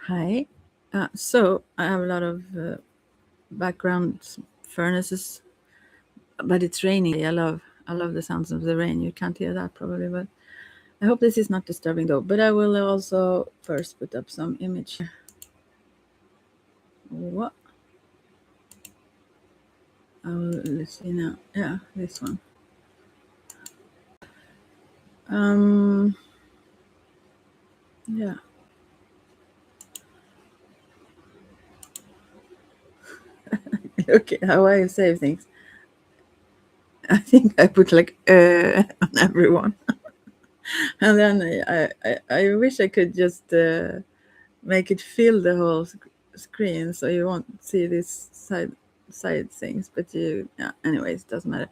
Hi. So I have a lot of background furnaces, but it's raining. I love the sounds of the rain. You can't hear that probably, but I hope this is not disturbing though. But I will also first put up some image. What? Let's see now. Yeah, this one. Um. Yeah. Okay. How I save things. I think I put like on everyone, and then I wish I could just make it fill the whole screen so you won't see these side things, but you, yeah, anyways, it doesn't matter.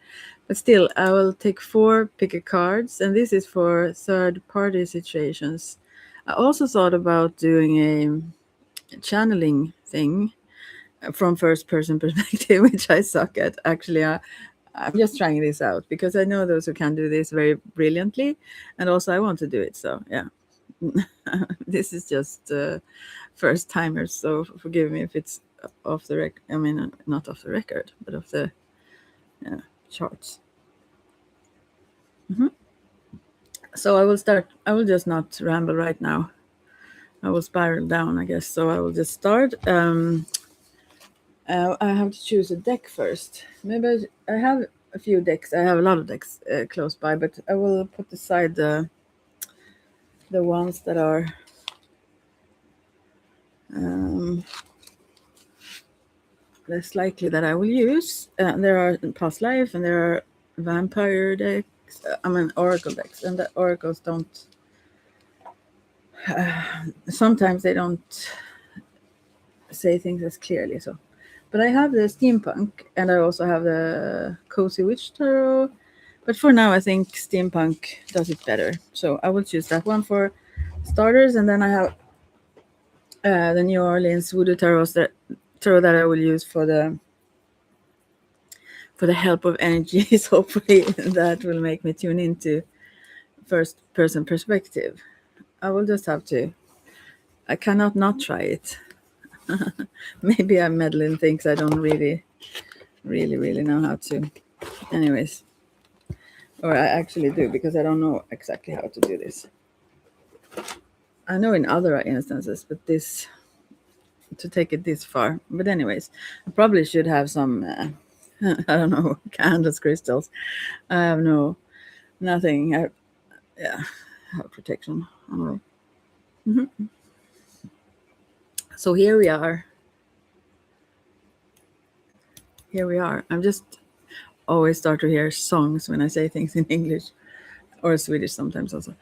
But still, I will take 4 pick a cards, and this is for third party situations. I also thought about doing a channeling thing from first person perspective, which I suck at actually. I'm just trying this out because I know those who can do this very brilliantly, and also I want to do it, so yeah. This is just first timers, so forgive me if it's off the record. I mean, not off the record, but off the charts. Hmm. So I will start. I will just not ramble right now. I will spiral down, I guess. So I will just start. I have to choose a deck first. Maybe I have a few decks. I have a lot of decks close by, but I will put aside the ones that are um, less likely that I will use. There are past life and there are vampire decks. I mean oracle decks, and the oracles don't. Sometimes they don't say things as clearly. So, but I have the steampunk, and I also have the cozy witch tarot. But for now, I think steampunk does it better. So I will choose that one for starters, and then I have the New Orleans voodoo tarot that I will use for the help of energies. Hopefully, that will make me tune into first person perspective. I will just have to. I cannot not try it. Maybe I'm meddling things I don't really know how to. Anyways, or I actually do because I don't know exactly how to do this. I know in other instances, but this to take it this far. But anyways, I probably should have some. I don't know, candles, crystals. I have nothing. Yeah, I have protection anyway. Hmm. So here we are. Here we are. I'm just always start to hear songs when I say things in English or Swedish sometimes also.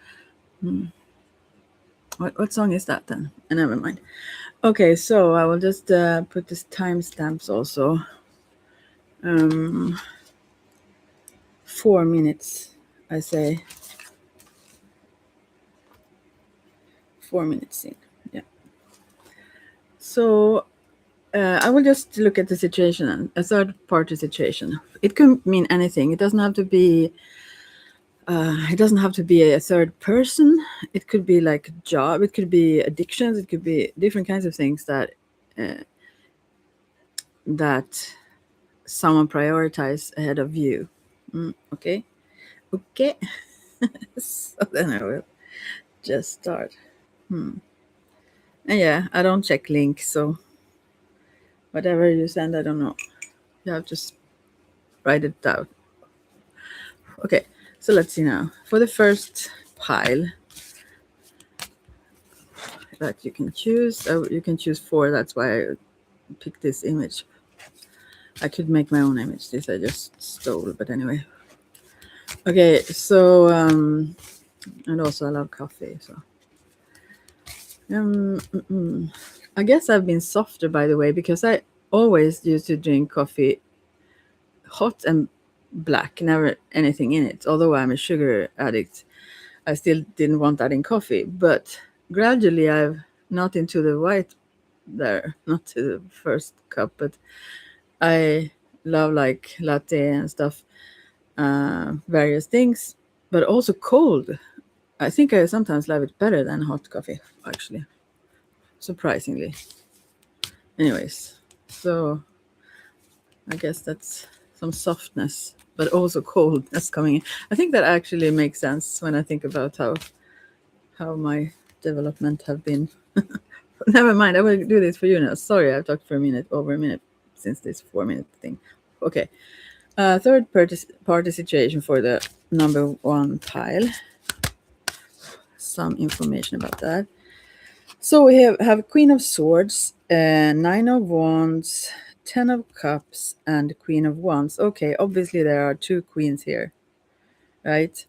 Hmm. What song is that then? Never mind. Okay, so I will just put this timestamps also. 4 minutes, I say. 4 minutes in. Yeah. So I will just look at the situation, a third party situation. It could mean anything. It doesn't have to be. It doesn't have to be a third person. It could be like a job. It could be addictions. It could be different kinds of things that someone prioritize ahead of you. Okay. Okay. So then I will just start. And yeah, I don't check links, so whatever you send, I don't know. You have to write it down. Okay, so let's see now. For the first pile that you can choose, you can choose 4. That's why I picked this image. I could make my own image. This I just stole, but anyway. Okay, so and also I love coffee, so I guess I've been softer, by the way, because I always used to drink coffee hot and black, never anything in it. Although I'm a sugar addict, I still didn't want that in coffee. But gradually, I've not into the white there, not to the first cup, but I love like latte and stuff, various things, but also cold. I think I sometimes love it better than hot coffee, actually. surprisingly. Anyways, so I guess that's some softness, but also coldness coming in. I think that actually makes sense when I think about how my development have been. Never mind, I will do this for you now. Sorry, I've talked for a minute, over a minute, since this 4 minute thing. Okay. Third party situation for the number one pile. Some information about that. So we have Queen of Swords, Nine of Wands, Ten of Cups, and Queen of Wands. Okay, obviously there are two queens here, right?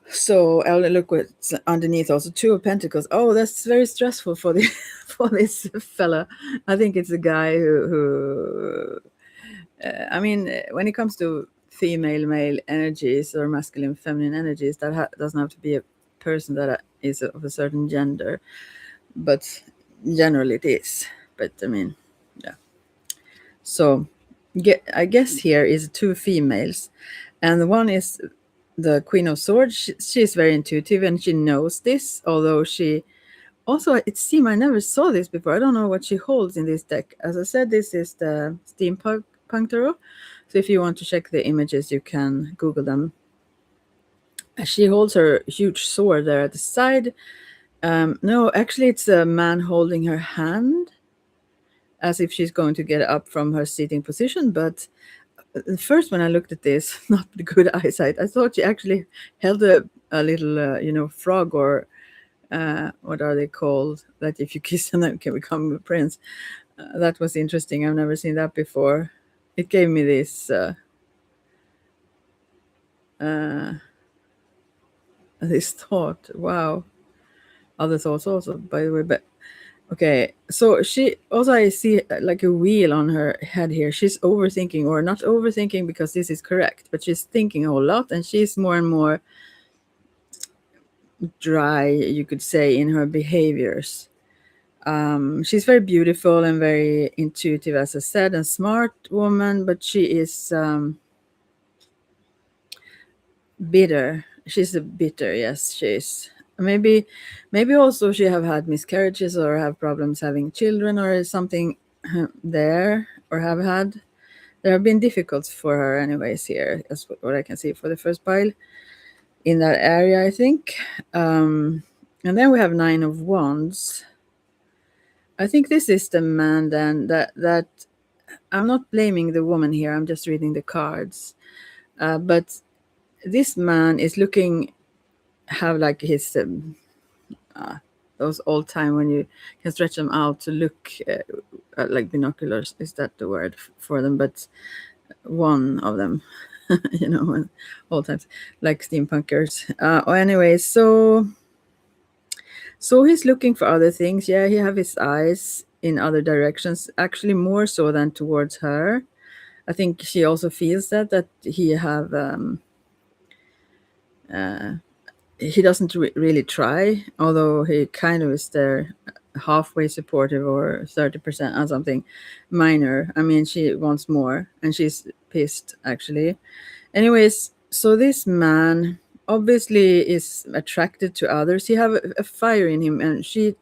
So I'll look what's underneath. Also, Two of Pentacles. Oh, that's very stressful for the for this fella. I think it's a guy who I mean, when it comes to female male energies or masculine feminine energies, that doesn't have to be a person that is of a certain gender, but generally it is. But I mean, yeah. So, I guess here is two females, and the one is the Queen of Swords. She's very intuitive and she knows this, although she also, it seems I never saw this before. I don't know what she holds in this deck. As I said, this is the Steampunk Tarot. So if you want to check the images, you can Google them. She holds her huge sword there at the side. No, actually, it's a man holding her hand as if she's going to get up from her sitting position. But first, when I looked at this, not with good eyesight, I thought she actually held a little, frog or what are they called? That if you kiss them, can become a prince. That was interesting. I've never seen that before. It gave me this this thought. Wow. Other thoughts also, by the way. But okay, so she also, I see like a wheel on her head here. She's overthinking, or not overthinking because this is correct, but she's thinking a whole lot, and she's more and more dry, you could say, in her behaviors. She's very beautiful and very intuitive, as I said, and smart woman, but she is bitter. She's a bitter, yes, she is. Maybe also she have had miscarriages or have problems having children or something there, or have had. There have been difficulties for her, anyways. Here, that's what I can see for the first pile in that area, I think. And then we have Nine of Wands. I think this is the man then that I'm not blaming the woman here. I'm just reading the cards. But this man is looking, have like his those old time when you can stretch them out to look like binoculars. Is that the word for them? But one of them, old times, like steampunkers. Anyway, so he's looking for other things. Yeah, he have his eyes in other directions, actually more so than towards her. I think she also feels that he have he doesn't really try, although he kind of is there halfway supportive or 30% on something minor. I mean, she wants more and she's pissed actually. Anyways, so this man obviously is attracted to others. He have a fire in him, and she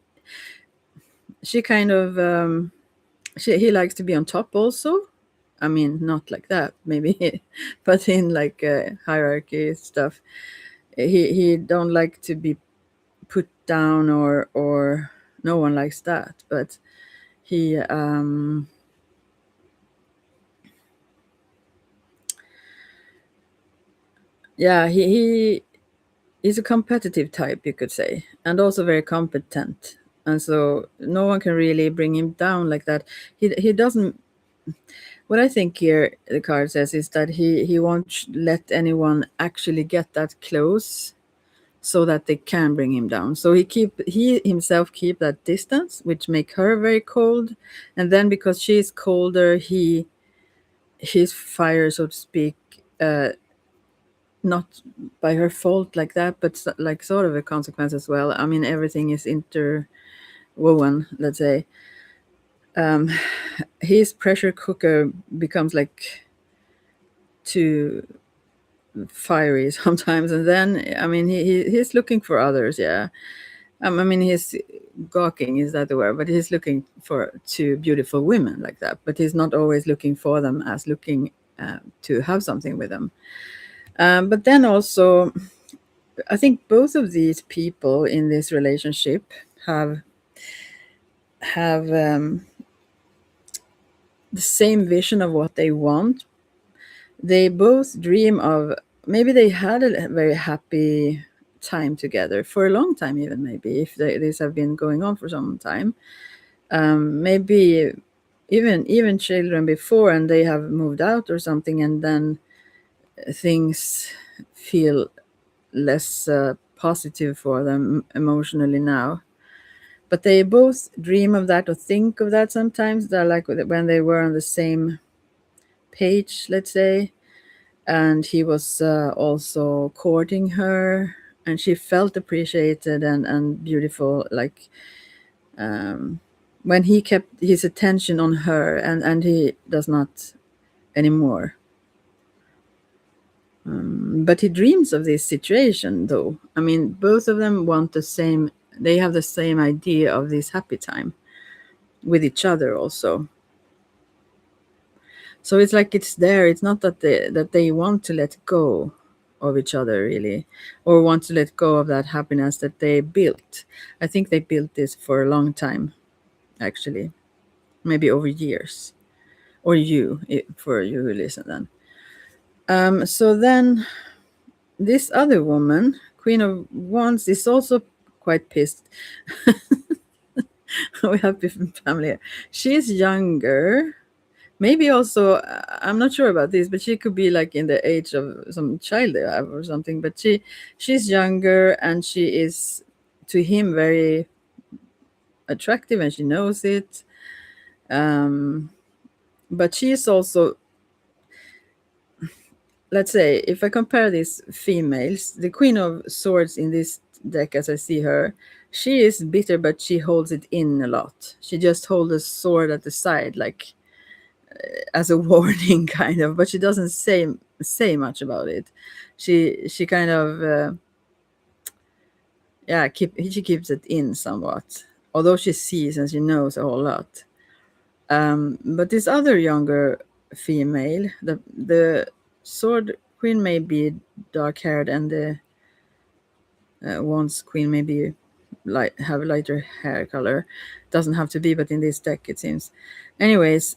kind of he likes to be on top also. I mean, not like that maybe, but in like hierarchy stuff. He don't like to be put down, or no one likes that. But he yeah, he's a competitive type, you could say, and also very competent. And so no one can really bring him down like that. He doesn't. What I think here the card says is that he won't let anyone actually get that close, so that they can bring him down. So he himself keep that distance, which make her very cold. And then because she's colder, his fire, so to speak, not by her fault like that, but like sort of a consequence as well. I mean, everything is interwoven, let's say. His pressure cooker becomes like too fiery sometimes, and then I mean he's looking for others, yeah. I mean, he's gawking, is that the word? But he's looking for two beautiful women like that. But he's not always looking for them as looking to have something with them. But then also, I think both of these people in this relationship have the same vision of what they want. They both dream of, maybe they had a very happy time together for a long time, even maybe if these have been going on for some time. Maybe even children before, and they have moved out or something, and then things feel less positive for them emotionally now. But they both dream of that or think of that sometimes. They're like when they were on the same page, let's say, and he was also courting her, and she felt appreciated and beautiful, like um, when he kept his attention on her, and he does not anymore. But he dreams of this situation, though. I mean, both of them want the same, they have the same idea of this happy time with each other also. So it's like it's there. It's not that they want to let go of each other really, or want to let go of that happiness that they built. I think they built this for a long time, actually, maybe over years. Or for you who listen then. So then this other woman, Queen of Wands, is also quite pissed. We have different family here. She's younger. Maybe also, I'm not sure about this, but she could be like in the age of some child they have or something. But she's younger, and she is to him very attractive, and she knows it. Um, but she is also, let's say, if I compare these females, the Queen of Swords in this deck, as I see her, she is bitter, but she holds it in a lot. She just holds the sword at the side, like as a warning, kind of, but she doesn't say much about it. She kind of she keeps it in somewhat, although she sees and she knows a whole lot. But this other younger female, the sword queen, may be dark haired, and the wands queen may be have a lighter hair color. Doesn't have to be, but in this deck it seems. Anyways,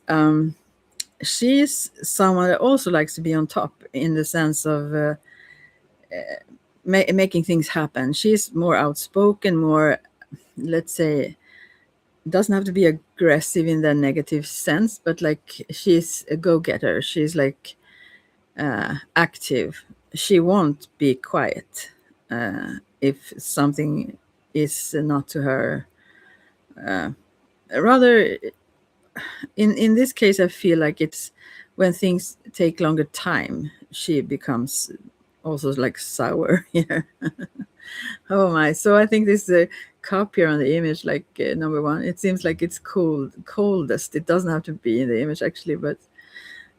she's someone that also likes to be on top in the sense of making things happen. She's more outspoken, more, let's say, doesn't have to be aggressive in the negative sense, but like she's a go-getter. She's like active. She won't be quiet if something is not to her. Rather, in this case, I feel like it's when things take longer time, she becomes also like sour here. Oh my! So I think this cup here on the image, like number one, it seems like it's coldest. It doesn't have to be in the image actually, but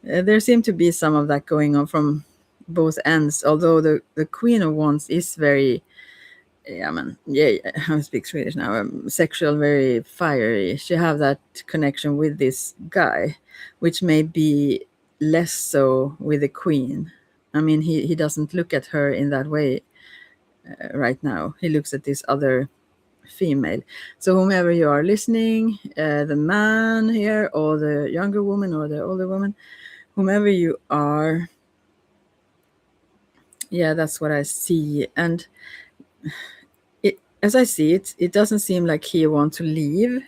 there seemed to be some of that going on from both ends. Although the Queen of Wands is very, yeah, man, yeah, I speak Swedish now. Sexual, very fiery. She have that connection with this guy, which may be less so with the Queen. I mean, he doesn't look at her in that way right now. He looks at this other female. So whomever you are listening, the man here, or the younger woman, or the older woman, whomever you are, yeah, that's what I see. And as I see it, it doesn't seem like he wants to leave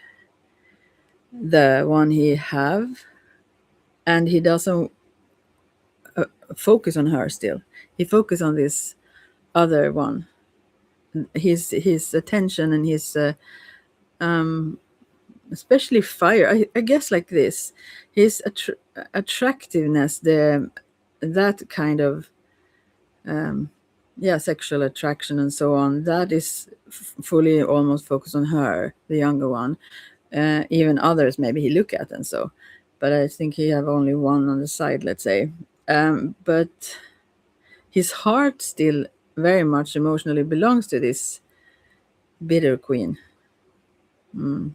the one he have, and he doesn't focus on her still. He focus on this other one. His attention and his especially fire. I guess like this, his attractiveness, that kind of sexual attraction and so on. That is fully almost focused on her, the younger one. Even others maybe he look at and so, but I think he have only one on the side, let's say. But his heart still very much emotionally belongs to this bitter queen. Mm.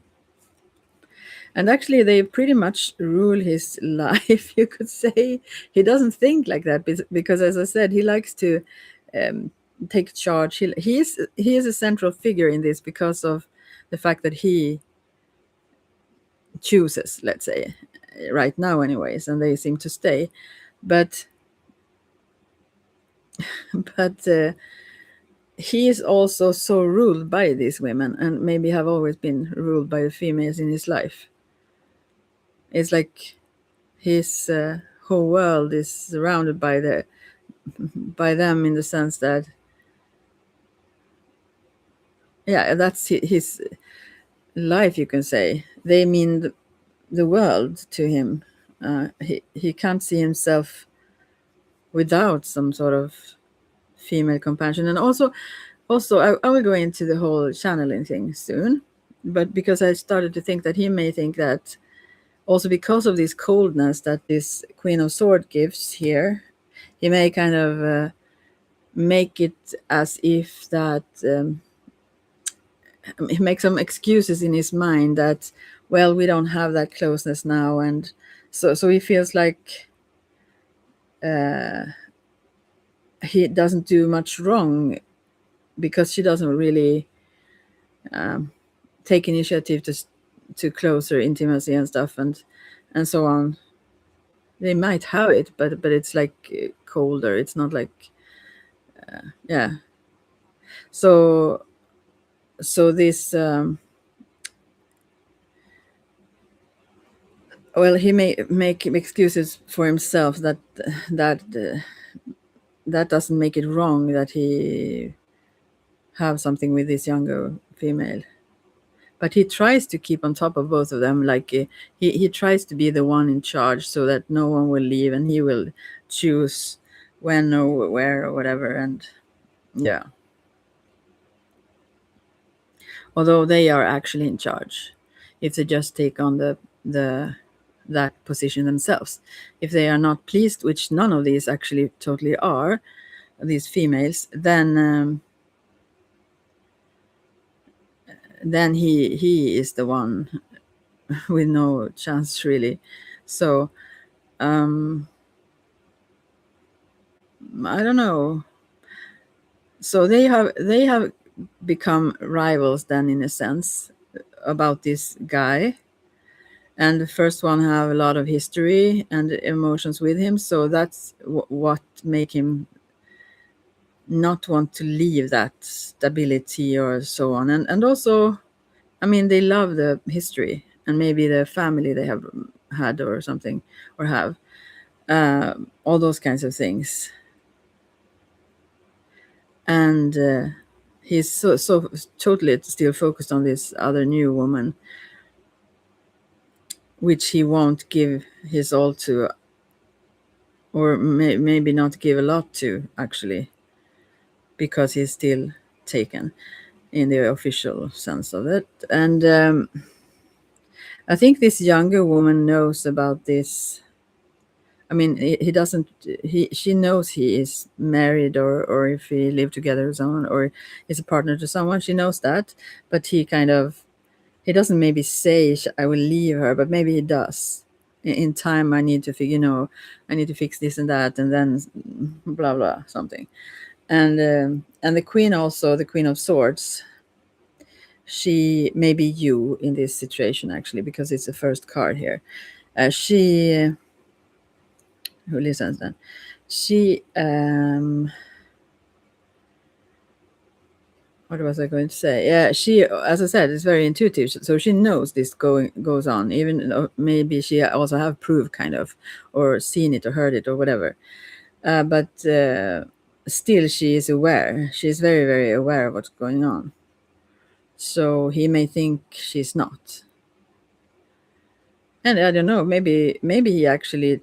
And actually, they pretty much rule his life, you could say. He doesn't think like that because, as I said, he likes to um, take charge. He is a central figure in this because of the fact that he chooses, let's say, right now, anyways, and they seem to stay. But but he is also so ruled by these women, and maybe have always been ruled by the females in his life. It's like his whole world is surrounded by them, in the sense that, yeah, that's his life, you can say. They mean the world to him. He can't see himself without some sort of female companion. And also I will go into the whole channeling thing soon, but because I started to think that he may think that also because of this coldness that this Queen of Swords gives here, he may kind of make it as if that he makes some excuses in his mind that, well, we don't have that closeness now, and so he feels like uh, he doesn't do much wrong because she doesn't really take initiative to closer intimacy and stuff, and so on. They might have it, but it's like colder. It's not like yeah. So this well, he may make excuses for himself that that doesn't make it wrong that he have something with this younger female. But he tries to keep on top of both of them, like he tries to be the one in charge so that no one will leave, and he will choose when or where or whatever. And yeah, although they are actually in charge if they just take on the that position themselves. If they are not pleased, which none of these actually totally are, these females, then he is the one with no chance really. So I don't know. So they have become rivals then, in a sense, about this guy. And the first one have a lot of history and emotions with him, so that's what make him not want to leave that stability or so on. And also, I mean, they love the history and maybe the family they have had or something, or have all those kinds of things. And he's so totally still focused on this other new woman, which he won't give his all to, or maybe not give a lot to, actually, because he's still taken in the official sense of it. And I think this younger woman knows about this. I mean, he doesn't. She knows he is married, or if he live together with someone, or is a partner to someone. She knows that, but he doesn't maybe say I will leave her, but maybe he does. In time, I need to figure, I need to fix this and that, and then blah blah something. And the queen, also the Queen of Swords, she may be you in this situation, actually, because it's the first card here. She who listens then? She what was I going to say? Yeah, she, as I said, is very intuitive, so she knows this goes on. Even though maybe she also have proof, kind of, or seen it or heard it or whatever. But still, she is aware. She is very, very aware of what's going on. So he may think she's not. And I don't know. Maybe he actually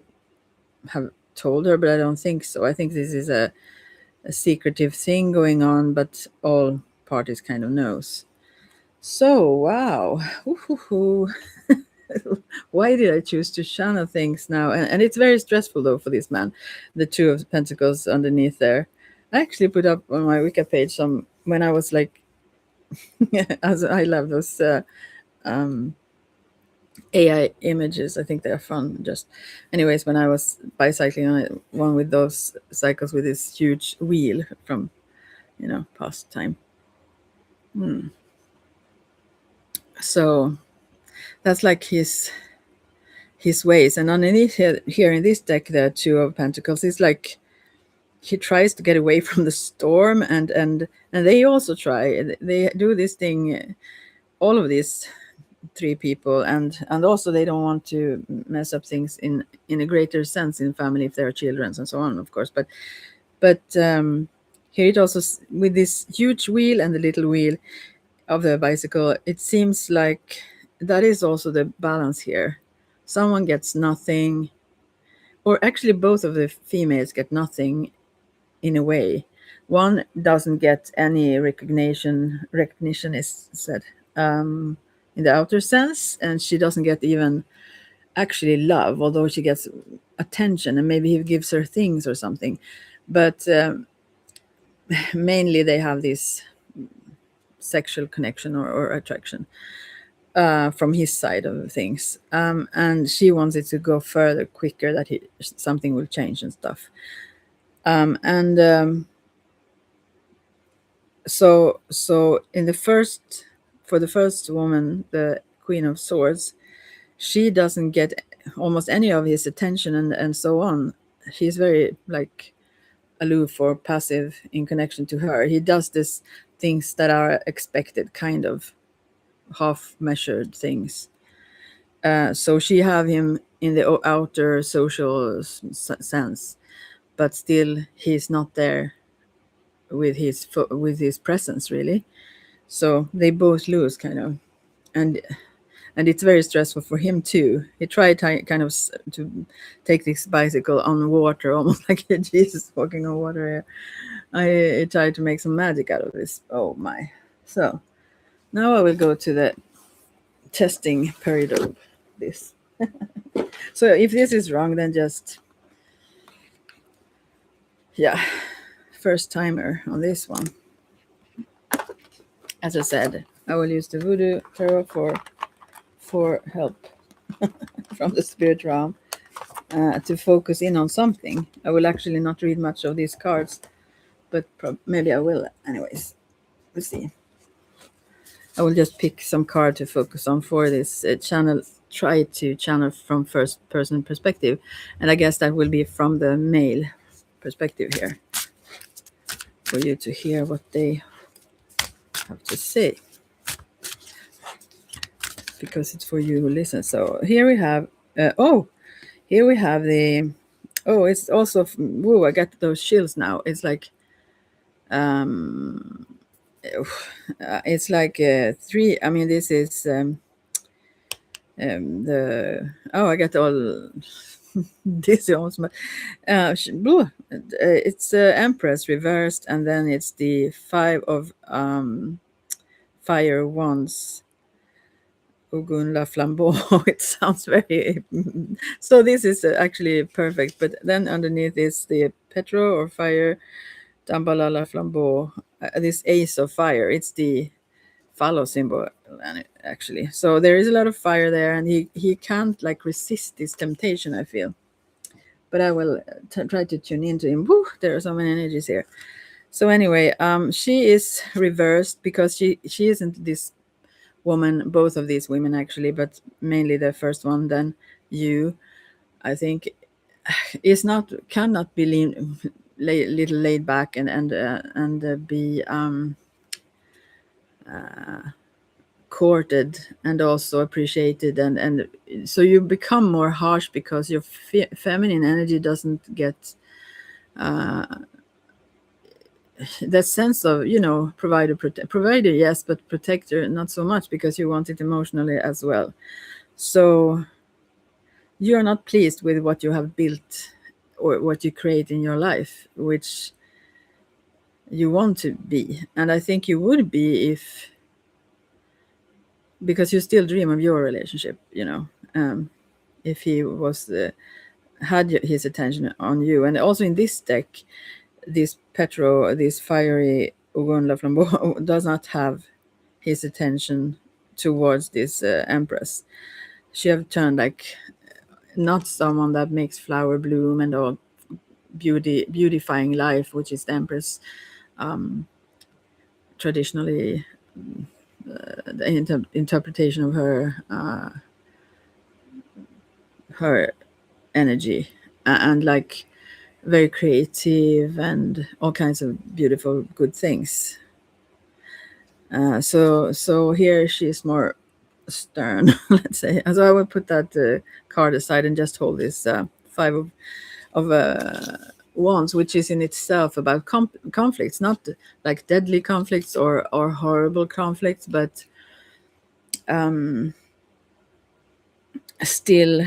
have told her, but I don't think so. I think this is a secretive thing going on, but all parties kind of knows. So wow. Ooh. Why did I choose to channel things now? And it's very stressful though for this man. The Two of Pentacles underneath there. I actually put up on my Wicca page some when I was like As I love those AI images. I think they are fun. Just, anyways, when I was bicycling on one with those cycles with this huge wheel from, past time. So that's like his ways. And underneath here in this deck, there are two of Pentacles. It's like he tries to get away from the storm, and they also try. They do this thing. All of these three people, and also they don't want to mess up things in a greater sense in family if there are children and so on, of course. But here it also with this huge wheel and the little wheel of the bicycle, it seems like that is also the balance here. Someone gets nothing, or actually both of the females get nothing in a way. One doesn't get any recognition is said, in the outer sense, and she doesn't get even actually love, although she gets attention and maybe he gives her things or something. But mainly they have this sexual connection or attraction from his side of things, and she wants it to go further quicker, that something will change and stuff. And so in the first for the first woman, the Queen of Swords, she doesn't get almost any of his attention and so on. He's very like aloof or passive in connection to her. He does this things that are expected, kind of half measured things. So she have him in the outer social sense, but still he's not there with his presence really. So they both lose, kind of. And it's very stressful for him too. He tried kind of to take this bicycle on water, almost like Jesus walking on water here. I tried to make some magic out of this. Oh my. So now I will go to the testing period of this. So if this is wrong, then just, yeah, first timer on this one. As I said, I will use the Voodoo Tarot for help from the spirit realm, to focus in on something. I will actually not read much of these cards, but maybe I will anyways. We'll see. I will just pick some card to focus on for this channel. Try to channel from first person perspective, and I guess that will be from the male perspective here, for you to hear what they have to say, because it's for you who listen. So here we have here we have the it's also whoa, I got those chills now. It's like it's like three. I mean, this is the I got all dizzy almost. It's Empress reversed, and then it's the Five of Fire Wands. Ogun La Flambeau. It sounds very. So this is actually perfect. But then underneath is the Petro or Fire, Dambala La Flambeau. This Ace of Fire. It's the follow symbol, actually. So there is a lot of fire there, and he can't like resist this temptation, I feel. But I will try to tune into him. Woo, there are so many energies here. So anyway, she is reversed because she isn't this woman, both of these women actually, but mainly the first one. Then you, I think, cannot be little laid back and be courted and also appreciated, and so you become more harsh because your feminine energy doesn't get that sense of, provider, yes, but protector not so much, because you want it emotionally as well. So you are not pleased with what you have built or what you create in your life, which you want to be. And I think you would be because you still dream of your relationship, if he was had his attention on you. And also in this deck, this Petro, this fiery Ogun La Flambeau does not have his attention towards this empress. She have turned like not someone that makes flower bloom and all beautifying life, which is the empress traditionally the interpretation of her energy, and like very creative and all kinds of beautiful good things. So here she's more stern, let's say. So I will put that card aside and just hold this five of wands, which is in itself about conflicts, not like deadly conflicts or horrible conflicts, but still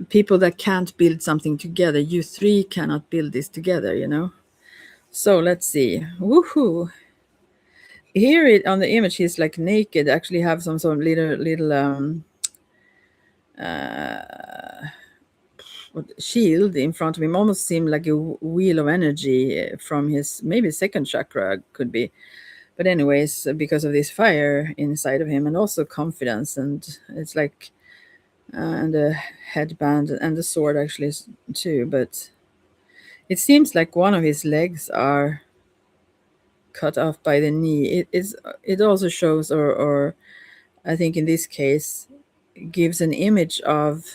people that can't build something together. You three cannot build this together, you know. So let's see. Woohoo! Here it on the image, he's like naked. Actually, have some sort of little shield in front of him. Almost seemed like a wheel of energy from his maybe second chakra, could be. But anyways, because of this fire inside of him, and also confidence, and it's like and a headband and the sword actually too. But it seems like one of his legs are cut off by the knee. It also shows, or I think in this case, gives an image of.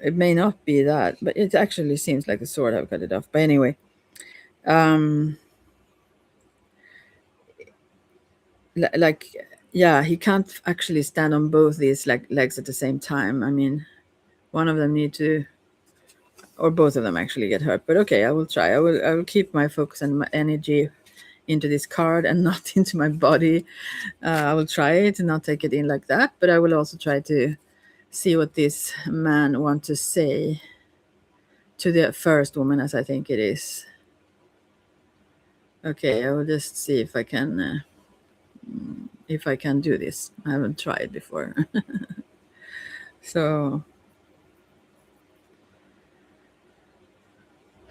It may not be that, but it actually seems like the sword have cut it off. But anyway, um, like yeah, he can't actually stand on both these like legs at the same time. I mean, one of them need to, or both of them actually get hurt. But okay, I will try. I will keep my focus and my energy into this card and not into my body. I will try it and not take it in like that, but I will also try to see what this man wants to say to the first woman, as I think it is. Okay, I will just see if I can do this. I haven't tried before. So,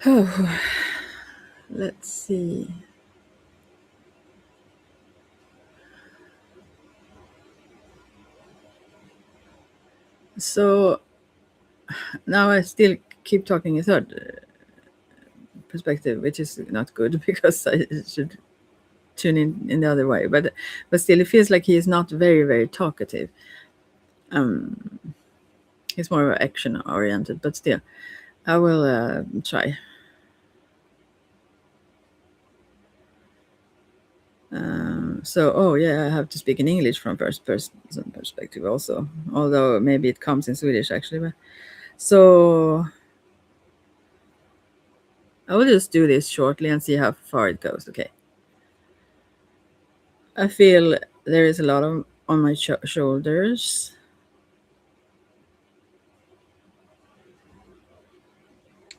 oh, let's see. So now I still keep talking a third perspective, which is not good because I should tune in the other way. But still, it feels like he is not very very talkative. He's more action oriented, but still, I will try. So, oh yeah, I have to speak in English from first person perspective also. Although maybe it comes in Swedish actually. But, so I will just do this shortly and see how far it goes. Okay. I feel there is a lot of on my shoulders.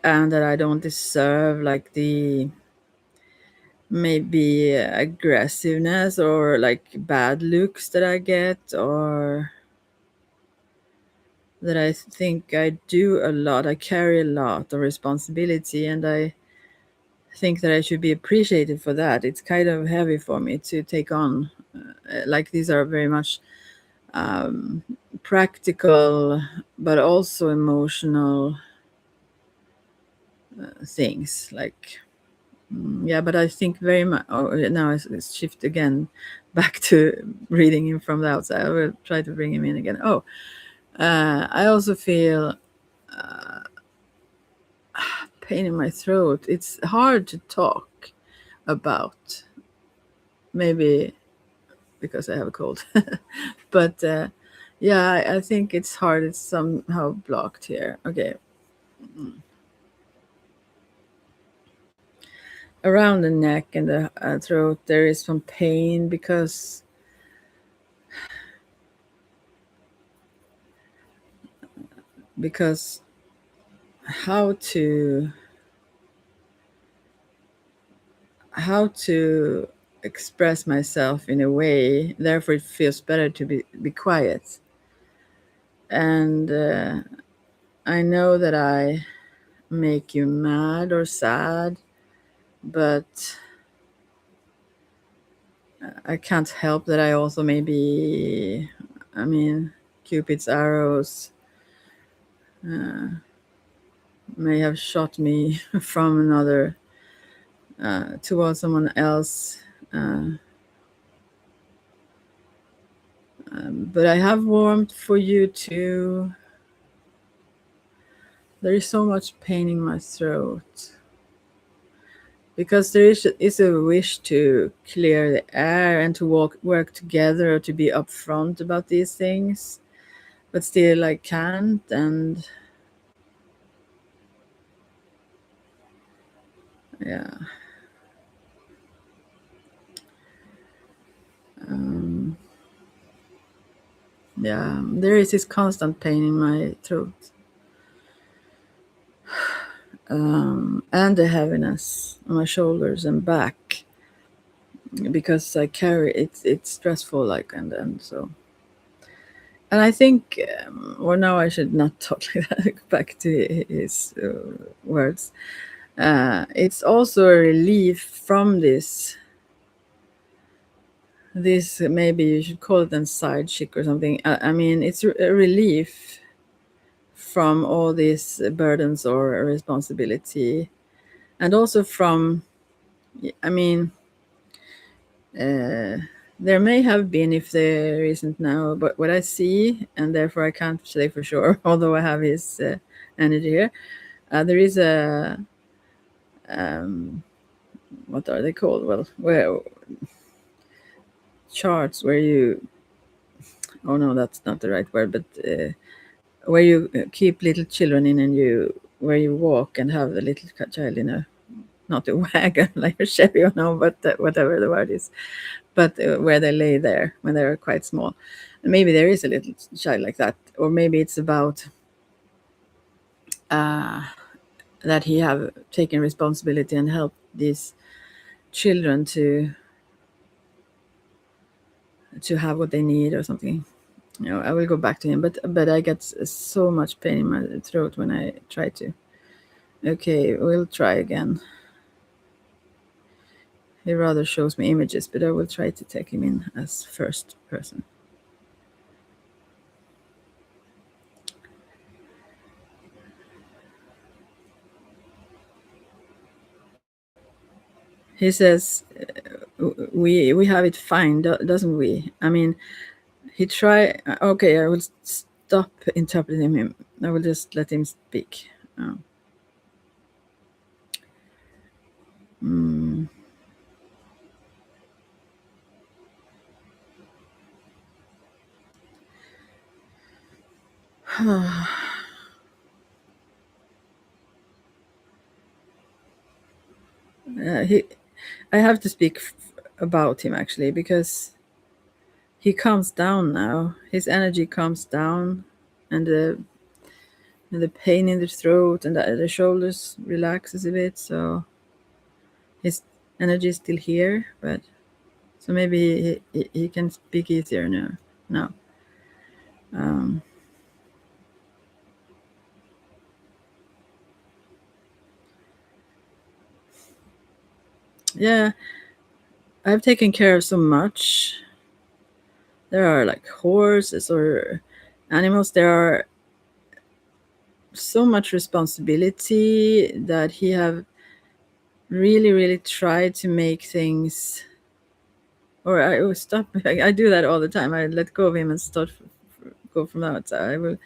And that I don't deserve like the maybe aggressiveness or like bad looks that I get, or that I think I do a lot. I carry a lot of responsibility, and I think that I should be appreciated for that. It's kind of heavy for me to take on. Like these are very much practical, but also emotional things. Like, yeah, but I think very much. Oh, now it's shift again back to reading him from the outside. I will try to bring him in again. Oh, I also feel pain in my throat. It's hard to talk about. Maybe because I have a cold. But yeah, I think it's hard. It's somehow blocked here. Okay. Around the neck and the throat, there is some pain because how to how to express myself in a way. Therefore, it feels better to be quiet. And I know that I make you mad or sad, but I can't help that I also maybe, I mean, Cupid's arrows may have shot me from another towards someone else. But I have warmth for you too. There is so much pain in my throat because there is a wish to clear the air and to work together, to be upfront about these things, but still I can't. And yeah, yeah, there is this constant pain in my throat, and the heaviness on my shoulders and back because I carry it. It's stressful, like, and so. And I think, well, now I should not talk like that. Back to his words. It's also a relief from this. This, maybe you should call it a side chick or something. I mean, it's a relief from all these burdens or responsibility, and also from, I mean, there may have been, if there isn't now, but what I see, and therefore I can't say for sure, although I have his energy here. There is a, what are they called? Well, where charts where you, oh no, that's not the right word, but where you keep little children in, and where you walk and have a little child in a, not a wagon like a Chevy or no, but whatever the word is, but where they lay there when they're quite small. And maybe there is a little child like that, or maybe it's about that he have taken responsibility and helped these children to have what they need or something. I will go back to him, but I get so much pain in my throat when I try to. Okay, we'll try again. He rather shows me images, but I will try to take him in as first person. He says, we have it fine, doesn't we? I mean, he try. Okay, I will stop interpreting him. I will just let him speak. I have to speak about him actually, because he calms down now. His energy calms down, and the pain in the throat and the shoulders relaxes a bit. So his energy is still here, but so maybe he can speak easier now. Now, yeah, I've taken care of so much. There are like horses or animals. There are so much responsibility that he have really, really tried to make things. Or I will stop. I do that all the time. I let go of him and start go from the outside. I will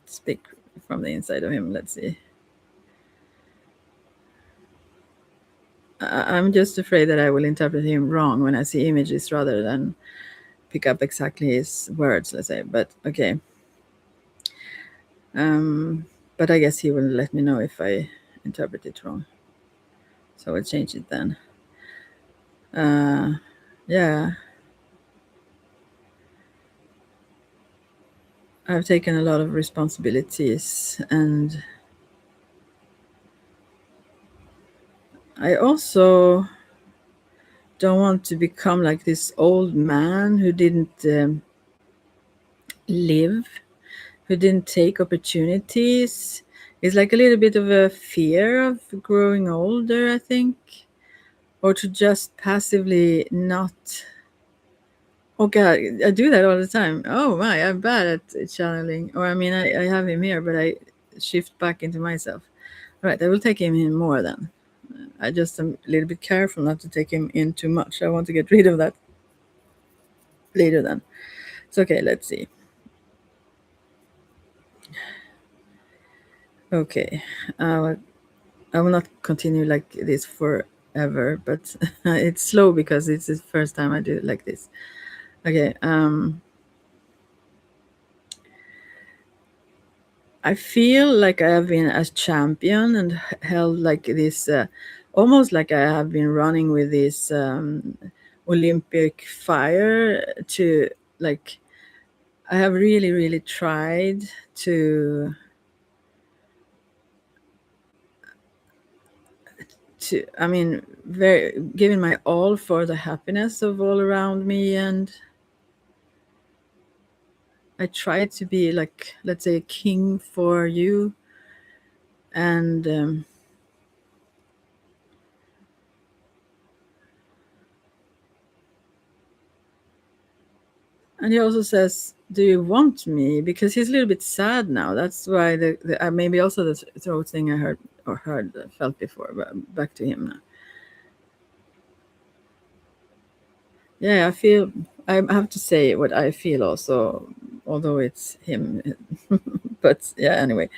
speak from the inside of him. Let's see. I'm just afraid that I will interpret him wrong when I see images rather than pick up exactly his words, let's say. But okay. But I guess he will let me know if I interpret it wrong. So I'll change it then. Yeah. I've taken a lot of responsibilities, and I also don't want to become like this old man who didn't live, who didn't take opportunities. It's like a little bit of a fear of growing older, I think, or to just passively not. Oh God, I do that all the time. Oh my, I'm bad at channeling. Or I mean, I have him here, but I shift back into myself. Right, I will take him in more then. I just am a little bit careful not to take him in too much. I want to get rid of that later then. It's okay, let's see. Okay, I will not continue like this forever, but it's slow because it's the first time I do it like this. Okay, I feel like I have been a champion and held like this, almost like I have been running with this Olympic fire to like, I have really, really tried I mean, very giving my all for the happiness of all around me. And I try to be like, let's say, a king for you. And he also says, "Do you want me?" Because he's a little bit sad now. That's why maybe also the throat thing I heard felt before. But back to him now. Yeah, I feel I have to say what I feel also, although it's him. But yeah, anyway,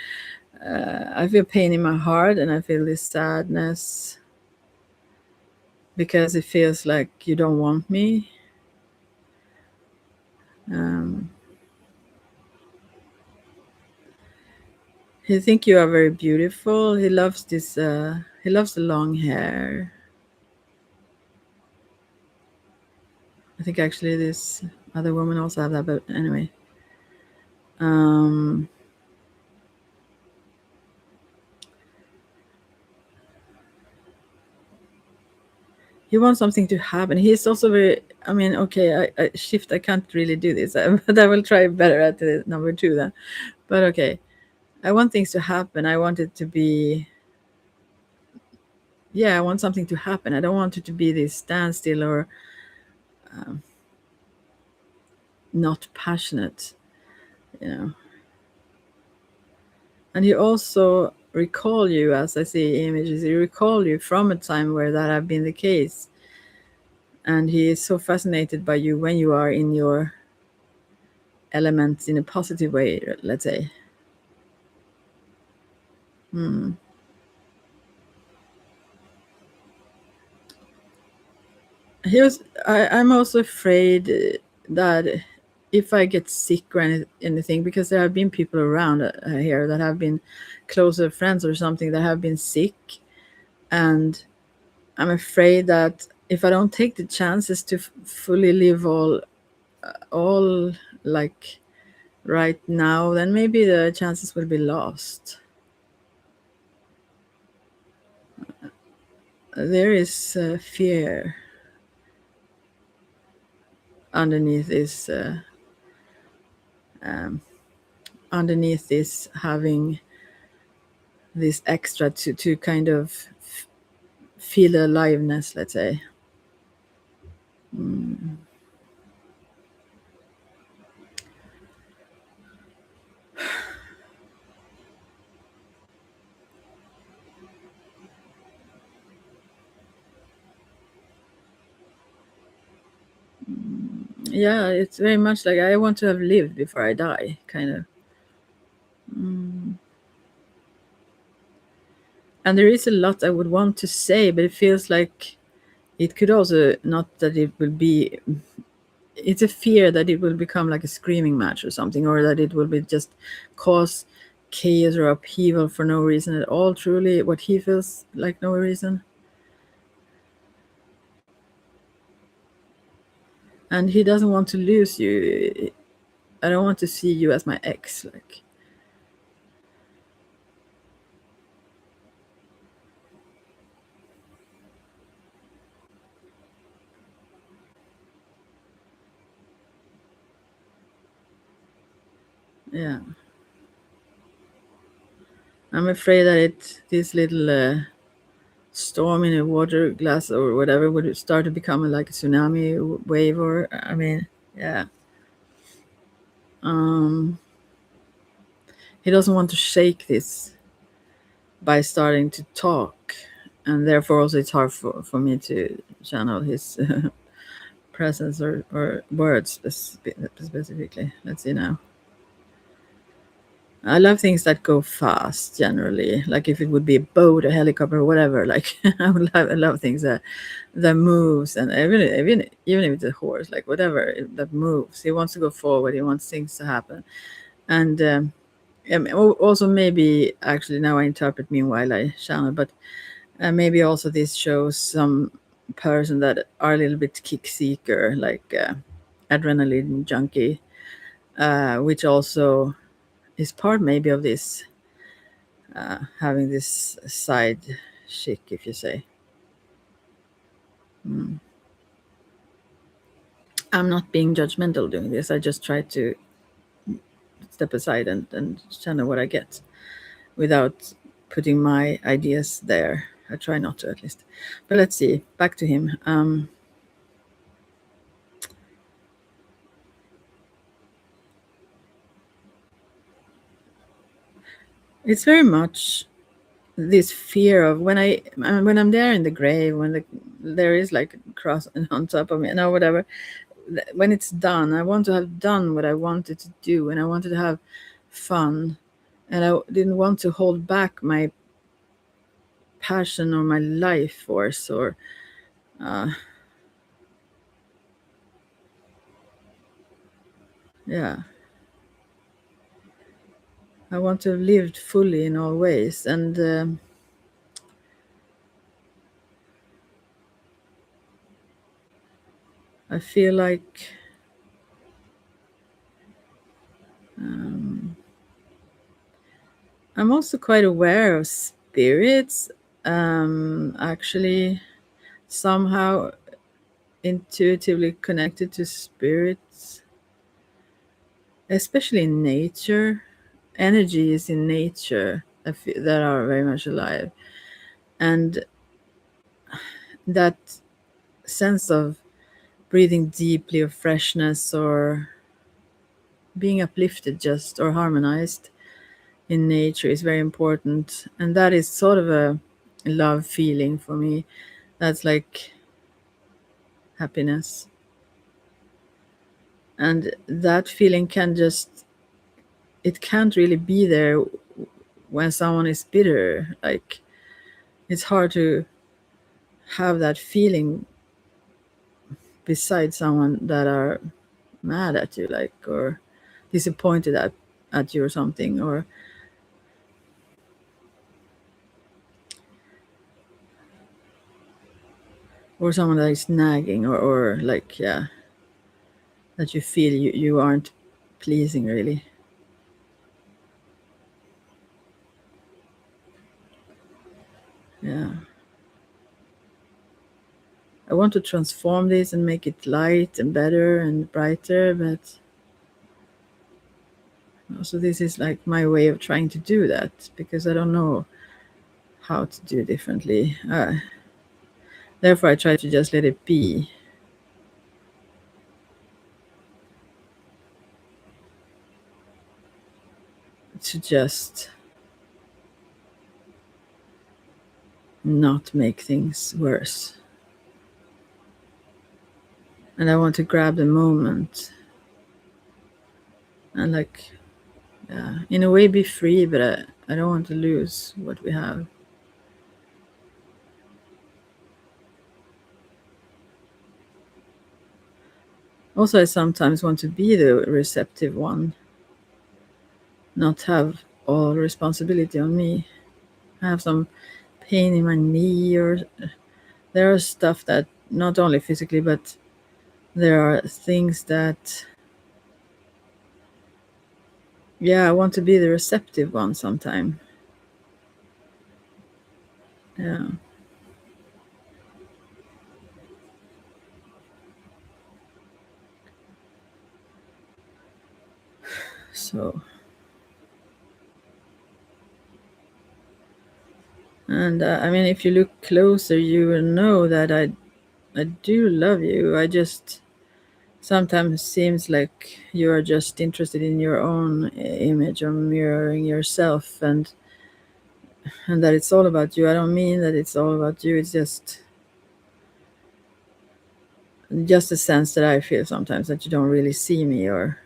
I feel pain in my heart, and I feel this sadness because it feels like you don't want me. Um, he think you are very beautiful. He loves this. He loves the long hair. I think actually this other woman also have that, but anyway. Um, he wants something to happen. He's also very. I mean, okay, I shift. I can't really do this, but I will try better at the number two then. But okay, I want things to happen. I want it to be. Yeah, I want something to happen. I don't want it to be this standstill or not passionate, you know. And he also recall you, as I see images, he recall you from a time where that have been the case. And he is so fascinated by you when you are in your elements in a positive way, let's say. Hmm. I'm also afraid that if I get sick or anything, because there have been people around here that have been closer friends or something that have been sick, and I'm afraid that if I don't take the chances to fully live all like right now, then maybe the chances will be lost. There is fear underneath this, underneath this having this extra to kind of feel aliveness, let's say. Yeah, it's very much like I want to have lived before I die, kind of. And there is a lot I would want to say, but it feels like it could also not that it will be. It's a fear that it will become like a screaming match or something, or that it will be just cause chaos or upheaval for no reason at all. Truly, what he feels like no reason, and he doesn't want to lose you. I don't want to see you as my ex, like. Yeah. I'm afraid that this little storm in a water glass or whatever would start to become like a tsunami wave, or I mean, yeah. Um, he doesn't want to shake this by starting to talk, and therefore also it's hard for me to channel his presence or words specifically. Let's see now. I love things that go fast generally. Like if it would be a boat, a helicopter, or whatever. Like I love things that moves, and even if it's a horse, like whatever that moves. He wants to go forward. He wants things to happen, and also maybe actually now I interpret meanwhile I channel, but maybe also this shows some person that are a little bit kick seeker, like adrenaline junkie, which also is part maybe of this having this side chick, if you say. Mm. I'm not being judgmental doing this. I just try to step aside and channel what I get without putting my ideas there. I try not to, at least. But let's see. Back to him. It's very much this fear of when I'm there in the grave, when there is like a cross on top of me, and or whatever. When it's done, I want to have done what I wanted to do, and I wanted to have fun, and I didn't want to hold back my passion or my life force, or uh, yeah, I want to have lived fully in all ways, and I feel like um, I'm also quite aware of spirits. Actually, somehow intuitively connected to spirits, especially in nature. Energy is in nature that are very much alive, and that sense of breathing deeply, or freshness, or being uplifted, just or harmonized in nature is very important, and that is sort of a love feeling for me. That's like happiness, and that feeling it can't really be there when someone is bitter. Like it's hard to have that feeling beside someone that are mad at you, like, or disappointed at you or something, or someone that is nagging, or like, yeah, that you feel you aren't pleasing really. Yeah, I want to transform this and make it light and better and brighter, but also this is like my way of trying to do that, because I don't know how to do differently. Therefore I try to just let it be, to just not make things worse. And I want to grab the moment and, like, yeah, in a way be free, but I don't want to lose what we have. Also, I sometimes want to be the receptive one, not have all responsibility on me. I have some pain in my knee, or there are stuff that, not only physically, but there are things that, yeah, I want to be the receptive one sometime. Yeah. So And I mean, if you look closer, you will know that I do love you. I just sometimes seems like you are just interested in your own image or mirroring yourself, and that it's all about you. I don't mean that it's all about you. It's just a sense that I feel sometimes that you don't really see me, or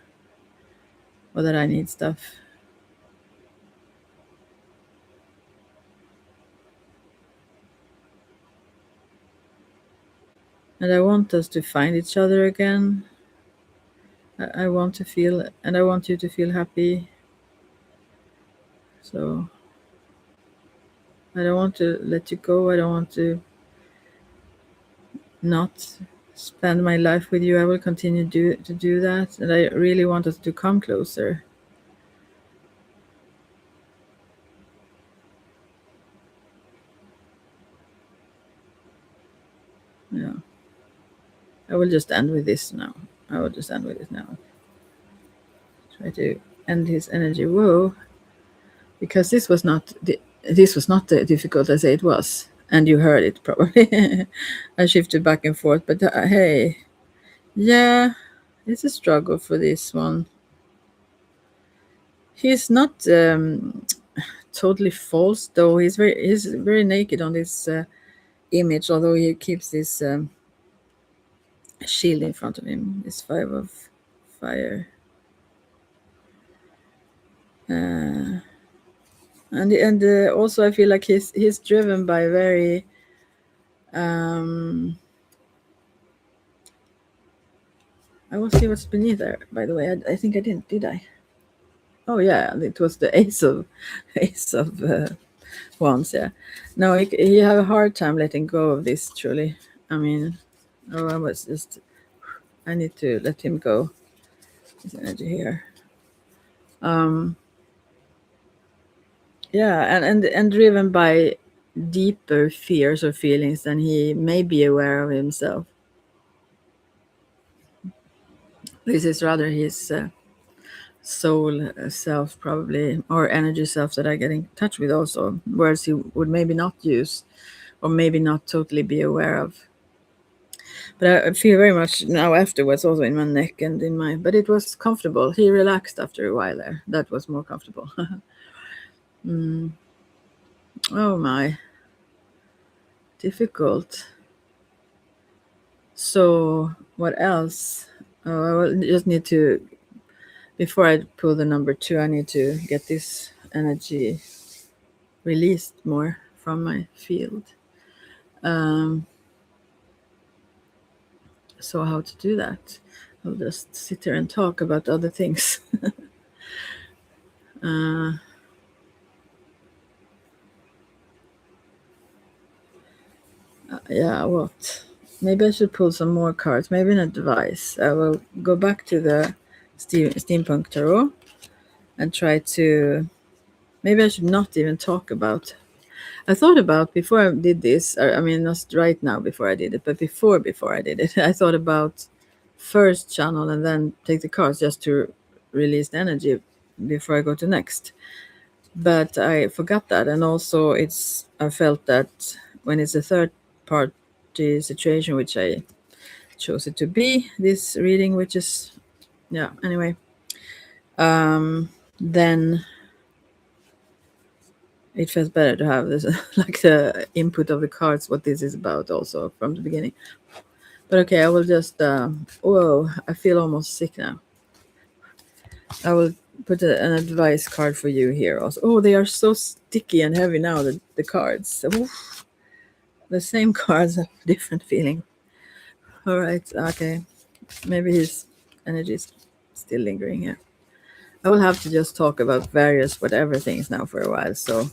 that I need stuff. And I want us to find each other again. I want to feel, and I want you to feel happy. So I don't want to let you go. I don't want to not spend my life with you. I will continue to do that. And I really want us to come closer. Yeah. I will just end with this now. I will just end with it now. Try to end his energy. Whoa. Because this was not difficult as it was. And you heard it probably. I shifted back and forth. But hey, yeah, it's a struggle for this one. He's not totally false though. He's very naked on this image, although he keeps this shield in front of him. This 5 of fire, and also I feel like he's driven by very. I will see what's beneath there. By the way, I think I didn't, did I? Oh yeah, it was the ace of wands. Yeah, no, he have a hard time letting go of this. Truly, I mean, oh, I need to let him go. His energy here. Yeah, and driven by deeper fears or feelings than he may be aware of himself. This is rather his soul self, probably, or energy self that I get in touch with also, words he would maybe not use or maybe not totally be aware of. But I feel very much now afterwards also in my neck and in my, but it was comfortable. He relaxed after a while there. That was more comfortable. Oh my, difficult. So what else? Oh, I will just need to, before I pull the number two, I need to get this energy released more from my field. Um, so how to do that? I'll just sit here and talk about other things. Yeah, what? Maybe I should pull some more cards. Maybe an advice. I will go back to the steampunk tarot and try to. Maybe I should not even talk about. I thought about before I did this. I mean, not right now before I did it, but before I did it, I thought about first channel and then take the cards just to release the energy before I go to next. But I forgot that, and also I felt that when it's a third party situation, which I chose it to be, this reading, which is, yeah, anyway, then it feels better to have this like the input of the cards, what this is about also from the beginning. But okay, I will just whoa, I feel almost sick now. I will put an advice card for you here also. Oh, they are so sticky and heavy now, the cards. Oof. The same cards have different feeling. All right, okay. Maybe his energy is still lingering here. I will have to just talk about various whatever things now for a while, so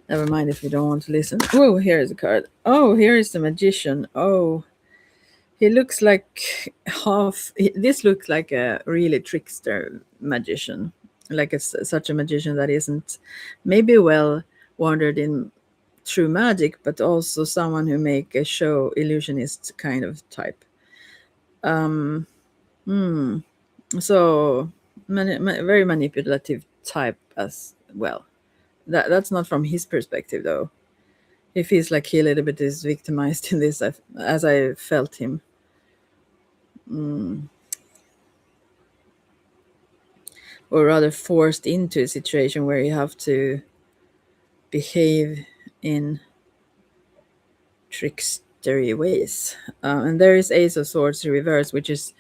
never mind if you don't want to listen. Oh, here is a card. Oh, here is the magician. Oh, he looks like this looks like a really trickster magician, like such a magician that isn't maybe well wandered in true magic, but also someone who make a show illusionist kind of type. So very manipulative type as well. That's not from his perspective though. he feels like he a little bit is victimized in this, as I felt him. Or rather forced into a situation where you have to behave in trickstery ways. And there is Ace of Swords reverse, which is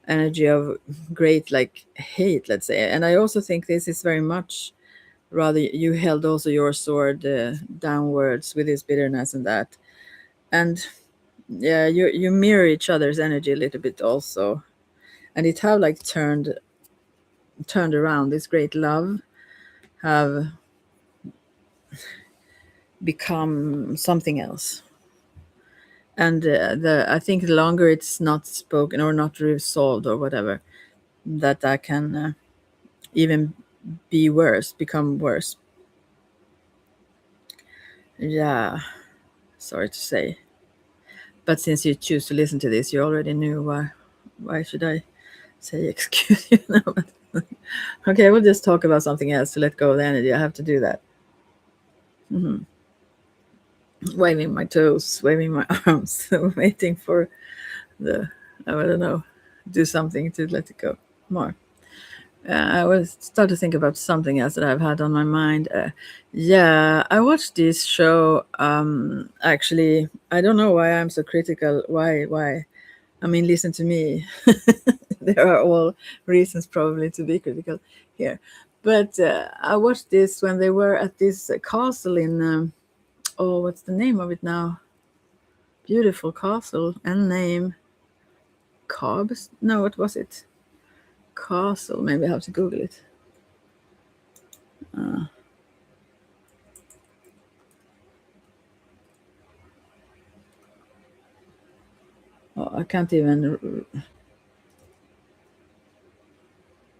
energy of great like hate, let's say. And I also think this is very much rather you held also your sword downwards with this bitterness and that. And yeah, you mirror each other's energy a little bit also. And it have like turned around. This great love have become something else. And the I think the longer it's not spoken or not resolved or whatever, that can even be worse, become worse. Yeah, sorry to say. But since you choose to listen to this, you already knew why. Why should I say excuse you now? Okay, we'll just talk about something else to let go of the energy. I have to do that. Hmm. Waving my toes, waving my arms, waiting for the, I don't know, do something to let it go more. I was start to think about something else that I've had on my mind. Yeah, I watched this show. Actually, I don't know why I'm so critical. Why? I mean, listen to me. There are all reasons probably to be critical here. But I watched this when they were at this castle in, oh, what's the name of it now? Beautiful castle and name. Cobbs? No, what was it? Castle. Maybe I have to Google it. Oh, I can't even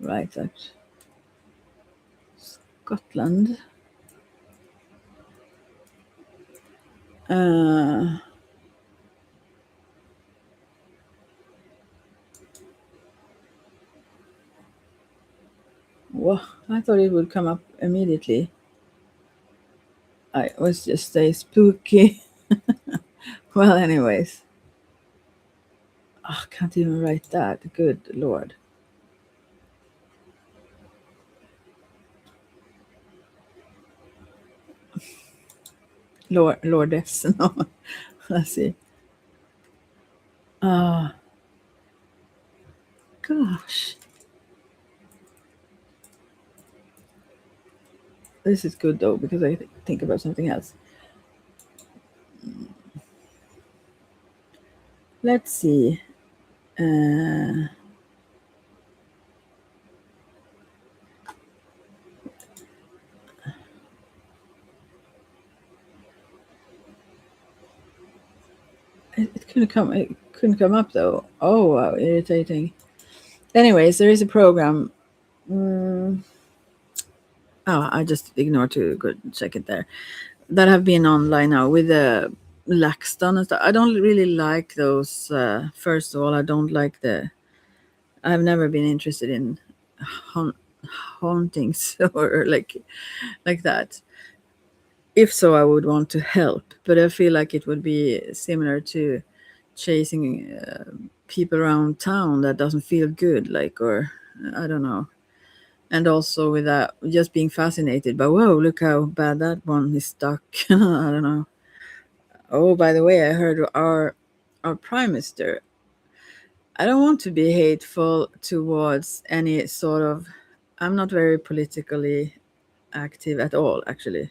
write that. Scotland. Uh, Well, I thought it would come up immediately. I was just say spooky. Well, anyways. Oh, I can't even write that. Good Lord. Lordess. No. Let's see. Ah, gosh. This is good though because I think about something else. Let's see. Uh, it couldn't come. It couldn't come up though. Oh wow, irritating. Anyways, there is a program. Mm, oh, I just ignored to go check it there. That have been online now with the LaxTon and stuff. I don't really like those. First of all, I don't like the. I've never been interested in haunt, hauntings or like that. If so, I would want to help, but I feel like it would be similar to chasing people around town that doesn't feel good, like, or I don't know. And also with that, just being fascinated by, whoa, look how bad that one is stuck. I don't know. Oh, by the way, I heard our prime minister. I don't want to be hateful towards any sort of. I'm not very politically active at all, actually.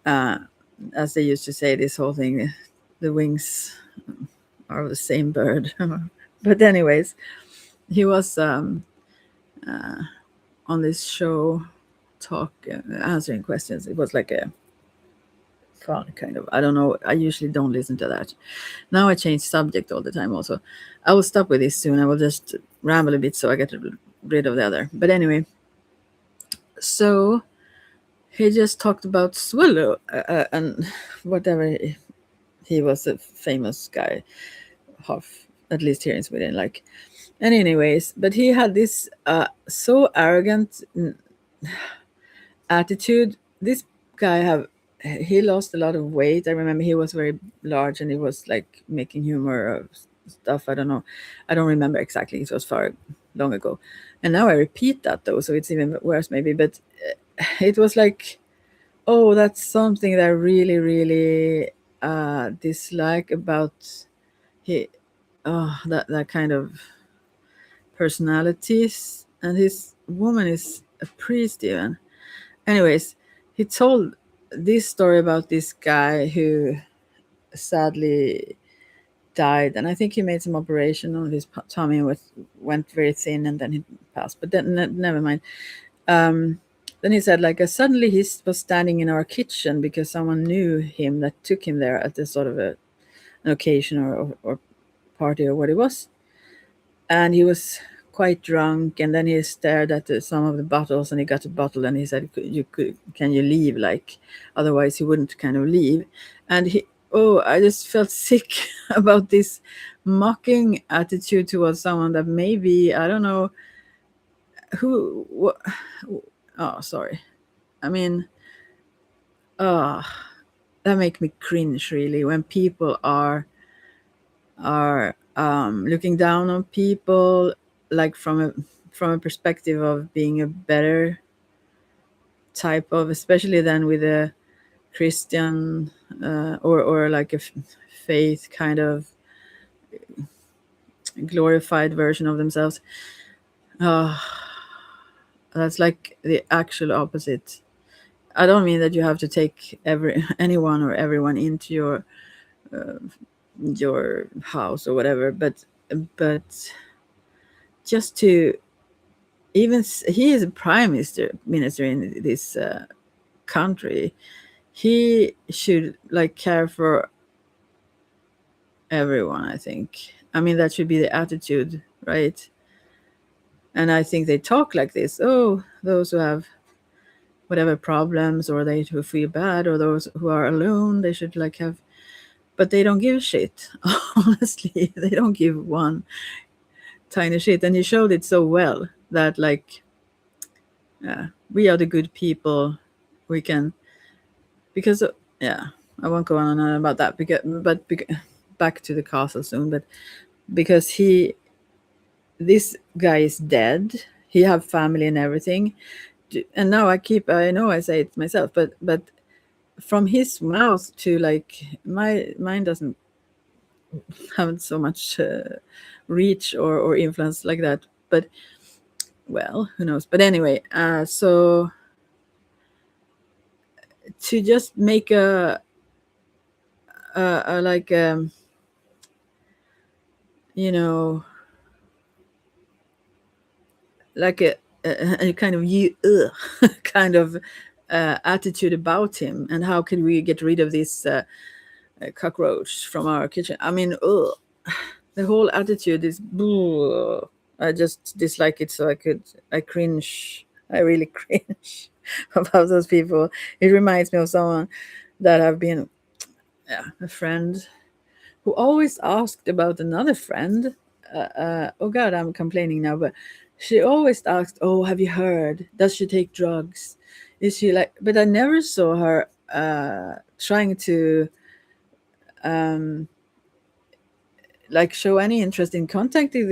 Uh, as they used to say, this whole thing, the wings are of the same bird. But anyways, he was on this show, talk answering questions. It was like a fun kind of. I don't know. I usually don't listen to that. Now I change subject all the time. Also, I will stop with this soon. I will just ramble a bit so I get rid of the other. But anyway, so he just talked about Swallow and whatever. He was a famous guy, half at least here in Sweden. Like, and anyways, but he had this so arrogant attitude. This guy have he lost a lot of weight. I remember he was very large and he was like making humor of stuff. I don't know. I don't remember exactly. It was far long ago. And now I repeat that though, so it's even worse maybe. But it was like, oh, that's something that I really, really dislike about he, that kind of personalities. And his woman is a priest even. Anyways, he told this story about this guy who sadly died, and I think he made some operation on his tummy and went very thin, and then he passed. But then never mind. Um, then he said, like, suddenly he was standing in our kitchen because someone knew him that took him there at this sort of an occasion or party or what it was, and he was quite drunk. And then he stared at some of the bottles, and he got a bottle, and he said, can you leave, like, otherwise he wouldn't kind of leave. And he, oh, I just felt sick about this mocking attitude towards someone that maybe, I don't know who what, oh, sorry, I mean, oh, that make me cringe really when people are looking down on people, like from a perspective of being a better type of, especially then with a Christian or like a faith kind of glorified version of themselves. uh, that's like the actual opposite. I don't mean that you have to take anyone or everyone into your house or whatever, but just to even he is a prime minister in this country. He should like care for everyone, I think. I mean, that should be the attitude, right? And I think they talk like this. Oh, those who have whatever problems, or they who feel bad, or those who are alone, they should like have, but they don't give a shit. Honestly, they don't give one tiny shit. And he showed it so well that like, yeah, we are the good people. We can, because yeah, I won't go on and on about that because back to the castle soon. But because this guy is dead, he have family and everything, and now I know I say it myself, but from his mouth to like mine doesn't have so much reach or influence like that. But well, who knows? But anyway, so to just make a like you know, like a kind of you kind of attitude about him, and how can we get rid of this cockroach from our kitchen? I mean, ugh. The whole attitude is ugh. I just dislike it, so I cringe. I really cringe about those people. It reminds me of someone that have been, yeah, a friend who always asked about another friend. Oh God, I'm complaining now, but she always asked, "Oh, have you heard? Does she take drugs? Is she like?" But I never saw her trying to um, like show any interest in contacting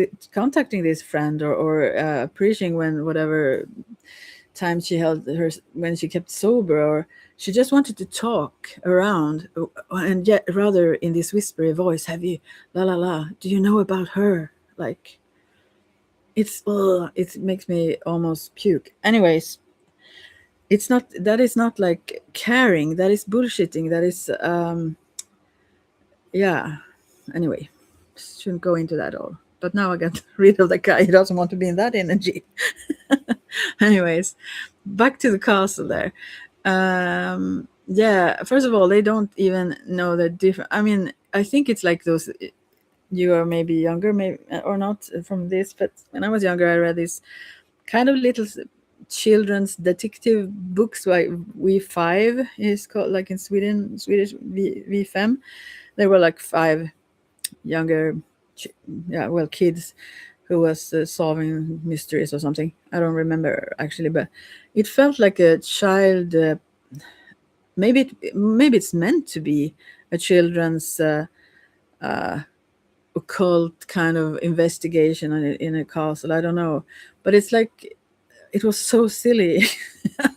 this friend, or appreciating when whatever time she held her when she kept sober, or she just wanted to talk around, and yet rather in this whispery voice, have you la la la, do you know about her, like it makes me almost puke. Anyways, it's not, that is not like caring, that is bullshitting, that is yeah, anyway, shouldn't go into that all. But now I got rid of the guy. He doesn't want to be in that energy. Anyways, back to the castle there. Yeah, first of all, they don't even know the difference. I mean, I think it's like those. You are maybe younger, maybe or not from this, but when I was younger, I read this kind of little children's detective books. Like V5 is called, like in Swedish V5. There were like five younger, yeah, well, kids who was solving mysteries or something. I don't remember actually, but it felt like a child maybe it's meant to be a children's occult kind of investigation in a castle. I don't know, but it's like it was so silly.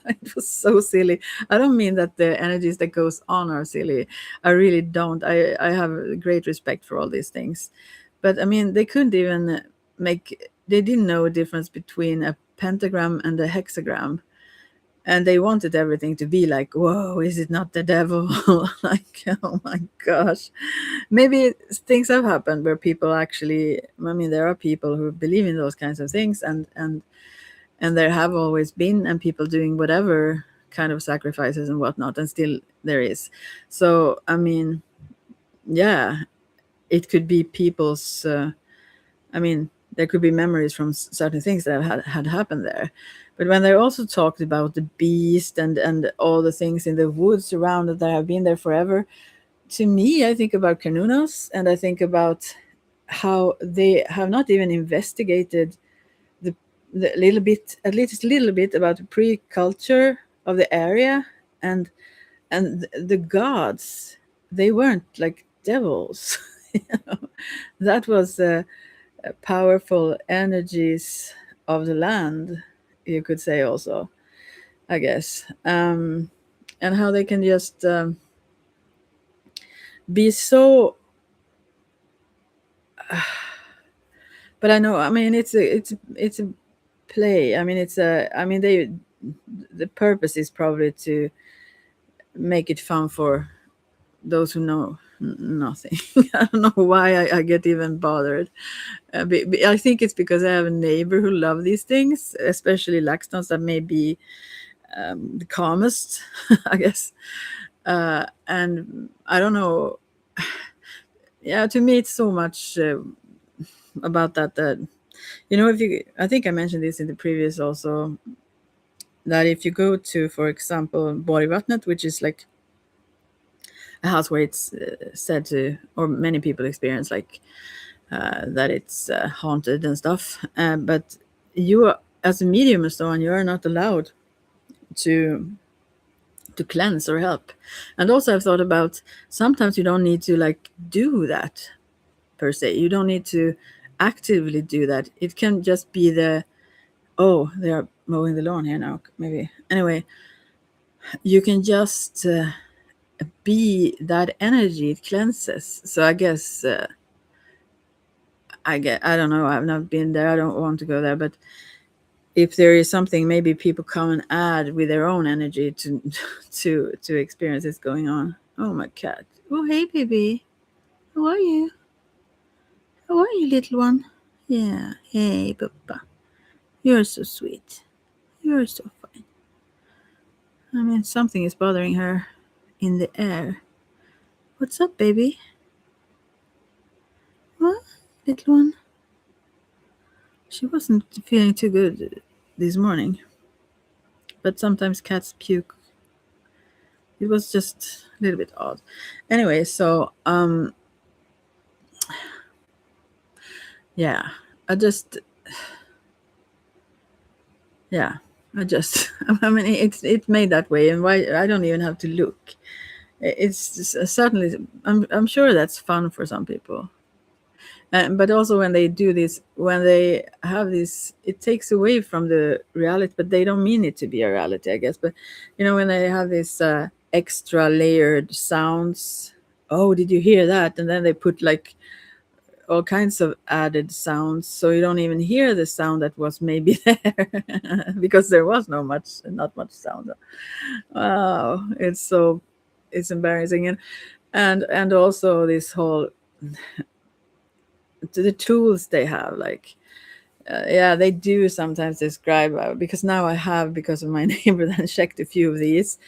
It was so silly. I don't mean that the energies that goes on are silly. I really don't. I have great respect for all these things, but I mean they couldn't even make. They didn't know a difference between a pentagram and a hexagram, and they wanted everything to be like, whoa, is it not the devil? Like, oh my gosh. Maybe things have happened where people actually, I mean, there are people who believe in those kinds of things, and there have always been, and people doing whatever kind of sacrifices and whatnot, and still there is. So I mean, yeah, it could be people's I mean, there could be memories from certain things that had happened there. But when they also talked about the beast and all the things in the woods around that have been there forever, to me, I think about Canunos, and I think about how they have not even investigated the, the little bit, at least a little bit, about the pre-culture of the area, and the gods. They weren't like devils. You know? That was powerful energies of the land, you could say also, I guess, and how they can just be so. But I know, I mean, it's a play. I mean, it's a. I mean, the purpose is probably to make it fun for those who know nothing. I don't know why I get even bothered. I think it's because I have a neighbor who love these things, especially LaxTons that may be the calmest, I guess. And I don't know. Yeah, to me, it's so much about that. That if you, I think I mentioned this in the previous also, that if you go to, for example, Borgvattnet, which is like a house where it's said to, or many people experience like that it's haunted and stuff. But you, as a medium and so on, you are not allowed to cleanse or help. And also, I've thought about sometimes you don't need to like do that per se. You don't need to actively do that. It can just be oh, they are mowing the lawn here now. Maybe anyway, you can just be that energy. It cleanses. So I guess. I don't know. I've not been there. I don't want to go there. But if there is something, maybe people come and add with their own energy to to experience this going on. Oh, my cat. Oh, hey, baby. How are you? How are you, little one? Yeah. Hey, Papa. You're so sweet. You're so fine. I mean, something is bothering her in the air. What's up, baby? What, little one? She wasn't feeling too good this morning. But sometimes cats puke. It was just a little bit odd. Anyway, so yeah, I just yeah, I just I mean it's made that way, and why I don't even have to look. It's just, certainly I'm sure that's fun for some people. But also when they do this, when they have this, it takes away from the reality, but they don't mean it to be a reality, I guess. But when they have this extra layered sounds, oh, did you hear that? And then they put like all kinds of added sounds, so you don't even hear the sound that was maybe there because there was not much sound. Wow, it's embarrassing, and also this whole the tools they have, like yeah, they do sometimes describe because now I have, because of my neighbor, then checked a few of these,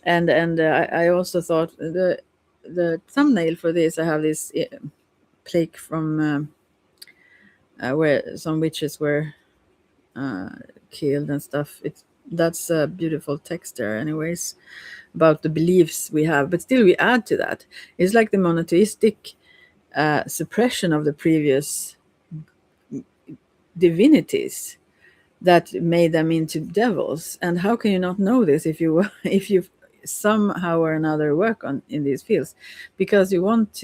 and I also thought the thumbnail for this, I have this plaque from where some witches were killed and stuff. That's a beautiful text there, anyways, about the beliefs we have, but still we add to that. It's like the monotheistic suppression of the previous divinities that made them into devils. And how can you not know this if you if you somehow or another work on in these fields, because you want,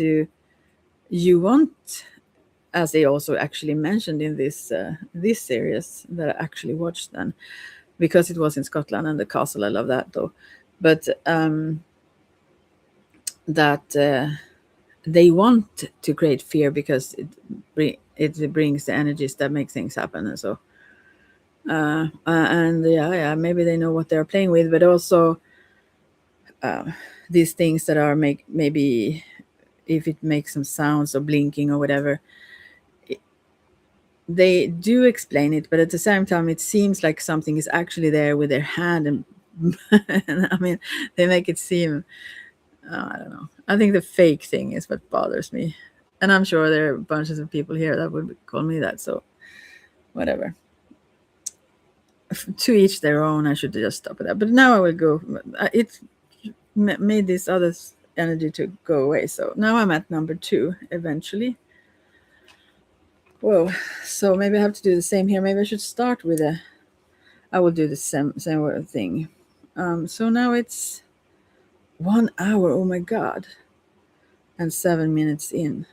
as they also actually mentioned in this series that I actually watched then, because it was in Scotland and the castle. I love that though, but that they want to create fear because it brings the energies that make things happen, and so and yeah, maybe they know what they're playing with, but also these things that are maybe if it makes some sounds or blinking or whatever, they do explain it, but at the same time it seems like something is actually there with their hand, and, and I mean they make it seem, I don't know. I think the fake thing is what bothers me. And I'm sure there are bunches of people here that would call me that. So, whatever. To each their own. I should just stop at that. But now I will go. It made this other energy to go away. So now I'm at number 2 eventually. Whoa. So maybe I have to do the same here. Maybe I should start with I will do the same thing. So now it's 1 hour. Oh my God. And 7 minutes in.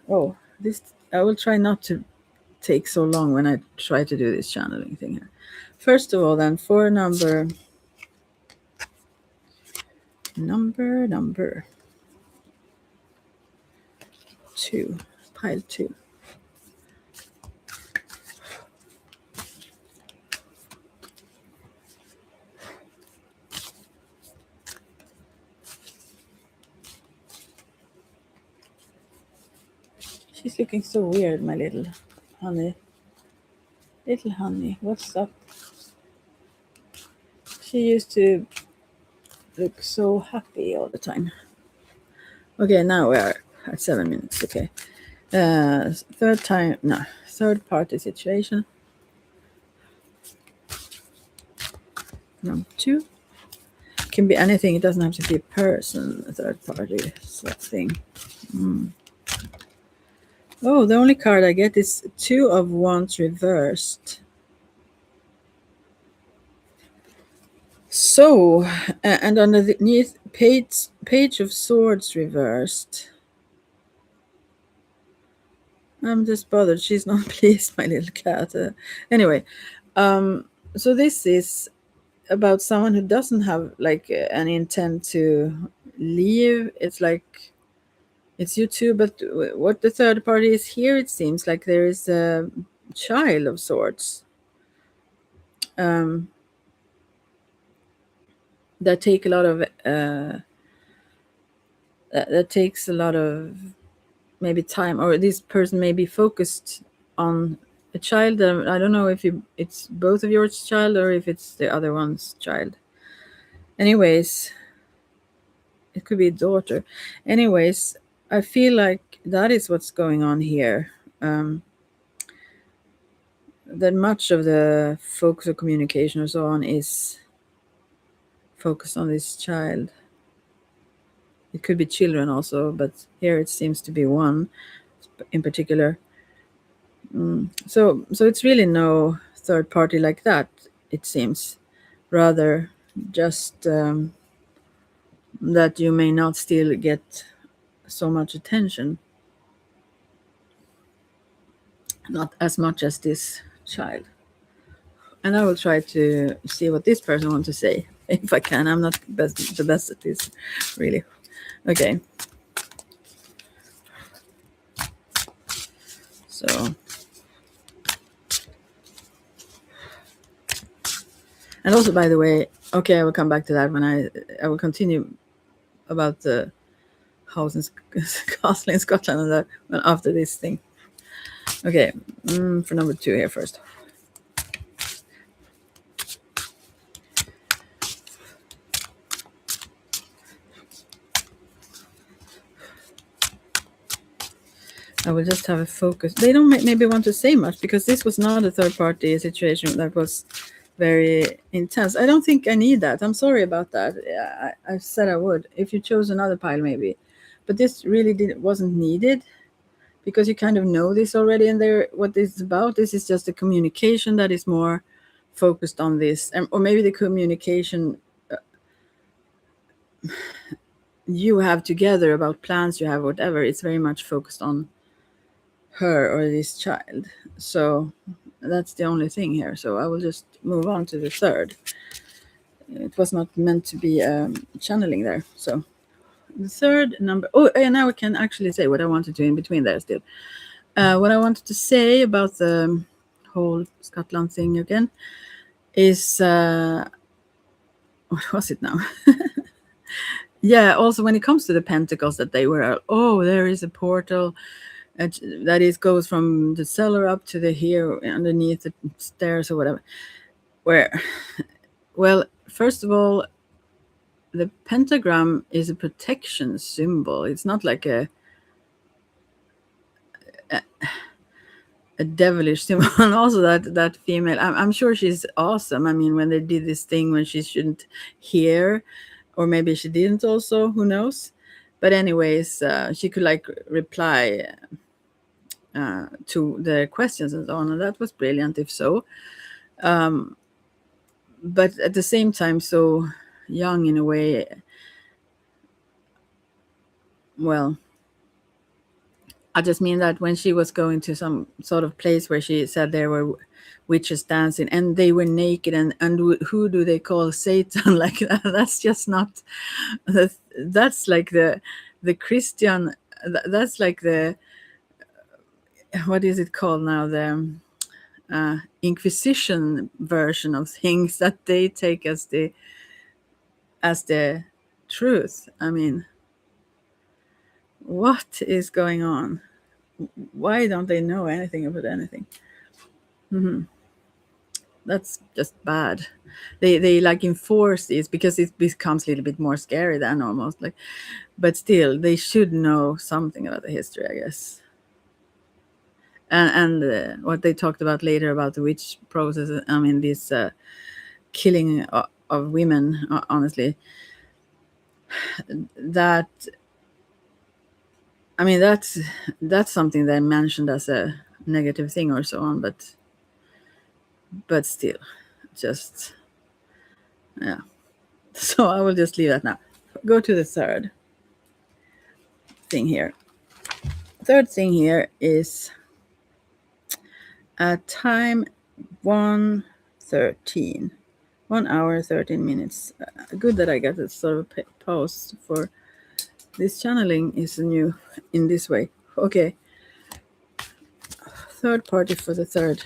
Oh, this I will try not to take so long when I try to do this channeling thing here. First of all, then for number 2, pile 2. She's looking so weird, my little honey. Little honey, what's up? She used to look so happy all the time. Okay, now we are at 7 minutes. Okay. Third party situation. Number 2. Can be anything. It doesn't have to be a person, a third party sort of thing. Oh, the only card I get is 2 of Wands reversed. So, and underneath page of Swords reversed. I'm just bothered. She's not pleased, my little cat. Anyway, so this is about someone who doesn't have like an intent to leave. It's like it's you too, but what the third party is here, it seems like there is a child of sorts that take a lot of that takes a lot of maybe time, or this person may be focused on a child. I don't know if it's both of your child or if it's the other one's child. Anyways, it could be a daughter. Anyways, I feel like that is what's going on here. That much of the focus of communication or so on is focused on this child. It could be children also, but here it seems to be one in particular. So it's really no third party like that, it seems. Rather, just that you may not still get so much attention. Not as much as this child. And I will try to see what this person wants to say, if I can. I'm not the best at this, really. Okay. So. And also, by the way, okay, I will come back to that when I will continue about the house in castle in Scotland and that after this thing. Okay, for number 2 here first. I will just have a focus. They don't maybe want to say much because this was not a third party situation that was very intense. I don't think I need that. I'm sorry about that. I said I would. If you chose another pile, maybe. But this really wasn't needed because you kind of know this already, and what this is about. This is just a communication that is more focused on this, or maybe the communication you have together about plans you have, whatever, it's very much focused on her or this child. So that's the only thing here. So I will just move on to the third. It was not meant to be channeling there. So the third number. Oh, and now I can actually say what I wanted to in between there still. What I wanted to say about the whole Scotland thing again is what was it now? Yeah, also when it comes to the pentacles, that they were, oh, there is a portal that is goes from the cellar up to the here underneath the stairs or whatever. Where, well, first of all, the pentagram is a protection symbol. It's not like a devilish symbol. And also that female, I'm sure she's awesome. I mean, when they did this thing when she shouldn't hear, or maybe she didn't also, who knows. But anyways, she could like reply to their questions and so on, and that was brilliant if so. But at the same time, so young in a way. Well, I just mean that when she was going to some sort of place where she said there were witches dancing and they were naked, and who do they call Satan? Like that? That's just not. That's like the Christian. That's like the, what is it called now, the Inquisition version of things that they take as the truth. I mean, what is going on? Why don't they know anything about anything? That's just bad. They like enforce this because it becomes a little bit more scary than almost like, but still they should know something about the history, I guess. And what they talked about later about the witch process. I mean, this killing of women. Honestly, that, I mean, that's something they mentioned as a negative thing or so on, but still, just, yeah. So I will just leave that now. Go to the third thing here. Third thing here is at time 1:13, 1 hour 13 minutes. Good that I got a sort of pause for this channeling is new in this way. Okay. Third party for the third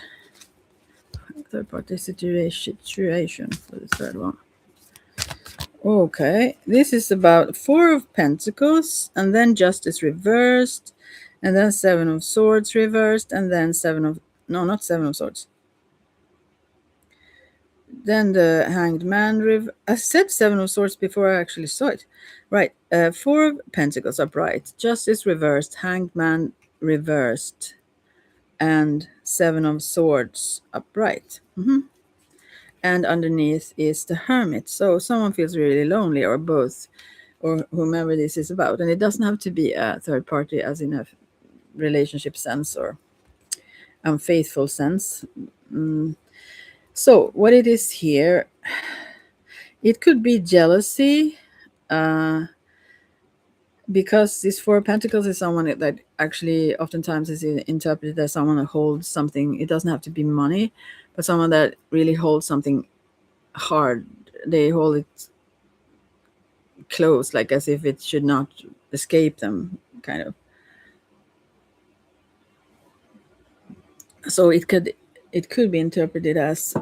party situation for the third one. Okay, this is about Four of Pentacles, and then Justice reversed, and then Seven of Swords reversed, and then not Seven of Swords. Then the Hanged Man I said Seven of Swords before I actually saw it. Right, Four of Pentacles upright, Justice reversed, Hanged Man reversed, and Seven of Swords upright. And underneath is the Hermit. So someone feels really lonely, or both, or whomever this is about. And it doesn't have to be a third party as in a relationship sense or unfaithful sense. So what it is here, it could be jealousy, because this Four of Pentacles is someone that actually oftentimes is interpreted as someone who holds something. It doesn't have to be money, but someone that really holds something hard. They hold it close, like as if it should not escape them, kind of. So it could be interpreted as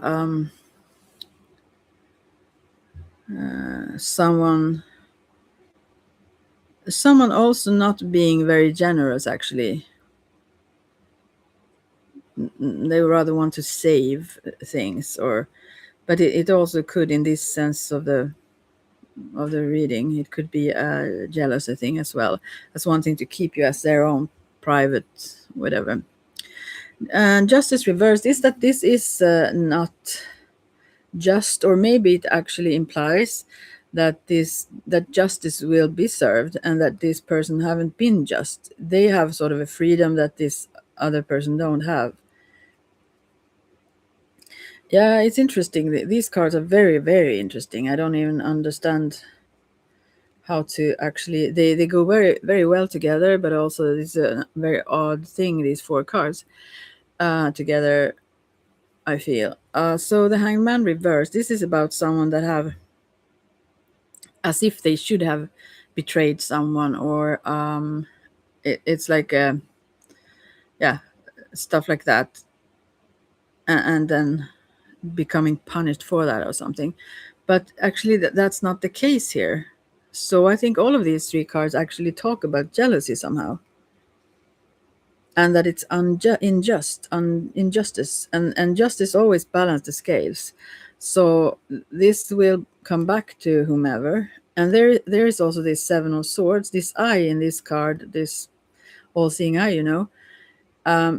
someone also not being very generous, actually. They rather want to save things, but it also could, in this sense of the reading, it could be a jealousy thing as well, as wanting to keep you as their own private whatever. And Justice reversed is that this is not just, or maybe it actually implies that justice will be served, and that this person haven't been just. They have sort of a freedom that this other person don't have. Yeah, it's interesting. These cards are very, very interesting. I don't even understand how to actually. They go very, very well together, but also it's a very odd thing. These four cards together, I feel. So the Hangman reverse. This is about someone that have, as if they should have betrayed someone, or it's like yeah, stuff like that, and then becoming punished for that or something. But actually, that's not the case here. So I think all of these three cards actually talk about jealousy somehow, and that it's injustice, and justice always balance the scales. So this will come back to whomever. And there is also this Seven of Swords, this eye in this card, this all-seeing eye,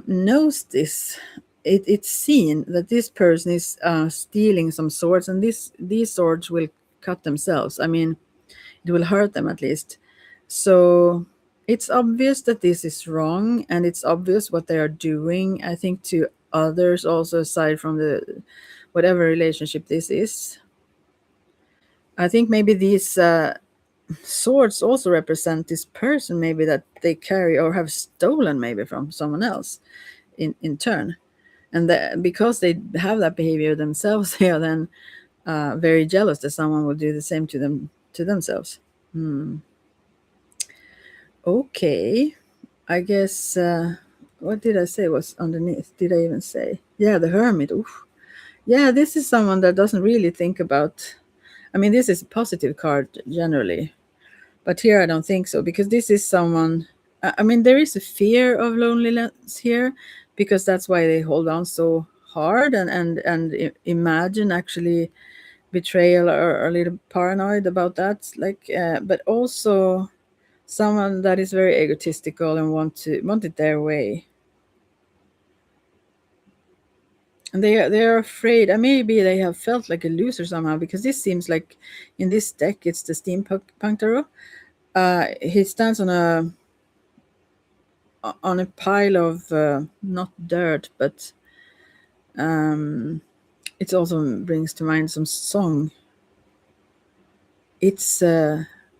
knows this. It's seen that this person is stealing some swords, and these swords will cut themselves. I mean, it will hurt them at least. So it's obvious that this is wrong, and it's obvious what they are doing. I think to others also, aside from the whatever relationship this is. I think maybe these swords also represent this person, maybe that they carry or have stolen maybe from someone else in turn. And because they have that behavior themselves, they are then very jealous that someone will do the same to themselves. Okay, I guess. What did I say was underneath? Did I even say? Yeah, the hermit. Oof. Yeah, this is someone that doesn't really think about. I mean, this is a positive card generally, but here I don't think so, because this is someone. I mean, there is a fear of loneliness here, because that's why they hold on so hard and imagine actually betrayal, or a little paranoid about that. Like, but also someone that is very egotistical and want it their way. And they are afraid, and maybe they have felt like a loser somehow, because this seems like in this deck it's the steampunk tarot. He stands on a pile of not dirt, but it also brings to mind some song. It's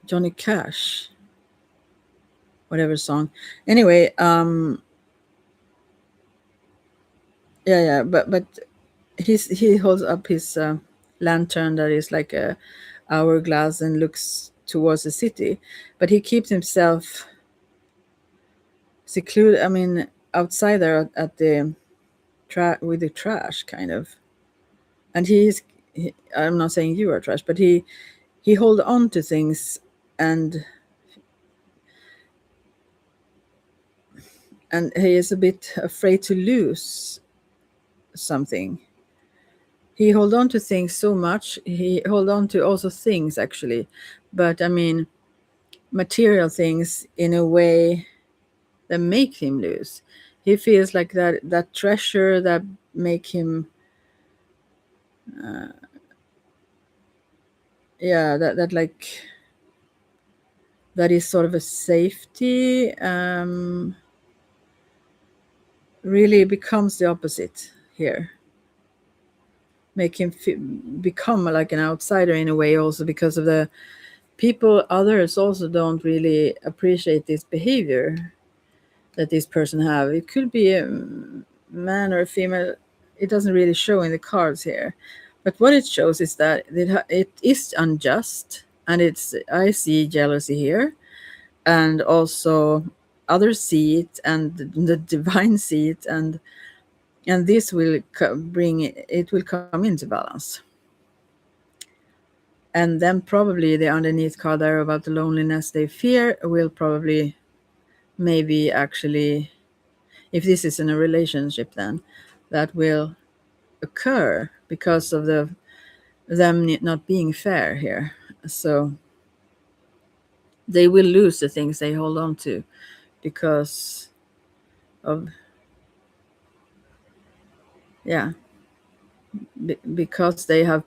Johnny Cash, whatever song. Anyway, yeah, but he holds up his lantern that is like a hourglass and looks towards the city, but he keeps himself secluded. I mean, outside there at the with the trash kind of. And I'm not saying you are trash, but he hold on to things, and he is a bit afraid to lose something. He hold on to things so much. He hold on to also things actually, but I mean material things in a way that make him lose. He feels like that treasure that make him that like that is sort of a safety, really becomes the opposite here. Make him become like an outsider in a way, also because of the people. Others also don't really appreciate this behavior that this person have. It could be a man or a female. It doesn't really show in the cards here, but what it shows is that it is unjust, and I see jealousy here, and also others see it, and the divine see it, and this will it will come into balance. And then probably the underneath card there about the loneliness they fear will probably, maybe actually, if this is in a relationship, then that will occur because of them not being fair here. So they will lose the things they hold on to because of, yeah, because they have,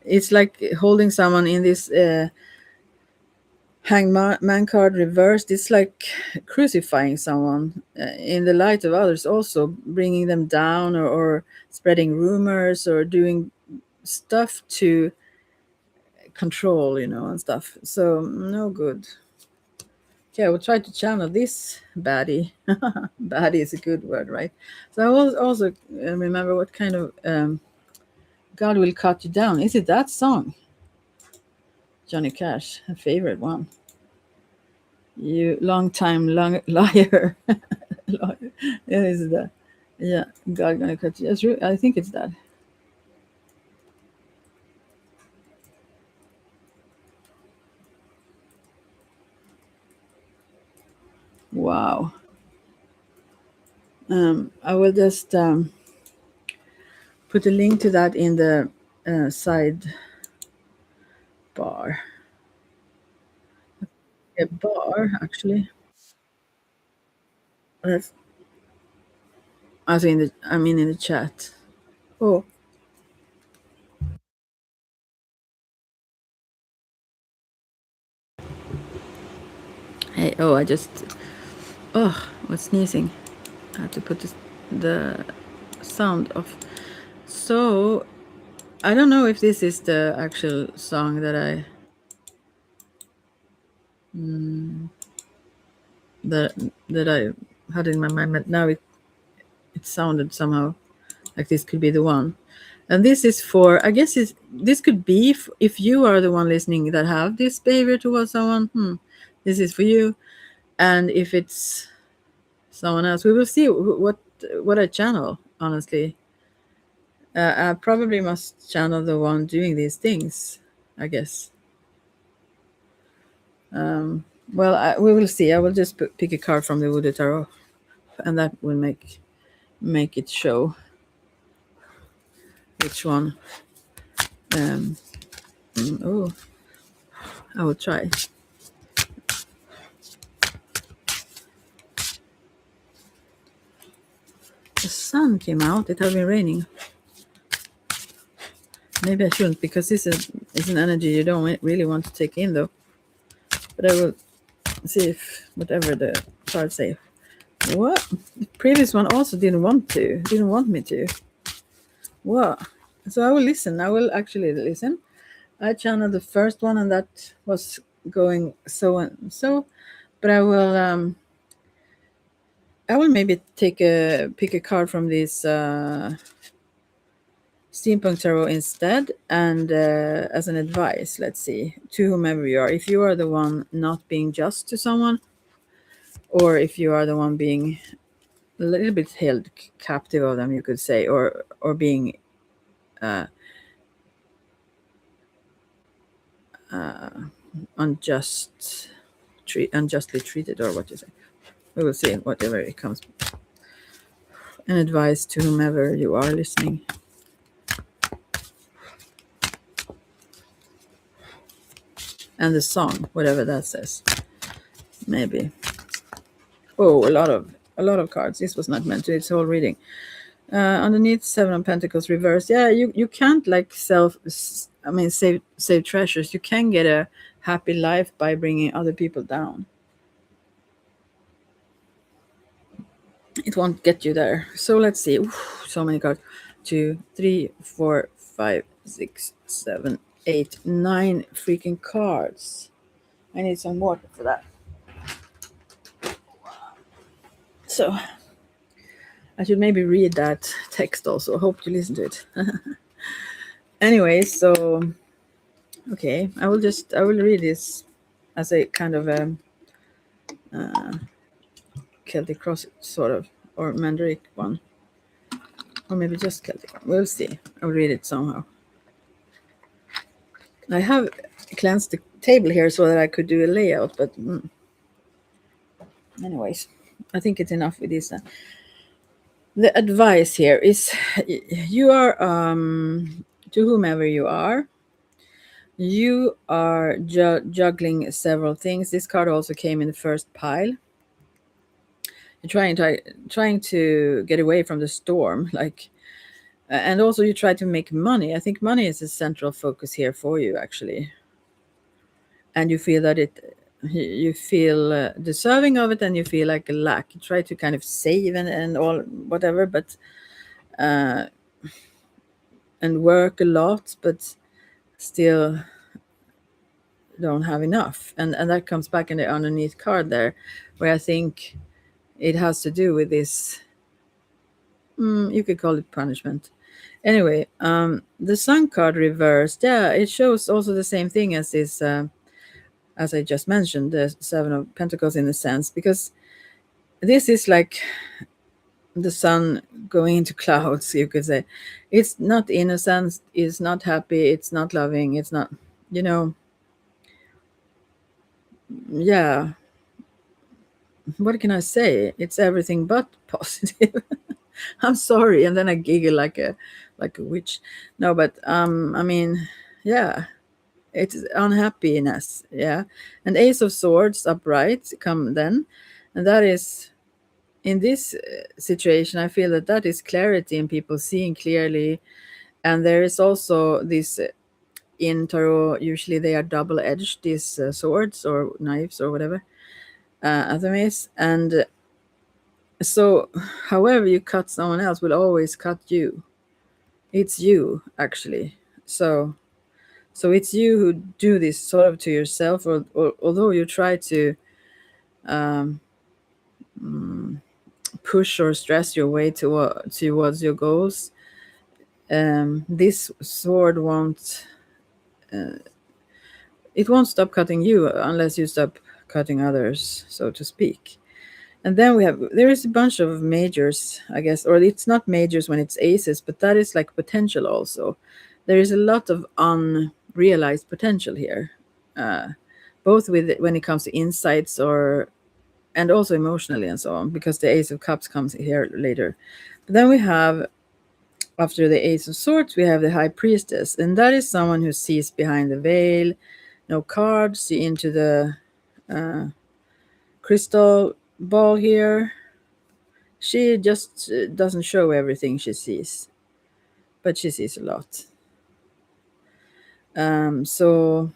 it's like holding someone in this Man card reversed. It's like crucifying someone in the light of others, also bringing them down, or spreading rumors, or doing stuff to control, and stuff. So no good. Okay, I will try to channel this baddie. Baddie is a good word, right? So I will also remember what kind of God will cut you down. Is it that song? Johnny Cash, a favorite one. You long time long liar. Liar. Yeah, is that? Yeah, God gonna cut you. I think it's that. Wow. I will just put a link to that in the side bar. A bar, actually. That's also in the. I mean, in the chat. Oh, hey. Oh, I just. Oh, what's sneezing? I have to put the sound off. So I don't know if this is the actual song that that that I had in my mind. But now it sounded somehow like this could be the one. And this is for, I guess this could be if you are the one listening that have this behavior towards someone. This is for you. And if it's someone else, we will see what I channel. Honestly, I probably must channel the one doing these things, I guess. Well, we will see. I will just pick a card from the Voodoo Tarot, and that will make it show which one. Um, oh, I will try. The sun came out. It had been raining. Maybe I shouldn't, because this is an energy you don't really want to take in, though. But I will see if whatever the cards say. What? The previous one also didn't want me to. What? So I will listen. I will actually listen. I channeled the first one, and that was going so and so. But I will maybe pick a card from this steampunk tarot instead, and as an advice, let's see, to whomever you are, if you are the one not being just to someone, or if you are the one being a little bit held captive of them, you could say, or being unjustly treated, or what you say. We will see whatever it comes. An advice to whomever you are listening. And the song, whatever that says, maybe. Oh, a lot of cards. This was not meant to. It's whole reading. Underneath, Seven of Pentacles reversed. Yeah, you can't like save treasures. You can get a happy life by bringing other people down. It won't get you there. So let's see. Oof, so many cards. 2, 3, 4, 5, 6, 7, 8, 9 freaking cards. I need some water for that. So I should maybe read that text also. I hope you listen to it. Anyway, so okay, I will read this as a kind of Celtic cross sort of, or Mandrake one, or maybe just Celtic one. We'll see. I'll read it somehow. I have cleansed the table here so that I could do a layout, but anyways, I think it's enough with this. The advice here is you are to whomever you are juggling several things. This card also came in the first pile. You're trying to get away from the storm, like, and also you try to make money. I think money is a central focus here for you, actually, and you feel that you feel deserving of it, and you feel like a lack. You try to kind of save and all whatever, but and work a lot, but still don't have enough. And that comes back in the underneath card there, where I think it has to do with this. You could call it punishment. Anyway, the Sun card reversed, yeah, it shows also the same thing as this, as I just mentioned, the Seven of Pentacles in a sense, because this is like the sun going into clouds, you could say. It's not innocent, it's not happy, it's not loving, it's not, you know, yeah, what can I say? It's everything but positive. I'm sorry, and then I giggle like a witch. No, but I mean, yeah, it's unhappiness, yeah. And Ace of Swords upright come then, and that is in this situation. I feel that that is clarity and people seeing clearly, and there is also this. In tarot, usually they are double-edged, these swords or knives or whatever, Athames. And so, however you cut someone else will always cut you. It's you, actually. So, so it's you who do this sort of to yourself, or although you try to um, push or stress your way towards your goals, this sword won't. It won't stop cutting you unless you stop cutting others, so to speak. And then there is a bunch of majors, I guess, or it's not majors when it's aces, but that is like potential also. There is a lot of unrealized potential here, uh, both with when it comes to insights or and also emotionally and so on, because the Ace of Cups comes here later. But then we have after the Ace of Swords, we have the High Priestess, and that is someone who sees behind the veil, no cards, see into the crystal ball here. She just doesn't show everything she sees, but she sees a lot. So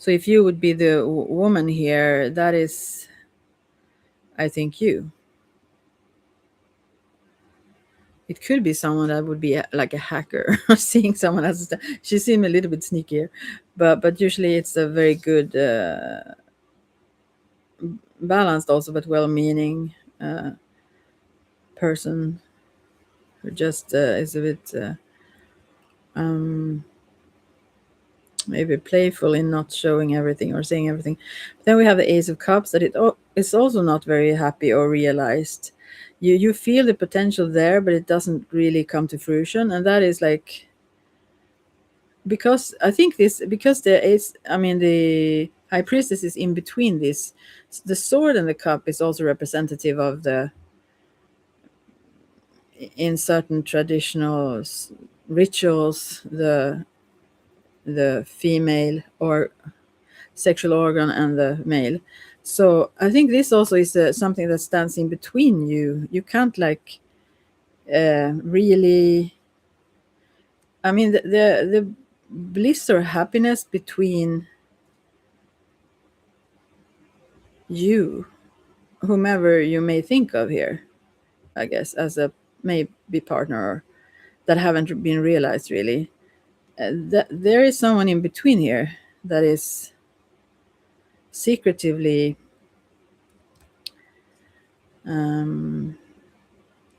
if you would be the woman here, that is, I think, you. It could be someone that would be like a hacker or seeing someone else's stuff. She seems a little bit sneakier, but usually it's a very good, balanced also, but well-meaning person who just is a bit maybe playful in not showing everything or saying everything. But then we have the Ace of Cups that it's also not very happy or realized. You feel the potential there, but it doesn't really come to fruition, and that is like because I think this because the ace, I mean the High Priestess is in between this. The sword and the cup is also representative of the in certain traditional rituals the female or sexual organ and the male. So I think this also is something that stands in between you. You can't like really. I mean the bliss or happiness between you, whomever you may think of here, I guess, as a maybe partner that haven't been realized really. That there is someone in between here that is secretively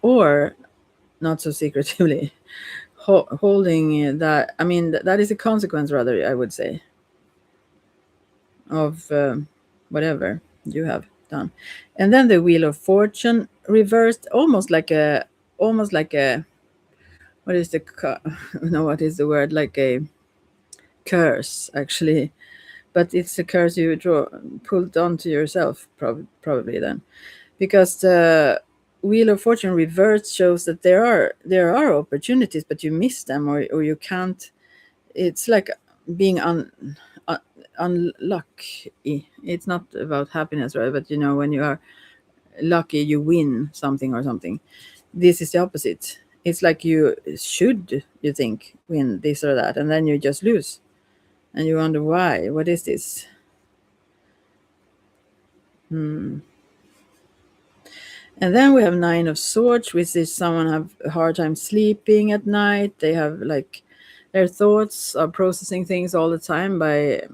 or not so secretively holding that. I mean that is a consequence, rather, I would say, of whatever you have done. And then the Wheel of Fortune reversed, almost like a what is the no, what is the word, like a curse actually, but it's a curse you pulled onto yourself, probably then, because the Wheel of Fortune reversed shows that there are opportunities, but you miss them, or you can't. It's like being unlucky. It's not about happiness, right? But when you are lucky, you win something or something. This is the opposite. It's like you think win this or that, and then you just lose. and you wonder why. What is this? Hmm. And then we have Nine of Swords, which is someone have a hard time sleeping at night. They have like their thoughts are processing things all the time by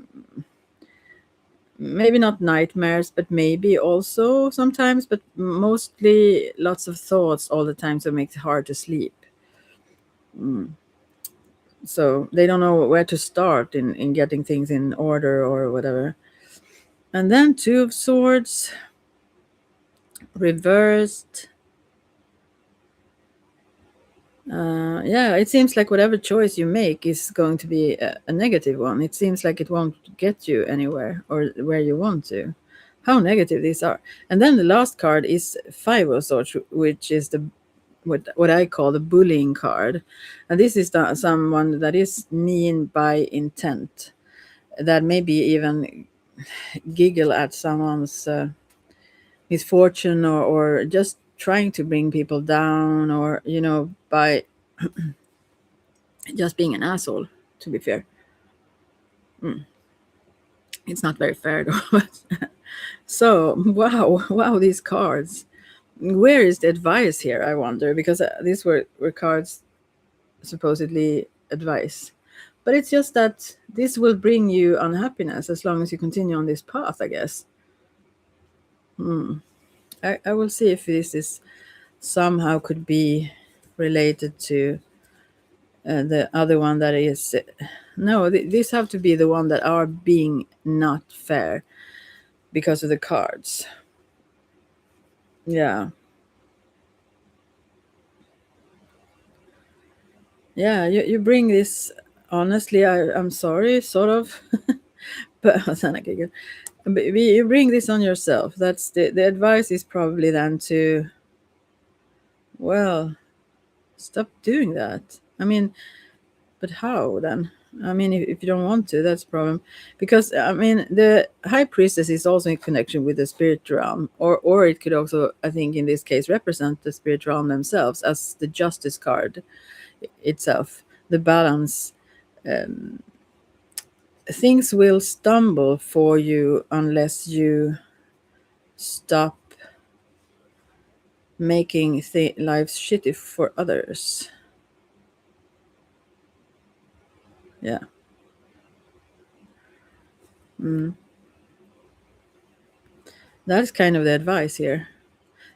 maybe not nightmares, but maybe also sometimes, but mostly lots of thoughts all the time, so it makes it hard to sleep. Mm. So they don't know where to start in getting things in order or whatever. And then Two of Swords reversed. Yeah, it seems like whatever choice you make is going to be a negative one. It seems like it won't get you anywhere or where you want to. How negative these are. And then the last card is Five of Swords, which is the what I call the bullying card. And this is someone that is mean by intent, that maybe even giggle at someone's misfortune, or just trying to bring people down, or by just being an asshole, to be fair. Mm. It's not very fair though. So wow, these cards. Where is the advice here, I wonder, because these were cards supposedly advice, but it's just that this will bring you unhappiness as long as you continue on this path, I guess. I will see if this is somehow could be related to the other one that is no, these have to be the one that are being not fair because of the cards. Yeah, yeah, you bring this, honestly, I'm sorry, sort of. But you bring this on yourself. That's the advice is probably then to, well, stop doing that. I mean, but how then? I mean, if you don't want to, that's a problem. Because I mean, the high priestess is also in connection with the spirit realm, or it could also, I think, in this case, represent the spirit realm themselves as the justice card itself, the balance. Um, Things will stumble for you unless you stop making life shitty for others. Yeah. Mm. That's kind of the advice here.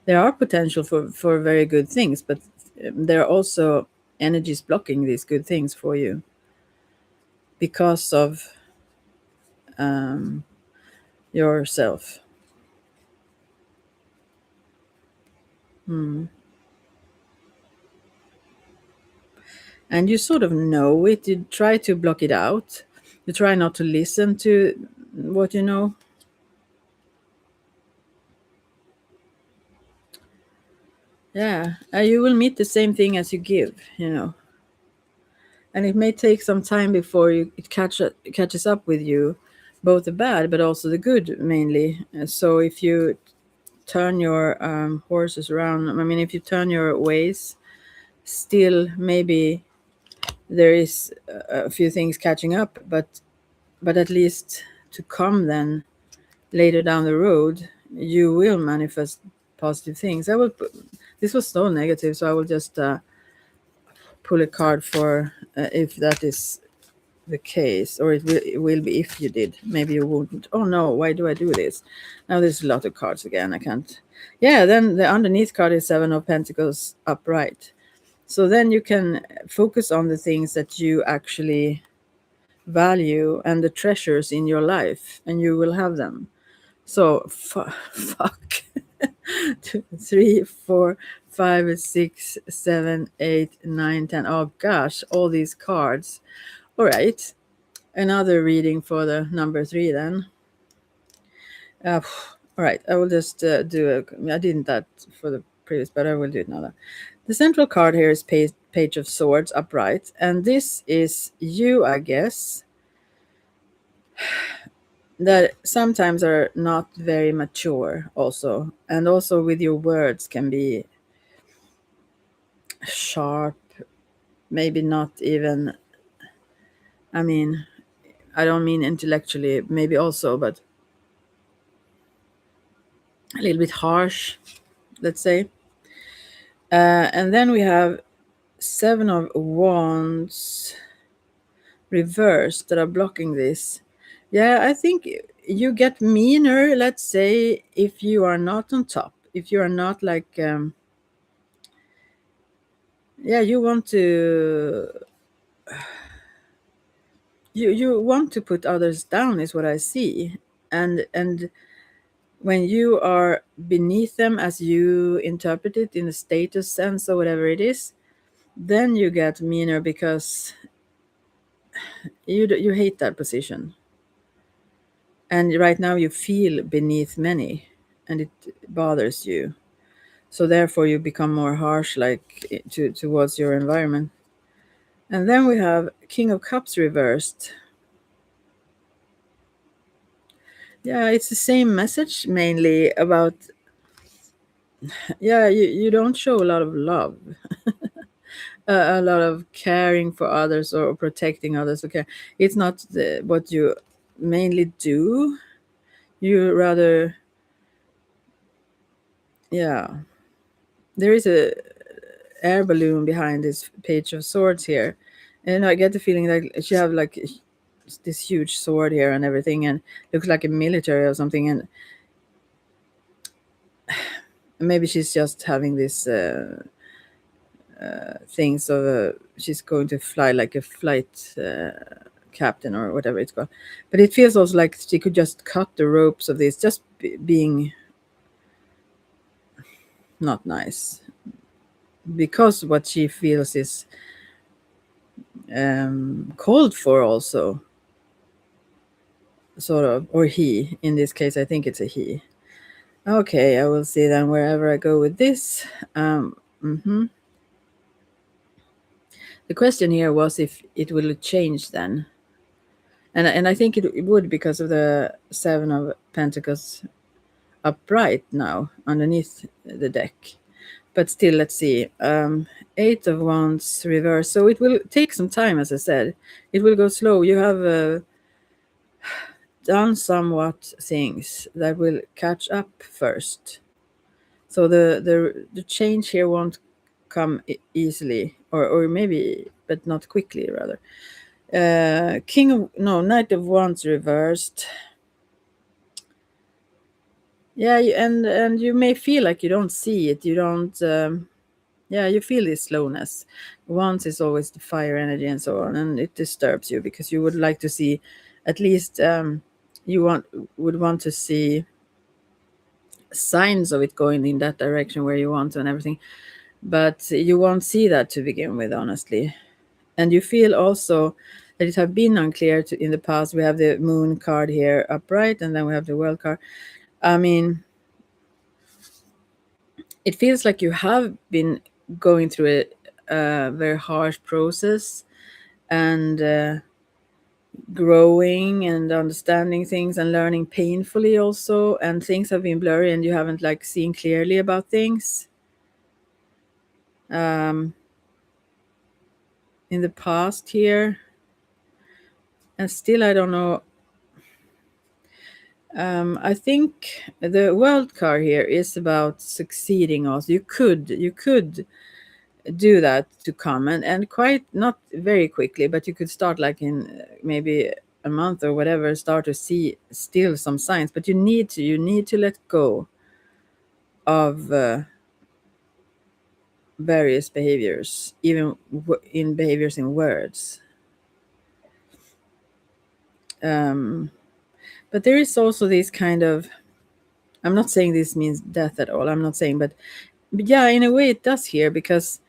There are potential for very good things, but there are also energies blocking these good things for you because of um, yourself. Mm. And you sort of know it. You try to block it out. You try not to listen to what you know. Yeah, you will meet the same thing as you give. And it may take some time before it catches up with you, both the bad but also the good mainly. So if you turn your horses around, I mean, if you turn your ways, still maybe there is a few things catching up, but at least to come then later down the road, you will manifest positive things. This was so negative, so I will just pull a card for if that is the case, or it will be if you did. Maybe you wouldn't. Oh no, why do I do this? Now there's a lot of cards again. I can't. Yeah, then the underneath card is Seven of Pentacles upright. So then you can focus on the things that you actually value and the treasures in your life, and you will have them. So fuck. 2, 3, 4, 5, 6, 7, 8, 9, 10. Oh gosh, all these cards. All right. Another reading for the number 3 then. All right. I will just I didn't that for the previous, but I will do it now. The central card here is Page of Swords upright. And this is you, I guess, that sometimes are not very mature also. And also with your words can be sharp, maybe not even, I mean, I don't mean intellectually, maybe also, but a little bit harsh, let's say. And then we have Seven of Wands reversed that are blocking this. Yeah, I think you get meaner, let's say, if you are not on top. If you are not like, yeah, you want to, you want to put others down, is what I see. And when you are beneath them, as you interpret it in a status sense or whatever it is, then you get meaner because you hate that position, and right now you feel beneath many, and it bothers you. So therefore, you become more harsh, like towards your environment. And then we have King of Cups reversed. Yeah, it's the same message mainly about, yeah, you don't show a lot of love, a lot of caring for others or protecting others. Okay, it's not what you mainly do. You rather, yeah. There is a air balloon behind this page of swords here, and I get the feeling that she have like this huge sword here and everything, and looks like a military or something. And maybe she's just having this thing, so she's going to fly like a flight captain or whatever it's called. But it feels also like she could just cut the ropes of this, just being not nice, because what she feels is called for also, sort of, or he. In this case, I think it's a he. Okay, I will see then wherever I go with this. Mhm. The question here was if it will change then, and I think it would, because of the Seven of Pentacles upright now underneath the deck. But still, let's see. Eight of Wands reverse. So it will take some time, as I said. It will go slow. You have done somewhat things that will catch up first. So the change here won't come easily, or maybe, but not quickly, rather. Knight of Wands reversed. Yeah, and you may feel like you don't see it. You don't. Yeah, you feel this slowness. Wands is always the fire energy and so on, and it disturbs you because you would like to see, at least, you would want to see signs of it going in that direction where you want to and everything, but you won't see that to begin with, honestly. And you feel also that it have been unclear in the past. We have the Moon card here upright, and then we have the World card. I mean, it feels like you have been going through a very harsh process, and growing and understanding things and learning painfully also, and things have been blurry and you haven't like seen clearly about things um, in the past here. And still, I don't know. I think the World card here is about succeeding. Also, you could do that to come, and quite not very quickly, but you could start like in maybe a month or whatever, start to see still some signs. But you need to let go of various behaviors, even in behaviors in words. Um, but there is also this kind of, I'm not saying this means death at all. I'm not saying, but yeah, in a way it does here, because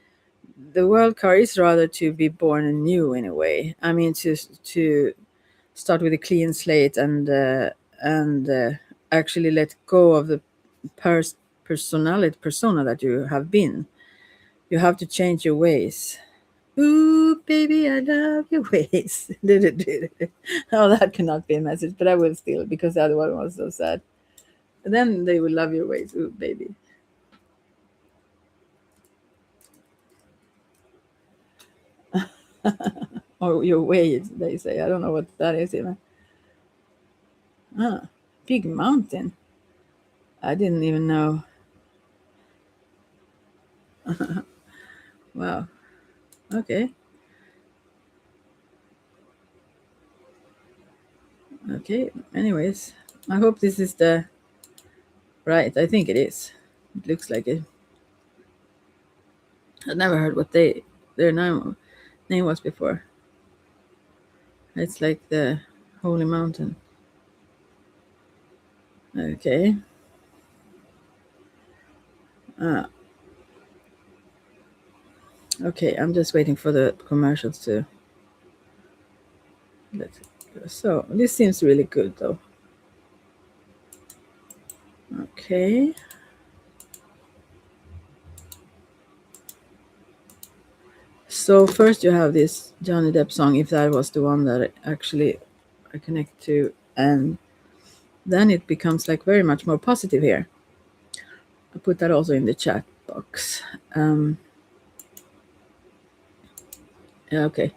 the World card is rather to be born anew in a way. I mean, to start with a clean slate, and actually let go of the persona that you have been. You have to change your ways. Ooh, baby, I love your ways. Oh, that cannot be a message, but I will still, because the other one was so sad. And then they will love your ways. Ooh, baby. or your way, they say. I don't know what that is even. Ah, big mountain. I didn't even know. Wow. Okay. Okay. Anyways, I hope this is the right. I think it is. It looks like it. I never heard what their name was before. It's like the Holy Mountain. Okay. Ah, okay. I'm just waiting for the commercials to. So this seems really good, though. Okay. So first you have this Johnny Depp song, if that was the one that actually I connect to, and then it becomes like very much more positive here. I put that also in the chat box. Yeah, okay.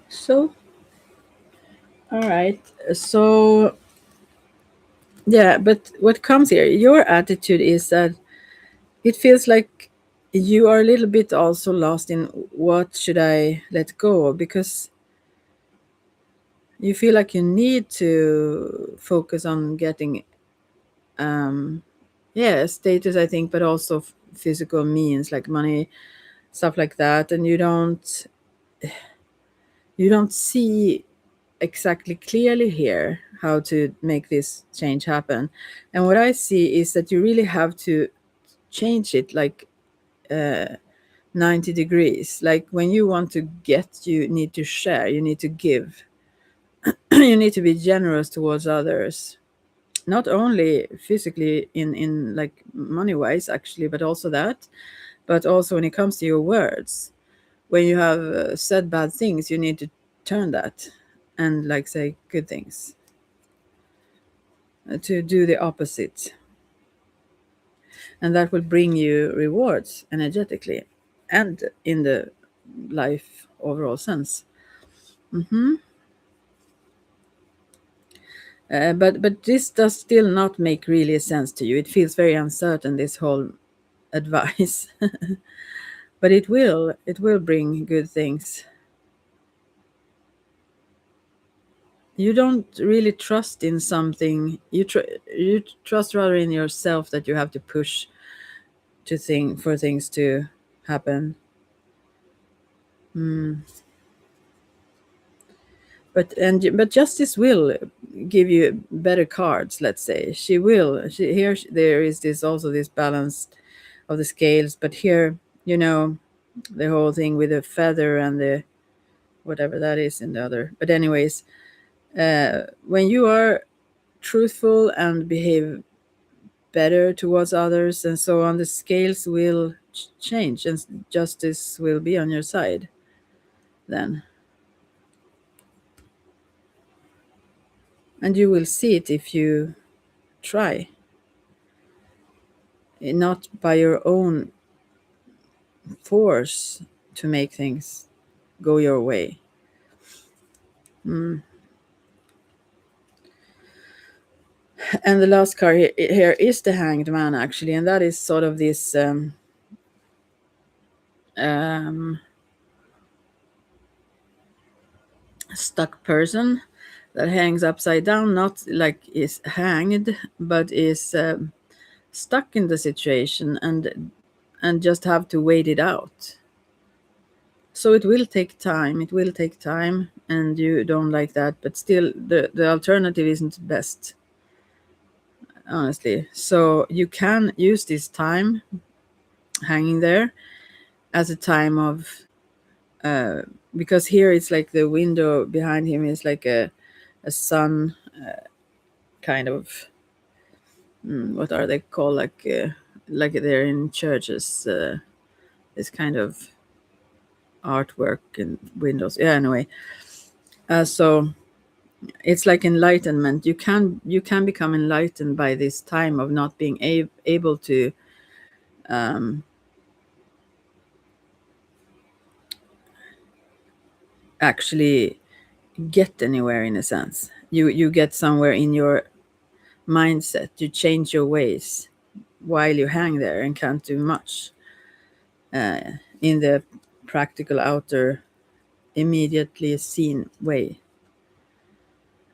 So, all right. So, yeah, but what comes here, your attitude is that it feels like you are a little bit also lost in what should I let go of, because you feel like you need to focus on getting yeah, status, I think, but also physical means like money, stuff like that, and you don't see exactly clearly here how to make this change happen. And what I see is that you really have to change it like 90 degrees. Like when you want to get, you need to share, you need to give. You need to be generous towards others, not only physically in like money wise actually, but also that, but also when it comes to your words. When you have said bad things, you need to turn that and like say good things, to do the opposite, and that will bring you rewards energetically and in the life overall sense. But this does still not make really sense to you. It feels very uncertain, this whole advice. But it will bring good things. You don't really trust in something. You trust rather in yourself, that you have to push for things to happen. But justice will give you better cards. Let's say she will. There is this also this balance of the scales. But here, the whole thing with the feather and the whatever that is in the other. But anyways, when you are truthful and behave better towards others and so on, the scales will change and justice will be on your side then. And you will see it if you try, not by your own force to make things go your way. And the last card here is the Hanged Man, actually, and that is sort of this um, stuck person that hangs upside down, not like is hanged, but is stuck in the situation and just have to wait it out. So it will take time. It will take time, and you don't like that, but still, the alternative isn't best, honestly. So you can use this time hanging there as a time of because here it's like the window behind him is like a sun kind of what are they called, like they're in churches, this kind of artwork and windows. Yeah, anyway, so it's like enlightenment. You can become enlightened by this time of not being able to actually get anywhere in a sense. You get somewhere in your mindset. You change your ways while you hang there and can't do much in the practical outer immediately seen way.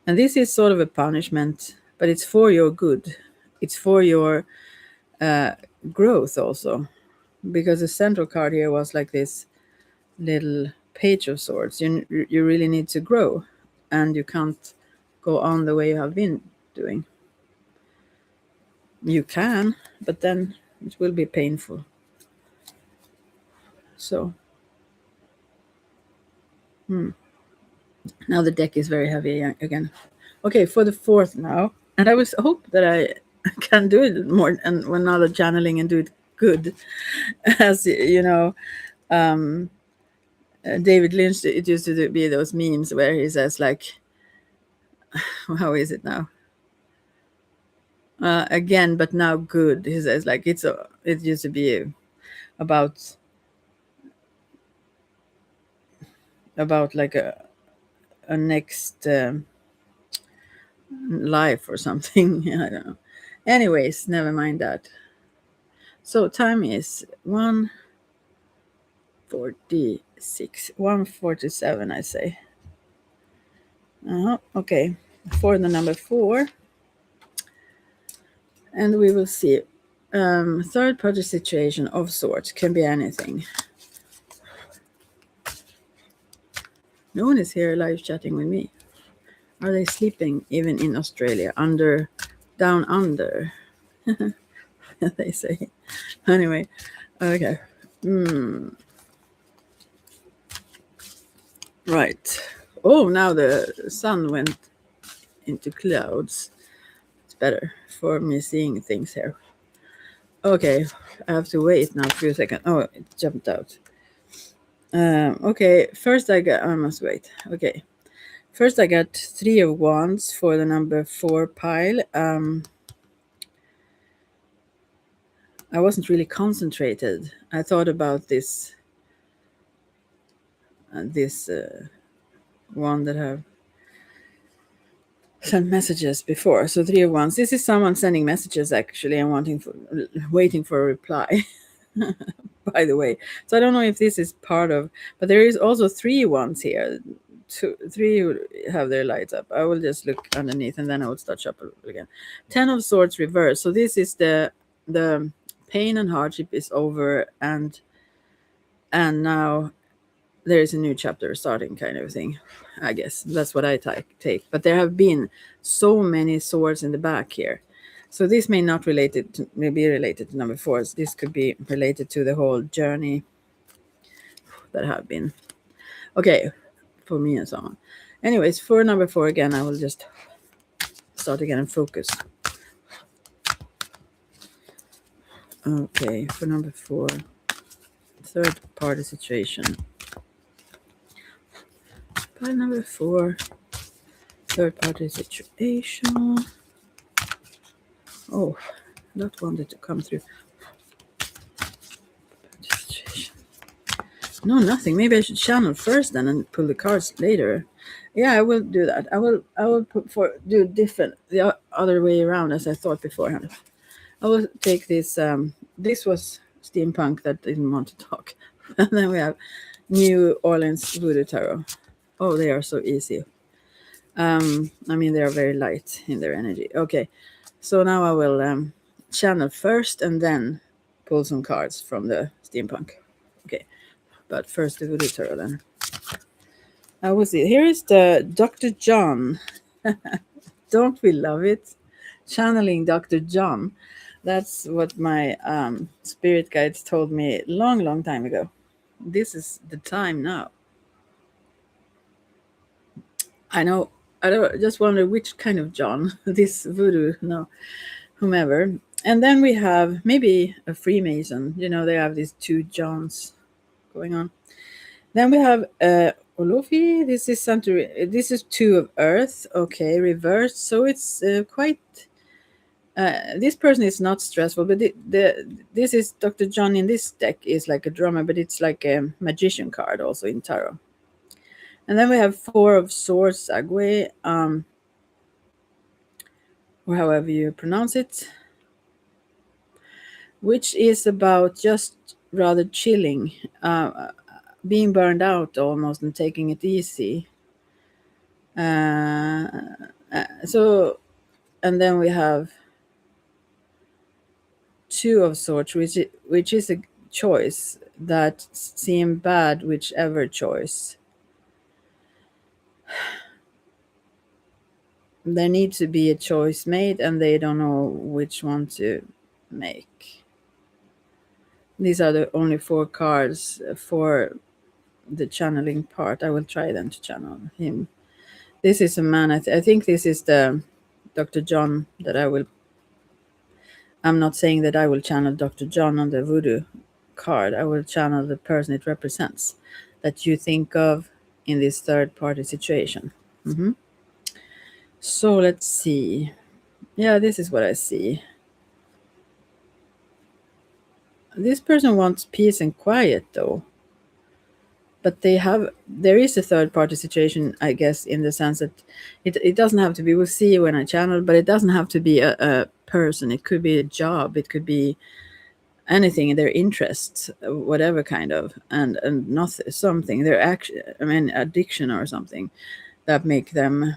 And this is sort of a punishment, but it's for your good. It's for your uh, growth also, because the central card here was like this little page of swords. You really need to grow, and you can't go on the way you have been doing. You can, but then it will be painful. So now the deck is very heavy again. Okay, for the fourth now, and I was hope that I can do it more and when another channeling and do it good, as you know. David Lynch, it used to be those memes where he says like, how is it now? Again, but now good. He says like it used to be about like a next life or something. I don't know. Anyways, never mind that. So time is 1:46, 1:47, I say. Okay, for the number 4, and we will see. Third party situation of sorts can be anything. No one is here live chatting with me. Are they sleeping even in Australia? Down under, they say. Anyway, okay. Right. Oh, now the sun went into clouds. It's better for me seeing things here. Okay, I have to wait now for a second. Oh, it jumped out. Okay, first I must wait. Okay. First I got 3 of wands for the number 4 pile. I wasn't really concentrated. I thought about this one that have sent messages before. So 3 of wands. This is someone sending messages actually and waiting for a reply. By the way, so I don't know if this is part of, but there is also 3 ones here. 3 have their lights up. I will just look underneath and then I will start shuffle again. 10 of swords reverse. So this is the pain and hardship is over, and now there is a new chapter starting, kind of thing. I guess that's what I take. But there have been so many swords in the back here. So this may not be related to number 4. So this could be related to the whole journey that have been. Okay, for me and someone. Anyways, for number 4 again, I will just start again and focus. Okay, for number 4, third party situation. Pile number 4, third party situation. Oh, not wanted to come through. No, nothing. Maybe I should channel first then and pull the cards later. Yeah, I will do that. I will do different the other way around as I thought beforehand. I will take this. This was steampunk that didn't want to talk, and then we have New Orleans Voodoo Tarot. Oh, they are so easy. I mean, they are very light in their energy. Okay, so now I will channel first and then pull some cards from the steampunk. Okay, but first the Voodoo Tarot then. I will see. Here is the Dr. John. Don't we love it? Channeling Dr. John. That's what my spirit guides told me long time ago. This is the time now. I know. I don't just wonder which kind of John. This voodoo, no, whomever. And then we have maybe a Freemason. You know, they have these 2 Johns going on. Then we have Olofi. This is Santorini. This is 2 of Earth. Okay, reversed. So it's quite. This person is not stressful, but this is Dr. John in this deck is like a drummer, but it's like a magician card also in tarot. And then we have Four of Swords, Agwe, or however you pronounce it, which is about just rather chilling, being burned out almost and taking it easy. Uh, so, and then we have Two of Swords, which is a choice that seem bad, whichever choice. There needs to be a choice made, and they don't know which one to make. These are the only 4 cards for the channeling part. I will try then to channel him. This is a man. I think this is the Dr. John that I will. I'm not saying that I will channel Dr. John on the voodoo card. I will channel the person it represents that you think of in this third party situation. So let's see. Yeah, this is what I see. This person wants peace and quiet though. But there is a third party situation, I guess, in the sense that it doesn't have to be, we'll see when I channel, but it doesn't have to be a person. It could be a job, it could be anything in their interests, whatever kind of, and not something, their action, I mean, addiction or something that make them.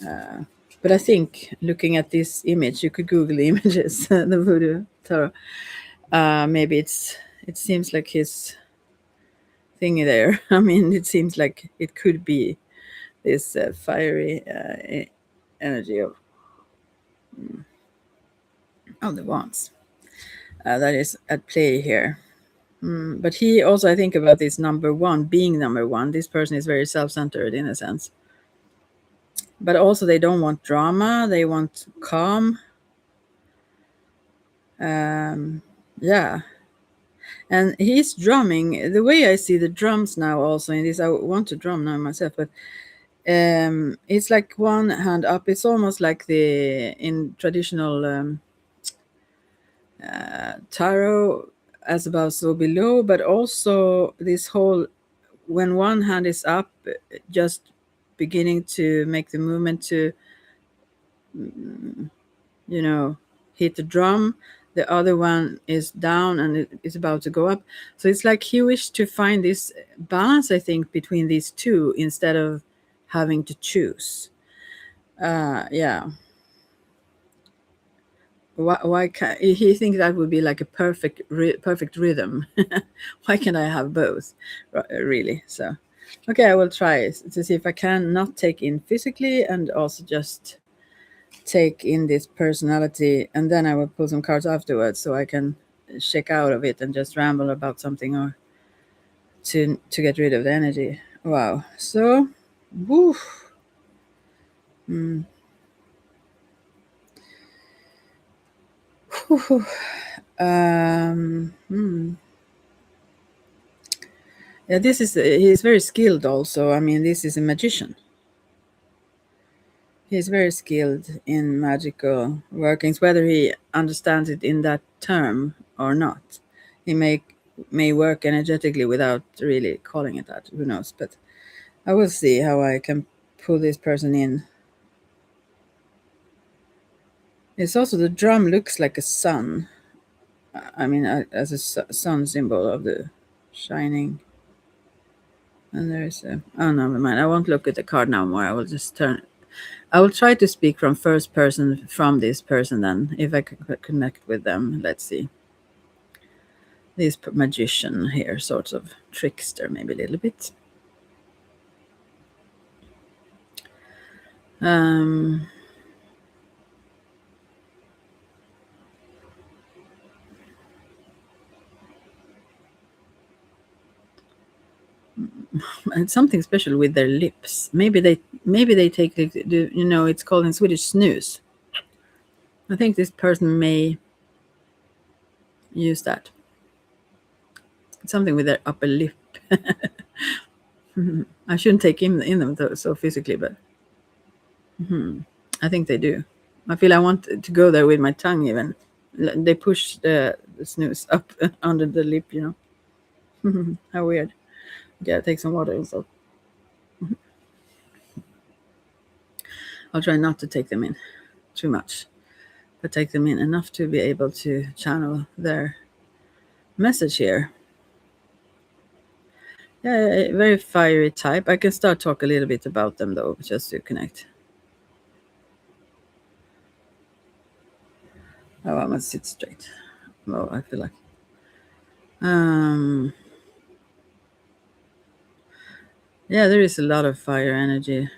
But I think looking at this image, you could Google the images, the voodoo tarot. Maybe it seems like his thingy there. I mean, it seems like it could be this fiery energy of the wands that is at play here. But he also, I think about this number one, being number one. This person is very self-centered in a sense. But also they don't want drama. They want calm. Yeah. And he's drumming. The way I see the drums now also in this, I want to drum now myself, but it's like one hand up. It's almost like in traditional tarot, as above so below, but also this whole, when one hand is up, just beginning to make the movement to hit the drum, the other one is down and it is about to go up. So it's like he wished to find this balance, I think, between these two instead of having to choose. Yeah. Why can't he think that would be like a perfect rhythm? Why can't I have both? Really? So, okay, I will try to see if I can not take in physically and also just take in this personality, and then I will pull some cards afterwards so I can check out of it and just ramble about something or to get rid of the energy. Wow. So, woo. Yeah, he's very skilled also. I mean, this is a magician. He's very skilled in magical workings, whether he understands it in that term or not. He may work energetically without really calling it that. Who knows? But I will see how I can pull this person in. It's also the drum looks like a sun. I mean, as a sun symbol of the shining. And there's a. Oh, no, never mind. I won't look at the card now more. I will just turn. I will try to speak from first person from this person then, if I could connect with them. Let's see. This magician here, sort of trickster, maybe a little bit. And something special with their lips. Maybe they take it's called in Swedish snus. I think this person may use that. Something with their upper lip. I shouldn't take in them though, so physically, but I think they do. I feel I want to go there with my tongue even. They push the snooze up under the lip, How weird. Yeah, take some water and so. I'll try not to take them in too much, but take them in enough to be able to channel their message here. Yeah, very fiery type. I can start talk a little bit about them though, just to connect. Oh, I must sit straight. Oh, I feel like. Um, yeah, there is a lot of fire energy.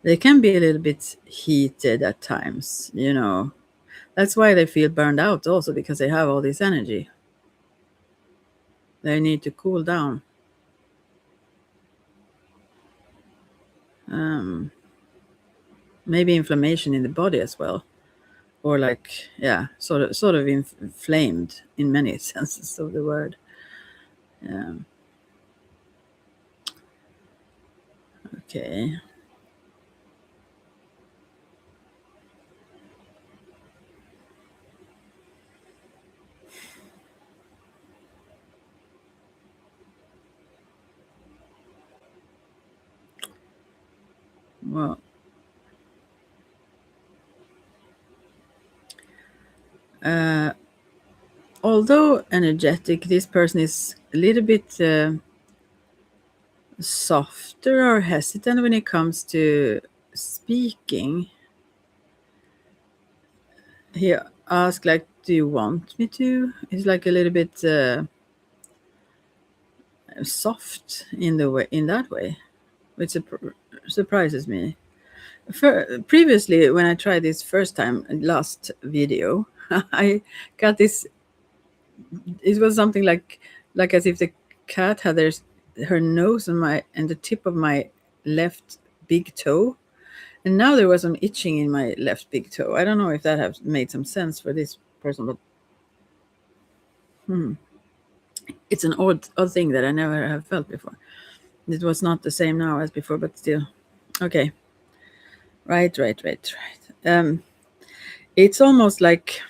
They can be a little bit heated at times, you know. That's why they feel burned out also, because they have all this energy. They need to cool down. Um, maybe inflammation in the body as well, or like, yeah, sort of inflamed in many senses of the word. Um, okay. Well, uh, although energetic, this person is a little bit softer or hesitant when it comes to speaking. He asked, like, "Do you want me to?" He's like a little bit soft in the way, in that way, which surprises me. Previously, when I tried this first time, last video, I got this. It was something like as if the cat had her nose on my and the tip of my left big toe, and now there was some itching in my left big toe. I don't know if that has made some sense for this person, but it's an odd thing that I never have felt before. It was not the same now as before, but still. Okay. Right. It's almost like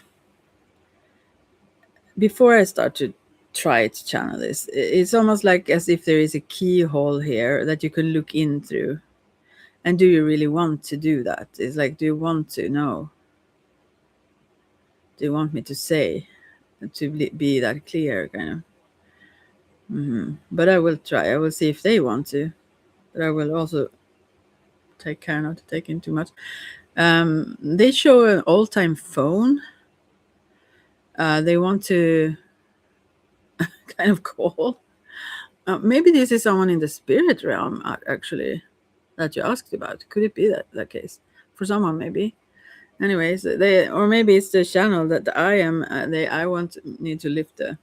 before I start to try to channel this, it's almost like as if there is a keyhole here that you can look in through. And do you really want to do that? It's like, do you want to know? Do you want me to say, to be that clear, kind of? But I will try. I will see if they want to. But I will also take care not to take in too much. They show an all-time phone. They want to kind of call. Maybe this is someone in the spirit realm, actually, that you asked about. Could it be that case for someone? Maybe. Anyways, they, or maybe it's the channel that I am. I need to lift the.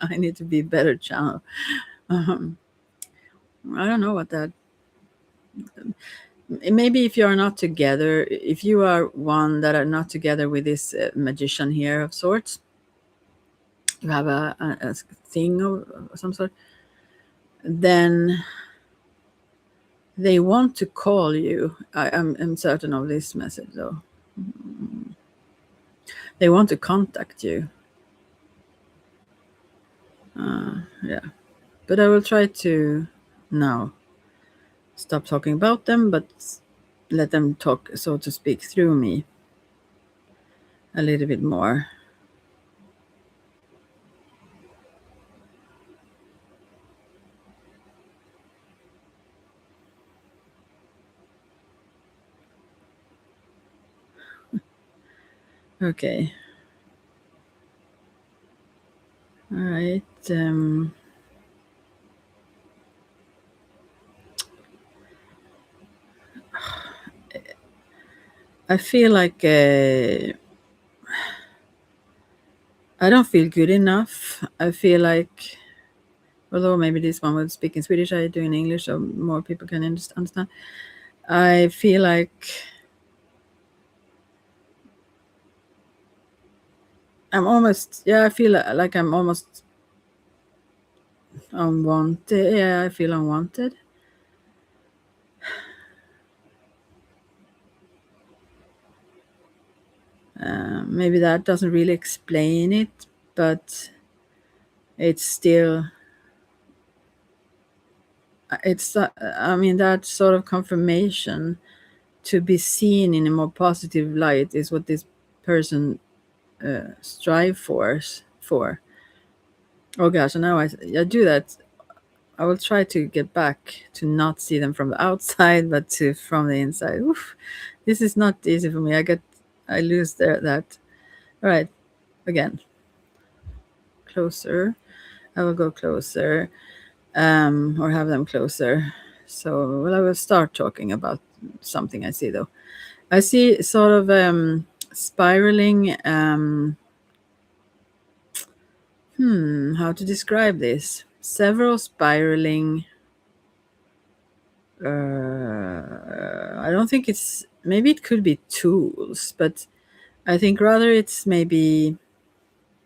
I need to be better channel. Um, I don't know what that. Maybe if you are not together, if you are one that are not together with this magician here of sorts, you have a thing of some sort, then they want to call you. I'm certain of this message, though. They want to contact you. Yeah. But I will try to now stop talking about them, but let them talk, so to speak, through me a little bit more. Okay. All right. I feel like I don't feel good enough. I feel like, although maybe this one will speak in Swedish, I do in English, so more people can understand. I feel like I'm almost, yeah, I feel like I'm almost unwanted. Yeah, I feel unwanted. Maybe that doesn't really explain it, but it's still it's I mean, that sort of confirmation to be seen in a more positive light is what this person strive for. Oh gosh, and now I do that. I will try to get back to not see them from the outside, but to from the inside. Oof, this is not easy for me. I lose that. All right, again, closer. I will go closer, or have them closer. So, well, I will start talking about something I see though. I see sort of spiraling. How to describe this? Several spiraling. I don't think it's. Maybe it could be tools, but I think rather it's maybe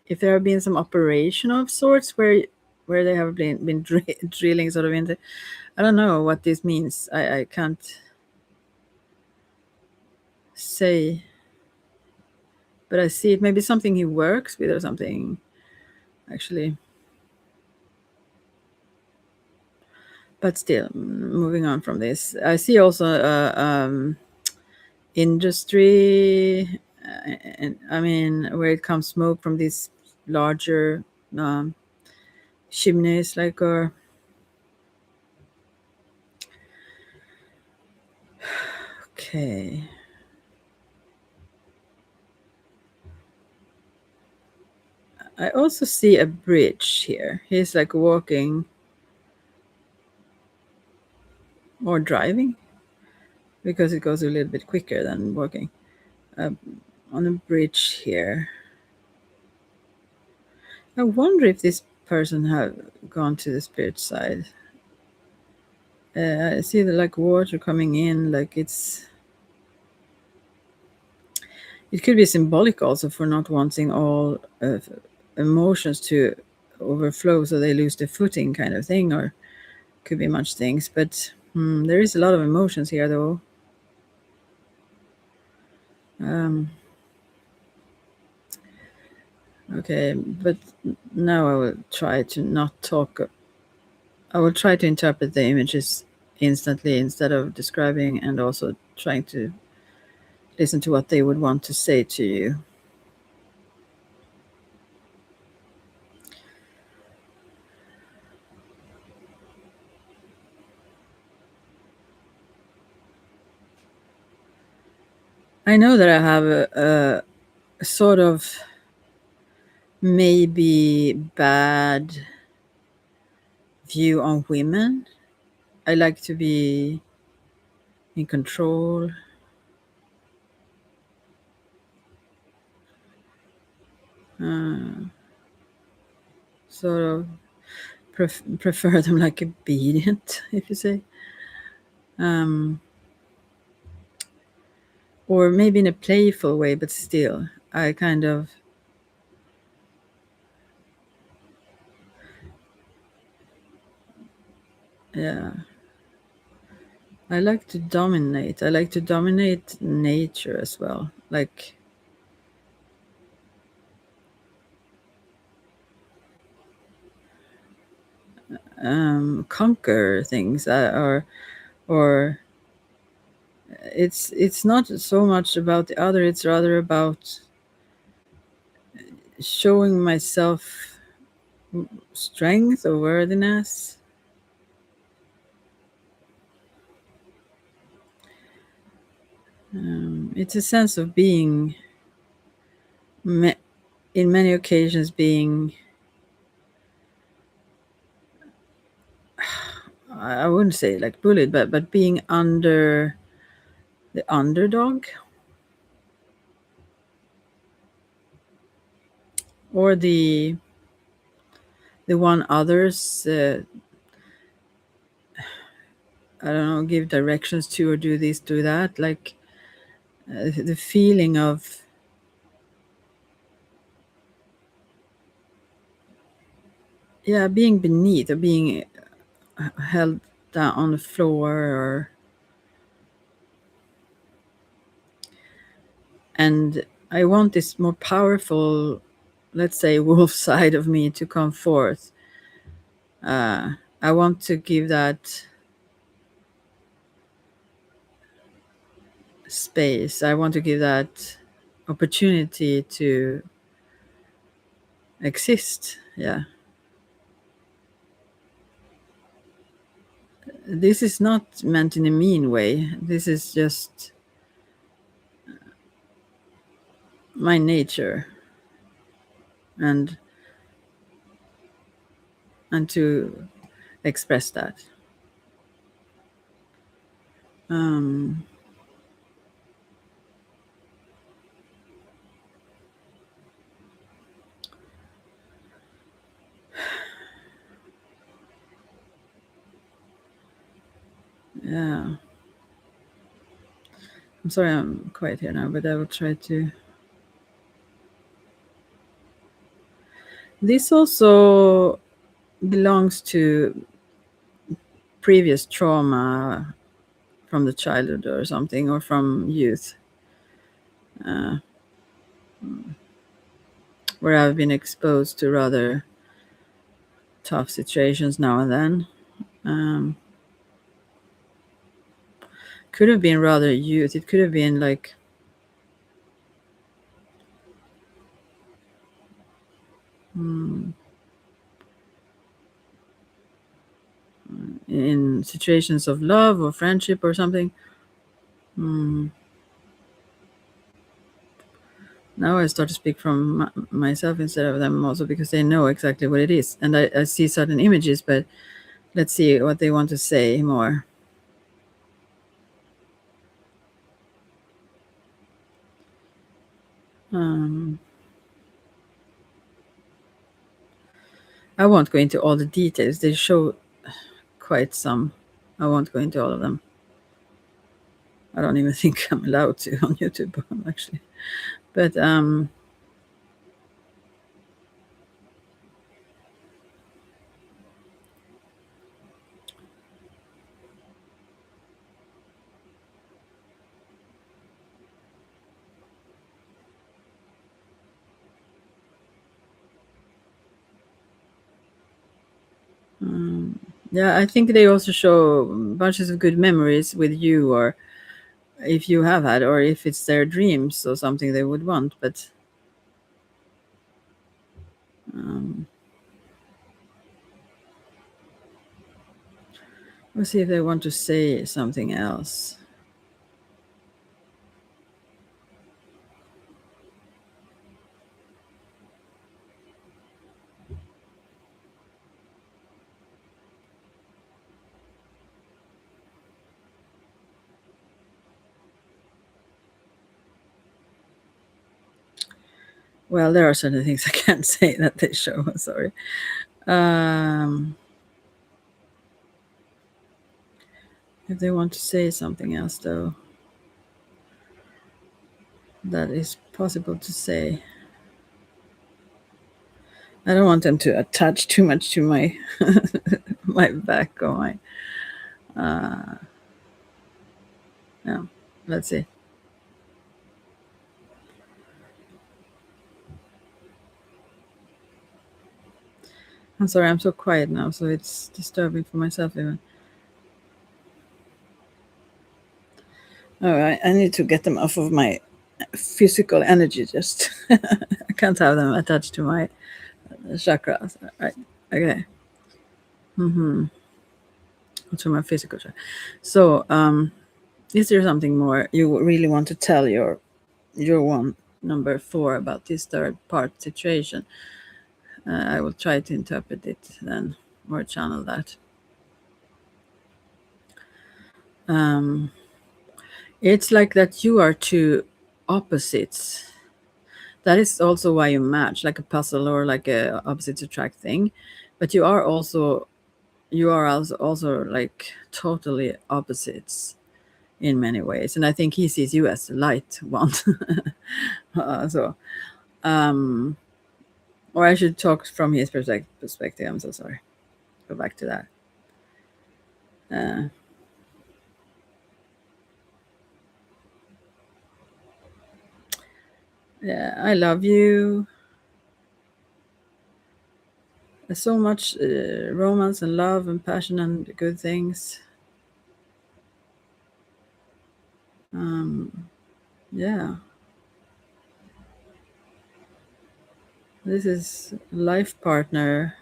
if there have been some operation of sorts where they have been drilling sort of into. I don't know what this means. I can't say, but I see it. Maybe something he works with or something. Actually, but still, moving on from this, I see also industry, and I mean, where it comes smoke from these larger um, chimneys, like or okay. I also see a bridge here. He's like walking or driving because it goes a little bit quicker than walking uh, on a bridge here. I wonder if this person have gone to the spirit side. I see the like water coming in, like it could be symbolic also for not wanting all emotions to overflow so they lose their footing, kind of thing, or could be much things. But there is a lot of emotions here, though. Um, okay, but now I will try to not talk. I will try to interpret the images instantly instead of describing, and also trying to listen to what they would want to say to you. I know that I have a sort of maybe bad view on women. I like to be in control. Uh, sort of prefer them like obedient, if you say. Um, or maybe in a playful way, but still, I kind of. Yeah. I like to dominate. I like to dominate nature as well. Like, conquer things, or it's not so much about the other, it's rather about showing myself strength or worthiness. It's a sense of being in many occasions being, I wouldn't say like bullied, but being under the underdog, or the one others I don't know, give directions to, or do this, do that, like the feeling of, yeah, being beneath, or being held down on the floor, or and I want this more powerful, let's say, wolf side of me to come forth. I want to give that space. I want to give that opportunity to exist. Yeah. This is not meant in a mean way. This is just my nature, and to express that. Um, yeah. I'm sorry I'm quiet here now, but I will try to. This also belongs to previous trauma from the childhood or something, or from youth, uh, where I've been exposed to rather tough situations now and then. Um, could have been rather youth. It could have been like mm, in situations of love or friendship or something. Mm, now I start to speak from myself instead of them, also because they know exactly what it is, and I see certain images, but let's see what they want to say more. Um, I won't go into all the details. They show quite some. I won't go into all of them. I don't even think I'm allowed to on YouTube, actually. But yeah, I think they also show bunches of good memories with you, or if you have had, or if it's their dreams or something they would want. But um, we'll see if they want to say something else. Well, there are certain things I can't say that they show. Sorry. Um, if they want to say something else, though, that is possible to say. I don't want them to attach too much to my my back or my. Yeah, let's see. I'm sorry, I'm so quiet now, so it's disturbing for myself even. All right, I need to get them off of my physical energy. Just I can't have them attached to my chakras. Right? Okay. Mm-hmm. To my physical chakra. So, is there something more you really want to tell your one number 4 about this third part situation? I will try to interpret it then, or channel that. Um, it's like that you are two opposites. That is also why you match, like a puzzle or like a opposites attract thing. But you are also like totally opposites in many ways. And I think he sees you as the light one. So, or I should talk from his perspective. I'm so sorry. Go back to that. Uh, yeah, I love you. There's so much romance and love and passion and good things. Yeah, this is life partner.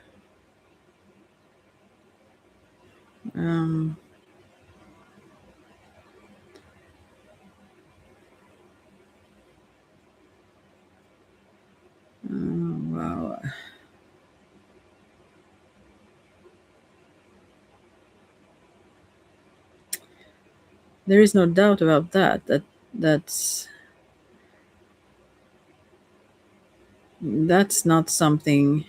Um, wow. There is no doubt about that. That's not something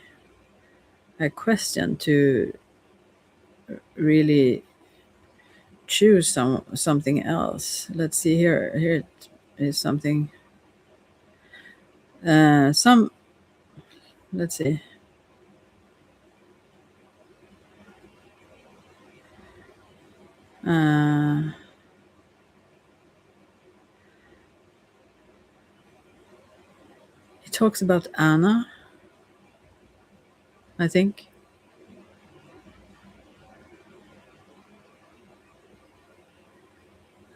I question to really choose something else. Let's see here. Here it is something. Some. Let's see. Uh, it talks about Anna. I think.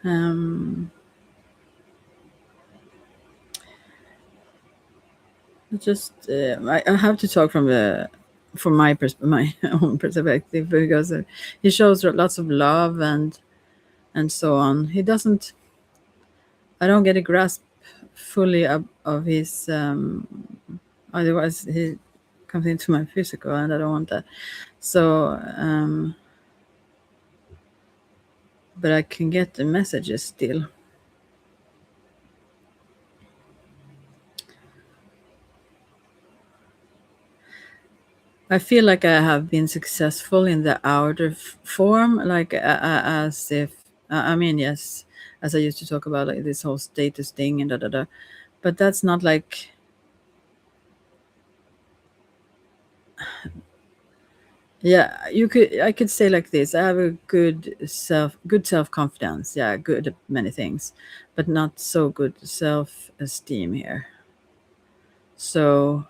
Um, just I have to talk from my own perspective because he shows lots of love and so on. He doesn't. I don't get a grasp fully of his. Otherwise, he comes into my physical, and I don't want that. So, but I can get the messages still. I feel like I have been successful in the outer form, like as if I mean, yes, as I used to talk about, like this whole status thing and da da da. But that's not like, yeah, I could say like this. I have a good self confidence. Yeah, good at many things, but not so good self esteem here. So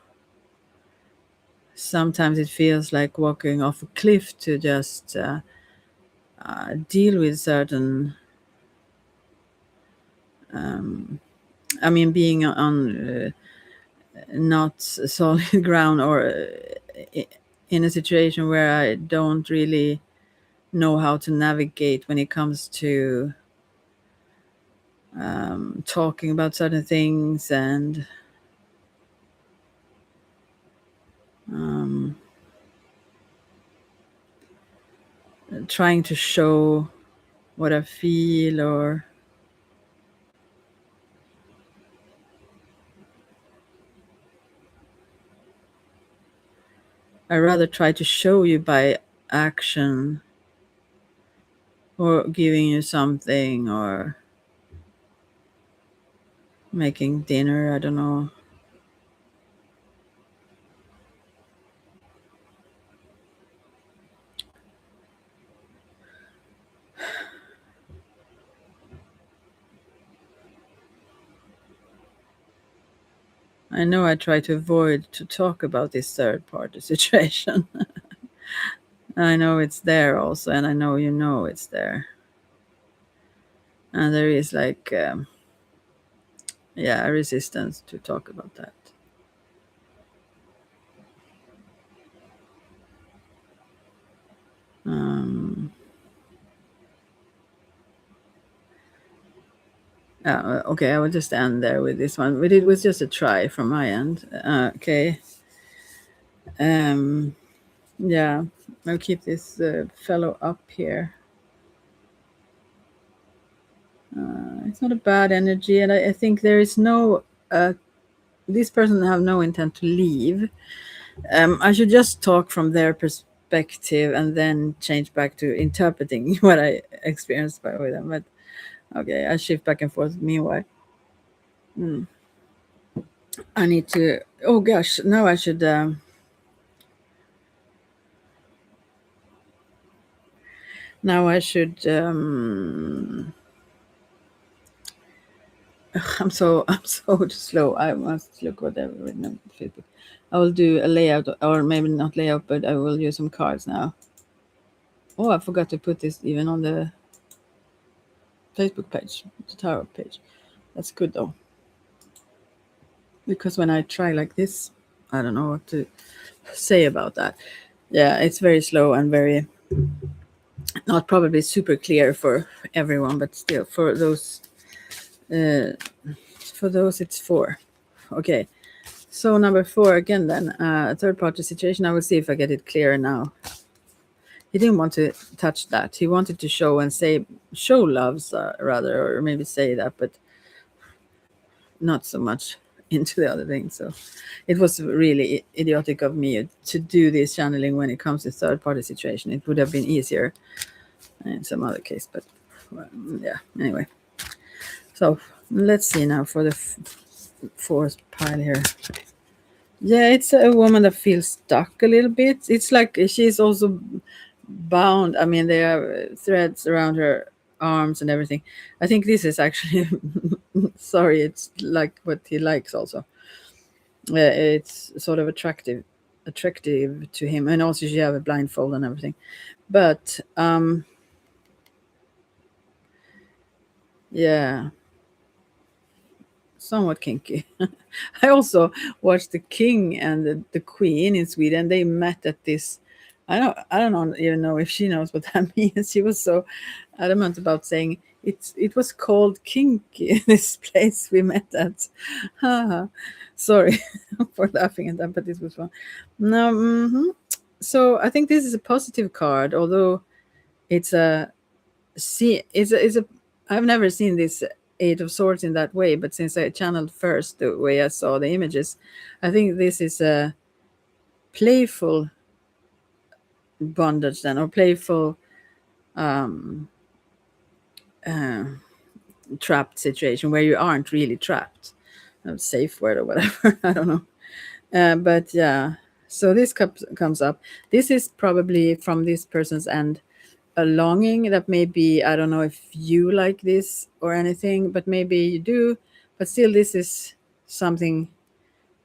sometimes it feels like walking off a cliff to just deal with certain. I mean, being on not solid ground or in a situation where I don't really know how to navigate when it comes to talking about certain things and um, trying to show what I feel, or I rather try to show you by action or giving you something or making dinner. I don't know. I know I try to avoid to talk about this third party situation. I know it's there also, and I know you know it's there. And there is like, yeah, a resistance to talk about that. Um, okay, I will just end there with this one, but it was just a try from my end. Okay. Um, yeah, I'll keep this fellow up here. It's not a bad energy, and I think there is no. This person have no intent to leave. I should just talk from their perspective and then change back to interpreting what I experienced with them. But okay, I shift back and forth. Meanwhile, I need to. Oh gosh, now I should. Now I should. I'm so slow. I must look whatever written on Facebook. I will do a layout, or maybe not layout, but I will use some cards now. Oh, I forgot to put this even on the Facebook page, the tarot page. That's good though, because when I try like this, I don't know what to say about that. Yeah, it's very slow and very not probably super clear for everyone, but still uh, for those it's four. Okay, so number four again then, third party situation. I will see if I get it clearer now. He didn't want to touch that. He wanted to show and say, show loves rather, or maybe say that, but not so much into the other thing. So it was really idiotic of me to do this channeling when it comes to third party situation. It would have been easier in some other case, but well, yeah, anyway. So let's see now for the fourth pile here. Yeah, it's a woman that feels stuck a little bit. It's like she's also bound. I mean, there are threads around her arms and everything. I think this is actually, sorry, it's like what he likes also. It's sort of attractive to him, and also she have a blindfold and everything. But yeah, somewhat kinky. I also watched the king and the queen in Sweden. They met at this. Even know if she knows what that means. She was so adamant about saying it was called kinky. This place we met at. Sorry for laughing at that, but this was fun. No, so I think this is a positive card, although it's a it's a I've never seen this eight of swords in that way, but since I channeled first the way I saw the images, I think this is a playful bondage then, or playful um uh, trapped situation where you aren't really trapped. A safe word or whatever. I don't know. But yeah, so this comes up. This is probably from this person's end a longing that maybe, I don't know if you like this or anything, but maybe you do. But still, this is something.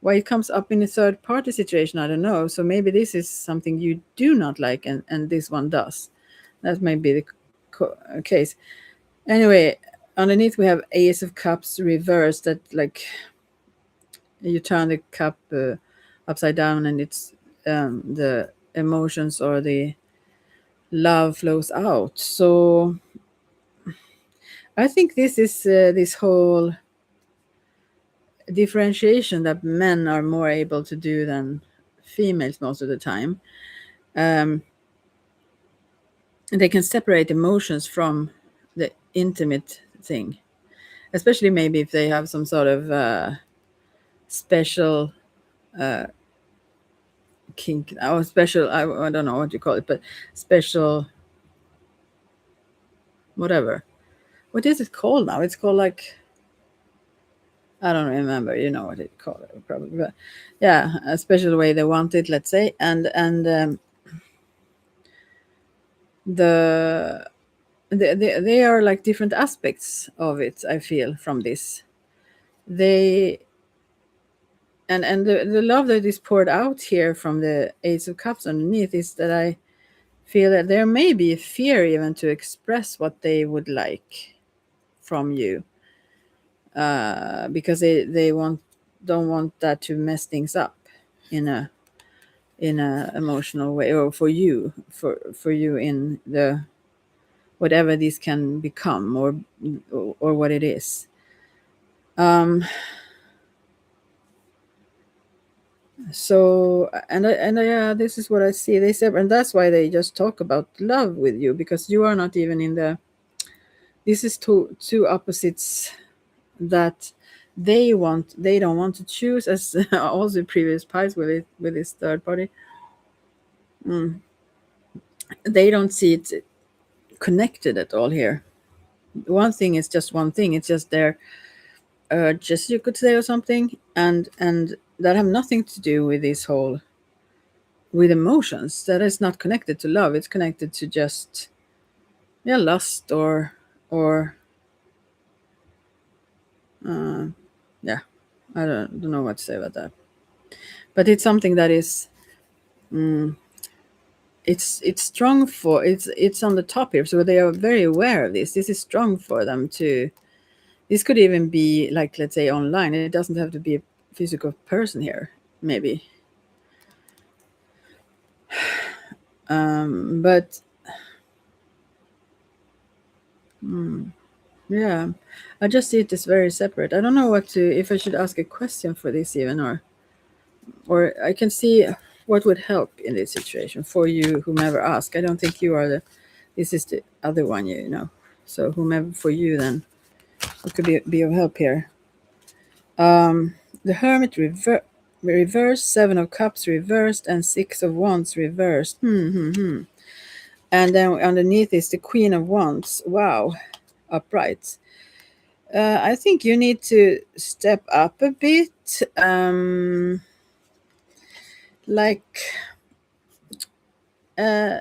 Why it comes up in a third party situation, I don't know. So maybe this is something you do not like, and this one does. That may be the case. Anyway, underneath we have Ace of Cups reversed. That like you turn the cup upside down, and it's the emotions or the love flows out. So I think this is this whole differentiation that men are more able to do than females most of the time. Um, they can separate emotions from the intimate thing, especially maybe if they have some sort of special kink or special, I don't know what you call it, but special whatever. What is it called now? It's called like, I don't remember. You know what it called probably, but yeah, a special way they want it. Let's say, and the they are like different aspects of it. I feel from this they and the love that is poured out here from the Ace of Cups underneath is that I feel that there may be a fear even to express what they would like from you, because they don't want that to mess things up in a emotional way, or for you in the whatever this can become, or what it is. um so and yeah, this is what I see. They said, and that's why they just talk about love with you, because you are not even in the, this is two opposites that they don't want to choose, as also previous pies with this third party. They don't see it connected at all here. One thing is just one thing. It's just their urges, you could say, or something, and that have nothing to do with this whole with emotions. That is not connected to love. It's connected to just, yeah, lust, or yeah, I don't know what to say about that. But it's something that is it's strong for it's on the top here, so they are very aware of this. This is strong for them to. This could even be like, let's say, online. It doesn't have to be a physical person here, maybe. But yeah, I just see it as very separate. I don't know what to if I should ask a question for this even, or I can see what would help in this situation for you, whomever ask. I don't think you are the. This is the other one, you know. So whomever for you then, what could be of help here? The Hermit reversed, Seven of Cups reversed, and Six of Wands reversed. And then underneath is the Queen of Wands. Wow, upright. I think you need to step up a bit. Like, uh,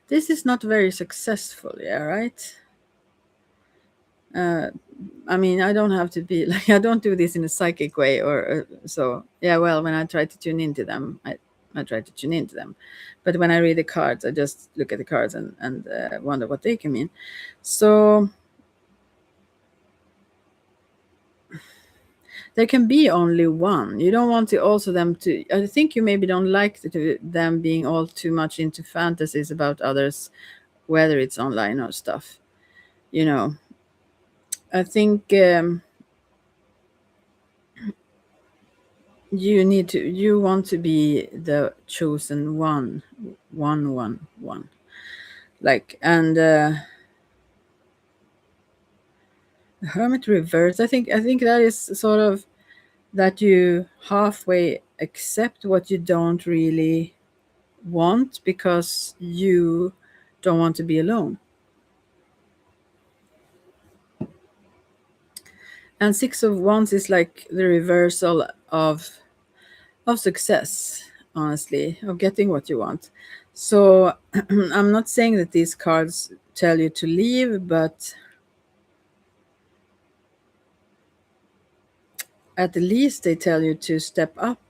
this is not very successful, yeah, right? I mean, I don't have to be like, I don't do this in a psychic way or so. Yeah, well, when I try to tune into them, I try to tune into them. But when I read the cards, I just look at the cards and wonder what they can mean. So there can be only one. You don't want to also them to. I think you maybe don't like them being all too much into fantasies about others, whether it's online or stuff. You know, I think you want to be the chosen one. Like and Hermit reverse. I think that is sort of that you halfway accept what you don't really want because you don't want to be alone. And Six of Wands is like the reversal of success, honestly, of getting what you want. So I'm not saying that these cards tell you to leave, but at the least they tell you to step up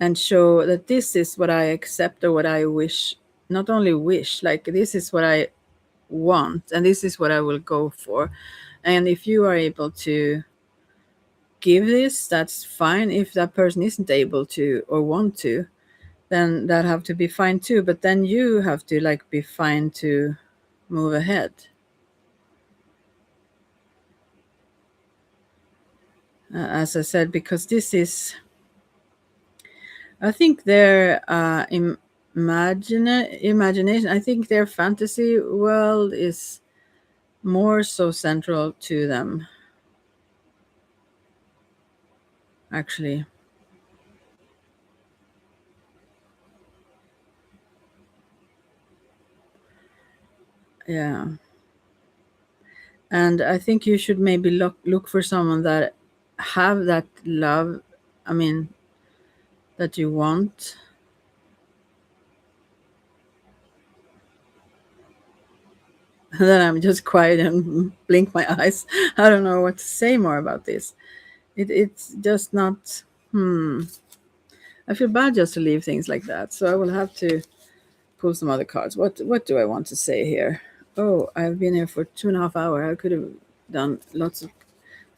and show that this is what I accept or what I wish, not only wish, like this is what I want and this is what I will go for. And if you are able to give this, that's fine. If that person isn't able to or want to, then that have to be fine too. But then you have to like be fine to move ahead. As I said, because this is, I think their imagination, I think their fantasy world is more so central to them, actually. Yeah. And I think you should maybe look for someone that have that love, I mean, that you want. Then I'm just quiet and blink my eyes. I don't know what to say more about this. It's just not. I feel bad just to leave things like that. So I will have to pull some other cards. What do I want to say here? Oh, I've been here for 2.5 hours. I could have done lots of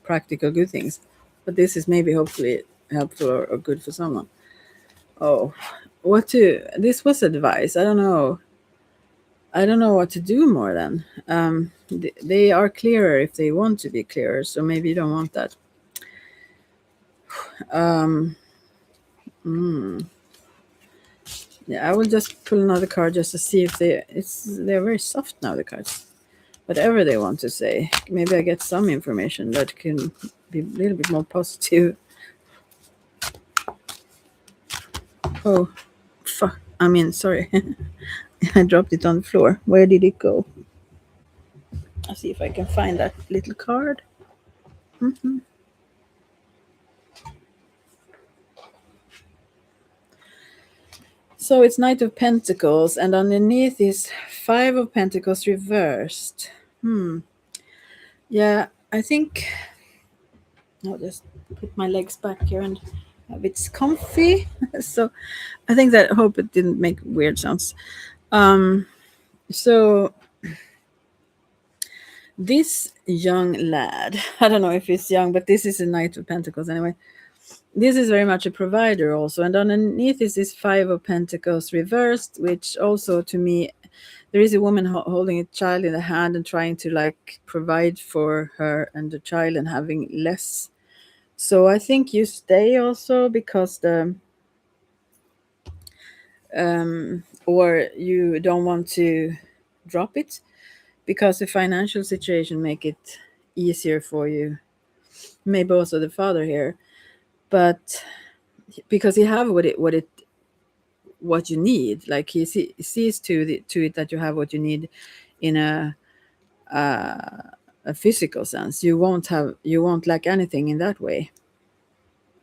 practical good things, but this is maybe hopefully helpful or good for someone. Oh, what to? This was advice. I don't know. I don't know what to do more than. They are clearer if they want to be clearer, so maybe you don't want that. Um, yeah, I will just pull another card just to see if they're very soft now, the cards. Whatever they want to say, maybe I get some information that can be a little bit more positive. Oh, fuck! I mean, sorry, I dropped it on the floor. Where did it go? I'll see if I can find that little card. So it's Knight of Pentacles, and underneath is Five of Pentacles reversed. Yeah, I think. No, just put my legs back here and have it's comfy. So I think that I hope it didn't make weird sounds. So this young lad, I don't know if he's young, but this is a Knight of Pentacles anyway. This is very much a provider also, and underneath is this Five of Pentacles reversed, which also to me, there is a woman holding a child in the hand and trying to like provide for her and the child and having less. So I think you stay also because the or you don't want to drop it because the financial situation make it easier for you. Maybe also the father here, but because he have what you need, like he sees to it that you have what you need in a physical sense. You won't lack anything in that way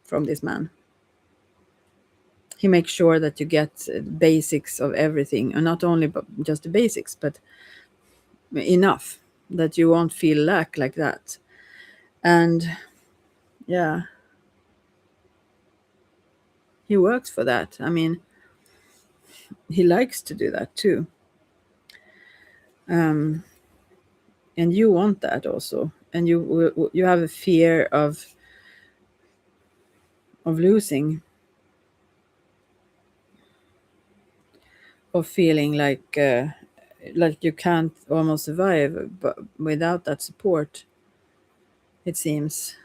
from this man. He makes sure that you get basics of everything, and not only just the basics, but enough that you won't feel lack like that. And yeah, he works for that. I mean, he likes to do that too. And you want that also, and you have a fear of losing, of feeling like you can't almost survive but without that support, it seems.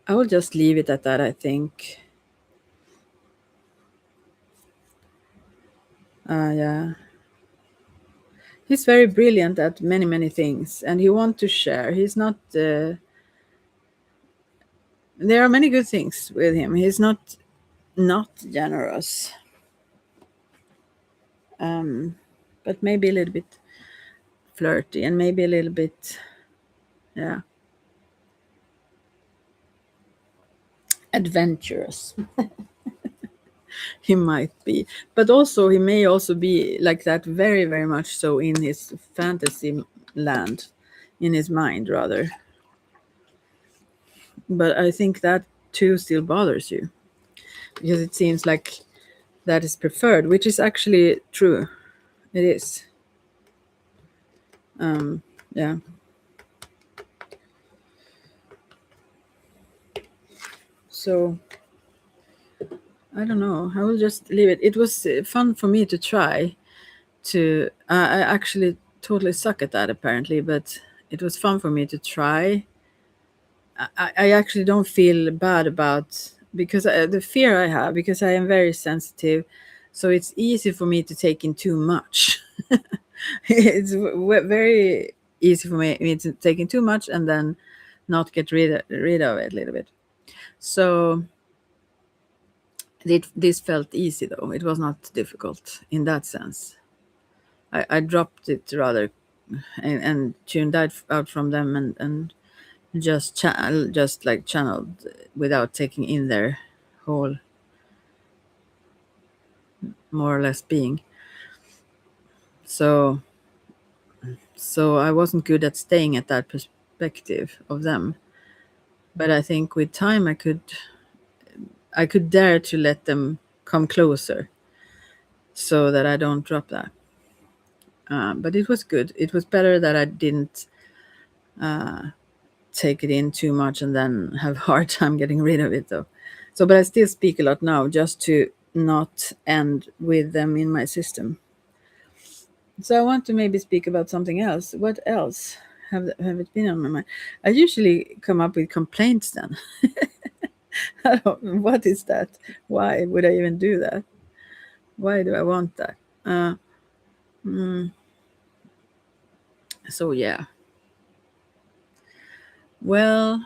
I will just leave it at that, I think. Yeah, he's very brilliant at many things, and he wants to share. He's not there are many good things with him. He's not generous, but maybe a little bit flirty and maybe a little bit, yeah, adventurous. He might be, but also he may also be like that very much so in his fantasy land, in his mind rather. But I think that too still bothers you because it seems like that is preferred, which is actually true. It is. Yeah. So I don't know. I will just leave it. It was fun for me to try to. I actually totally suck at that apparently, but it was fun for me to try. I actually don't feel bad about because the fear I have because I am very sensitive, so it's easy for me to take in too much. It's very easy for me to take in too much and then not get rid of it a little bit. So this felt easy though. It was not difficult in that sense. I dropped it rather and tuned out from them and just like channeled without taking in their whole more or less being. So I wasn't good at staying at that perspective of them, but I think with time I could dare to let them come closer so that I don't drop that. But it was good. It was better that I didn't take it in too much and then have a hard time getting rid of it though. So, but I still speak a lot now just to not end with them in my system. So I want to maybe speak about something else. What else have it been on my mind? I usually come up with complaints then. What is that? Why would I even do that? Why do I want that? Uh, so yeah. Well,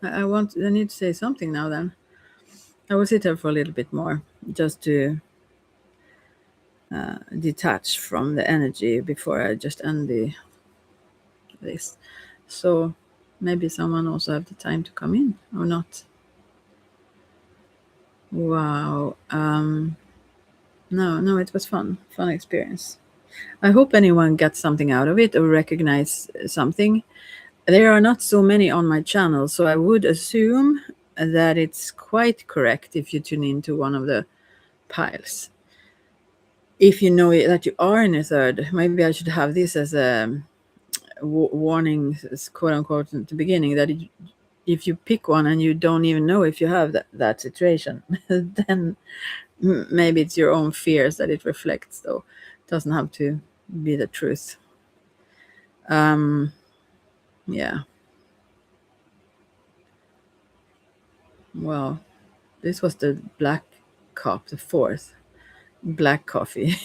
I need to say something now then. I will sit here for a little bit more just to detach from the energy before I just end this. So maybe someone also have the time to come in or not. Wow. No, it was fun experience. I hope anyone gets something out of it or recognize something. There are not so many on my channel, so I would assume that it's quite correct if you tune into one of the piles. If you know that you are in a third, maybe I should have this as a warning, quote unquote, at the beginning, that if you pick one and you don't even know if you have that situation, then maybe it's your own fears that it reflects, though. It doesn't have to be the truth. Yeah. Well, this was the black cup, the fourth black coffee.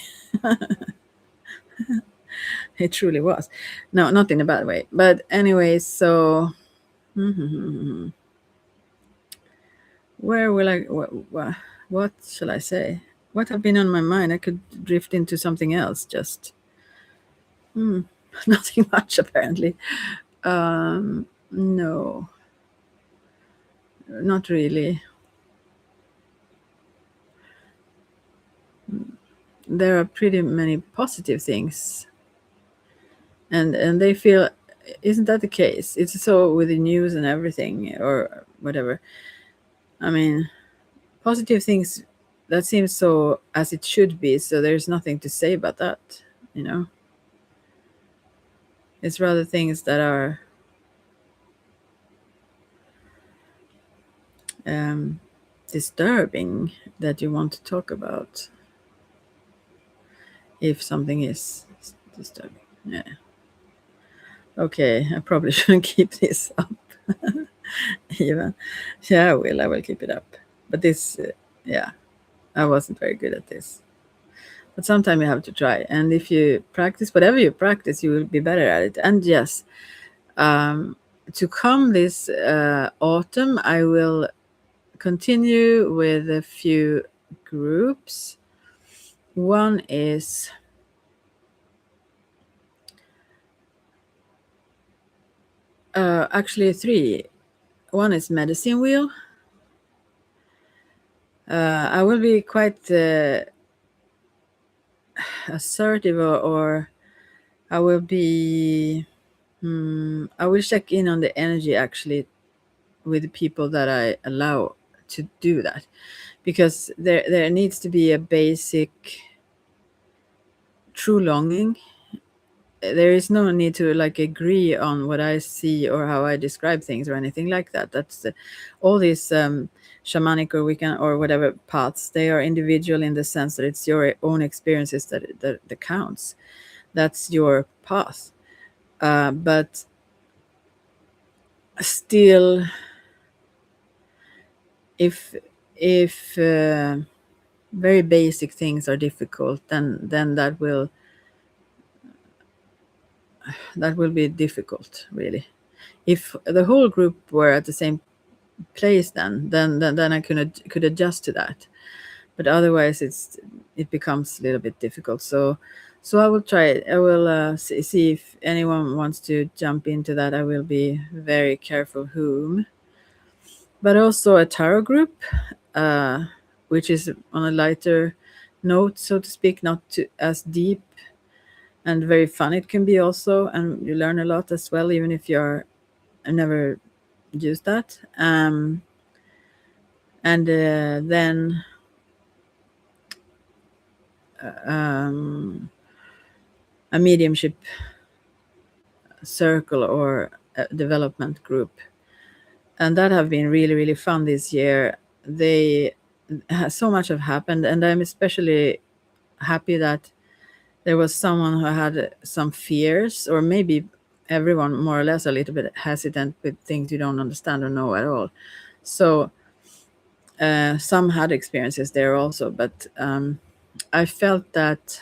It truly was. No, not in a bad way. But anyway, so where will I? What shall I say? What have been on my mind? I could drift into something else. Just nothing much, apparently. No, not really. There are pretty many positive things, and they feel. Isn't that the case? It's so with the news and everything, or whatever. I mean, positive things, that seems so as it should be, so there's nothing to say about that, you know. It's rather things that are disturbing that you want to talk about, if something is disturbing. Yeah. Okay, I probably shouldn't keep this up. Even. Yeah, I will keep it up. But this, yeah, I wasn't very good at this. But sometimes you have to try, and if you practice whatever you practice, you will be better at it. And yes, to come this autumn, I will continue with a few groups. One is actually three. One is medicine wheel. I will be quite assertive, or I will be. I will check in on the energy actually with the people that I allow to do that, because there needs to be a basic true longing. There is no need to like agree on what I see or how I describe things or anything like that. That's all these shamanic or Wiccan or whatever paths. They are individual in the sense that it's your own experiences that counts. That's your path. But still, if very basic things are difficult, then that will be difficult, really. If the whole group were at the same place, then I could adjust to that. But otherwise, it becomes a little bit difficult. So I will try it. I will see if anyone wants to jump into that. I will be very careful whom. But also a tarot group, which is on a lighter note, so to speak, not too, as deep and very fun it can be also, and you learn a lot as well, even if you're never used that. And then a mediumship circle or a development group, and that have been really really fun this year. They so much have happened, and I'm especially happy that there was someone who had some fears, or maybe everyone more or less a little bit hesitant with things you don't understand or know at all. So some had experiences there also, but I felt that,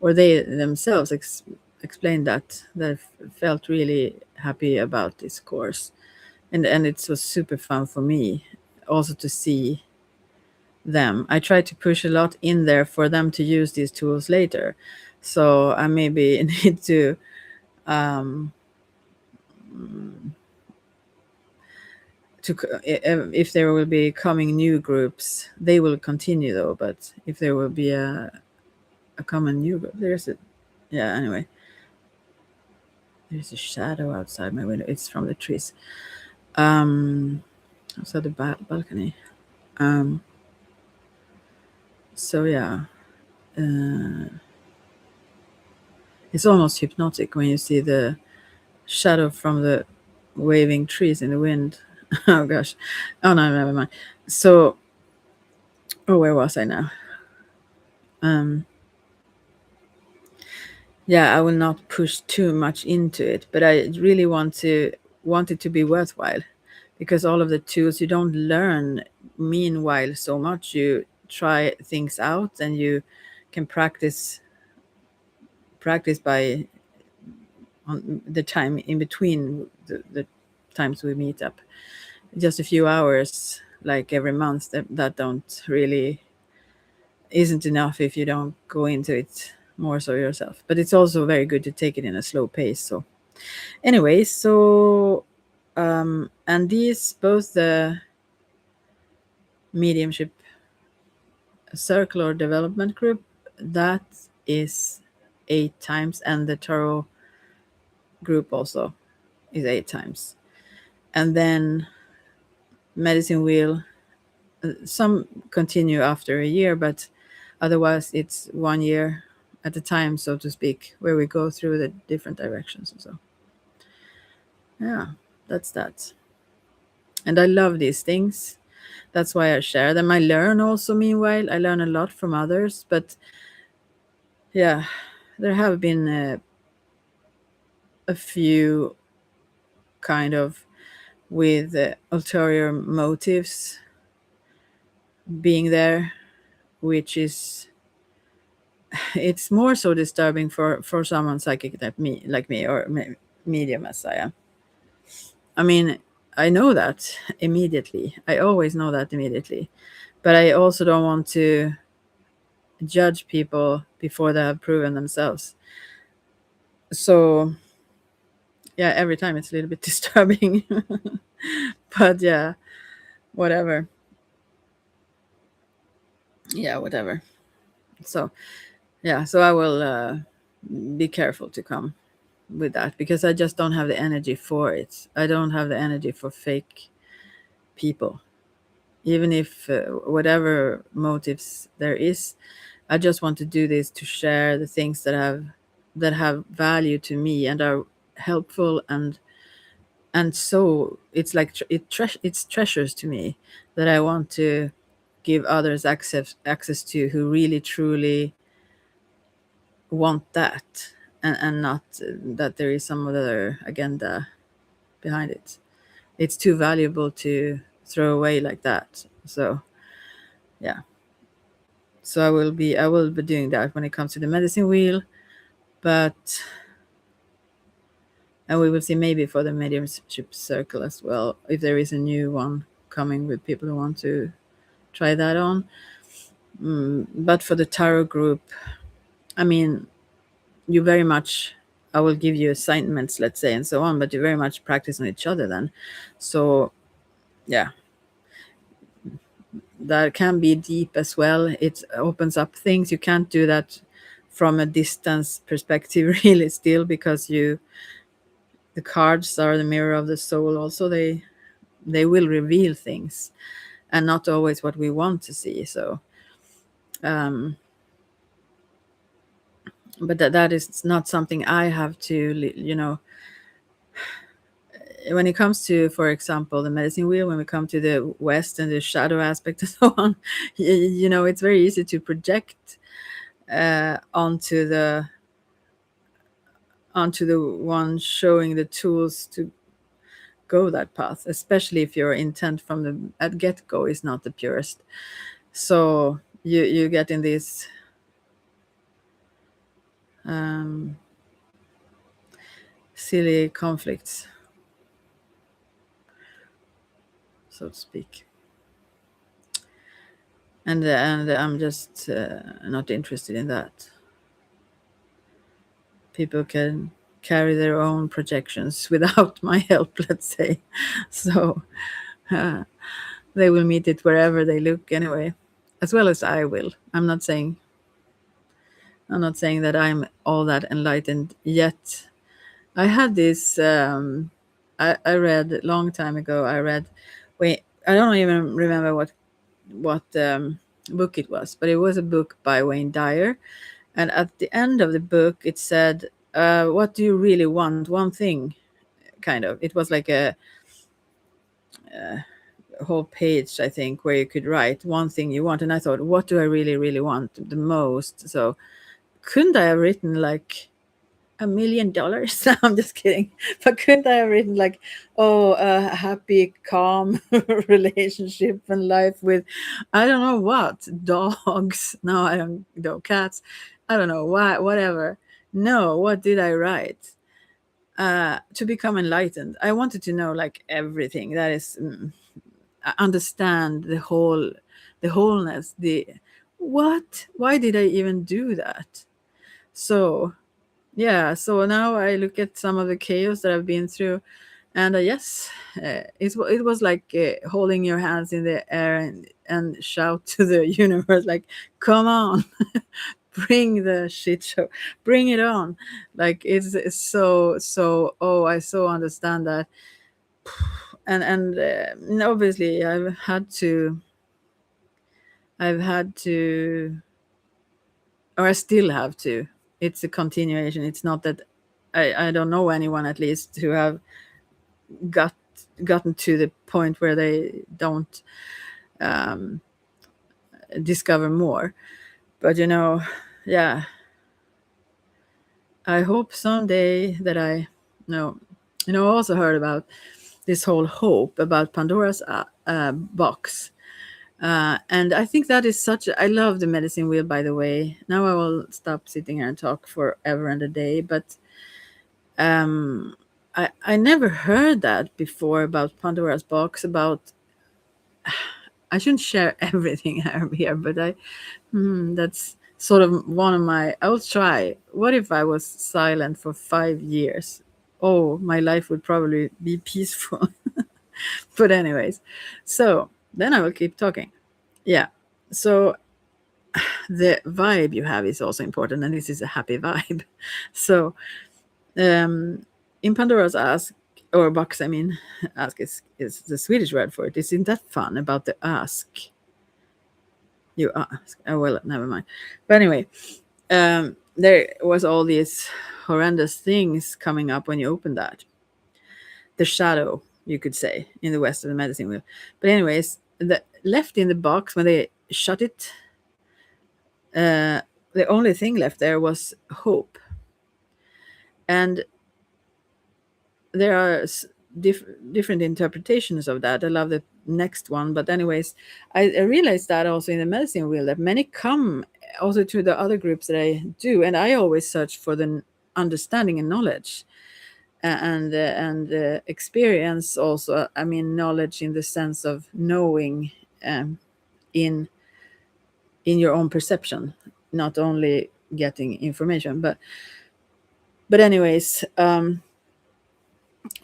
or they themselves explained that they felt really happy about this course, and it was super fun for me also to see them. I try to push a lot in there for them to use these tools later, so I maybe need to if there will be coming new groups, they will continue though, but if there will be a common new group, there's a, yeah, anyway. There's a shadow outside my window. It's from the trees. Outside the balcony. Um, so yeah, it's almost hypnotic when you see the shadow from the waving trees in the wind. Oh gosh. Oh no, never mind. So, oh, where was I now? Um, yeah, I will not push too much into it, but I really want it to be worthwhile, because all of the tools you don't learn meanwhile so much. You try things out and you can practice by on the time in between the times we meet up. Just a few hours, like every month, that don't really isn't enough if you don't go into it more so yourself. But it's also very good to take it in a slow pace. So anyway, so and these both the mediumship circle or development group, that is 8 times, and the tarot group also is 8 times. And then medicine wheel, some continue after a year, but otherwise it's 1 year at a time, so to speak, where we go through the different directions. And so yeah, that's that. And I love these things. That's why I share them. I learn also, meanwhile. I learn a lot from others. But yeah, there have been a few kind of with ulterior motives being there, which is it's more so disturbing for someone psychic like me, or medium as I am. I mean, I know that immediately. I always know that immediately. But I also don't want to judge people before they have proven themselves. So yeah, every time it's a little bit disturbing. But yeah, whatever. Yeah, whatever. So yeah, so I will be careful to come with that, because I just don't have the energy for it. I don't have the energy for fake people. Even if whatever motives there is, I just want to do this to share the things that have value to me and are helpful, and so it's like it's treasures to me that I want to give others access to, who really truly want that, and not that there is some other agenda behind it. It's too valuable to throw away like that. So yeah, so I will be doing that when it comes to the medicine wheel. But and we will see, maybe for the mediumship circle as well, if there is a new one coming with people who want to try that on. But for the tarot group, I mean, you very much, I will give you assignments, let's say, and so on, but you very much practice on each other then. So yeah, that can be deep as well. It opens up things. You can't do that from a distance perspective really, still, because the cards are the mirror of the soul also. They will reveal things, and not always what we want to see. So um but that is not something I have to, when it comes to, for example, the medicine wheel, when we come to the west and the shadow aspect and so on, it's very easy to project onto the one showing the tools to go that path, especially if your intent from the at get-go is not the purest. So you get in these um, silly conflicts, so to speak. And I'm just not interested in that. People can carry their own projections without my help, let's say. So uh, they will meet it wherever they look anyway, as well as I will. I'm not saying that I'm all that enlightened yet, I had this. I read a long time ago. I read. Wait, I don't even remember what book it was, but it was a book by Wayne Dyer. And at the end of the book, it said, "What do you really want? One thing." Kind of. It was like a whole page, I think, where you could write one thing you want. And I thought, what do I really, really want the most? So couldn't I have written like $1 million? No, I'm just kidding. But couldn't I have written like, oh, a happy, calm relationship and life with, I don't know what, dogs? No, I don't know, cats. I don't know why, whatever. No, what did I write? To become enlightened. I wanted to know like everything. That is, understand the wholeness. The what? Why did I even do that? So yeah, so now I look at some of the chaos that I've been through, and yes, it was like holding your hands in the air and shout to the universe, like, come on, bring the shit show, bring it on. Like it's so. Oh, I so understand that, and obviously I've had to, or I still have to. It's a continuation. It's not that I don't know anyone at least who have got gotten to the point where they don't um, discover more. But yeah, I hope someday that I know. I also heard about this whole hope about Pandora's box. And I think that is such. I love the medicine wheel, by the way. Now I will stop sitting here and talk forever and a day. But I never heard that before about Pandora's box. About I shouldn't share everything here, but that's sort of one of my. I will try. What if I was silent for 5 years? Oh, my life would probably be peaceful. But anyways, so then I will keep talking. Yeah. So the vibe you have is also important, and this is a happy vibe. So um, in Pandora's ask or box, I mean, ask is the Swedish word for it. Isn't that fun about the ask? You ask. Oh well, never mind. But anyway, there was all these horrendous things coming up when you open that. The shadow, you could say, in the west of the medicine wheel. But anyways, the left in the box when they shut it, uh, the only thing left there was hope. And there are different interpretations of that. I love the next one, but anyways, I realized that also in the medicine wheel that many come also to the other groups that I do, and I always search for the understanding and knowledge and experience also. I mean, knowledge in the sense of knowing um, in your own perception, not only getting information, but anyways.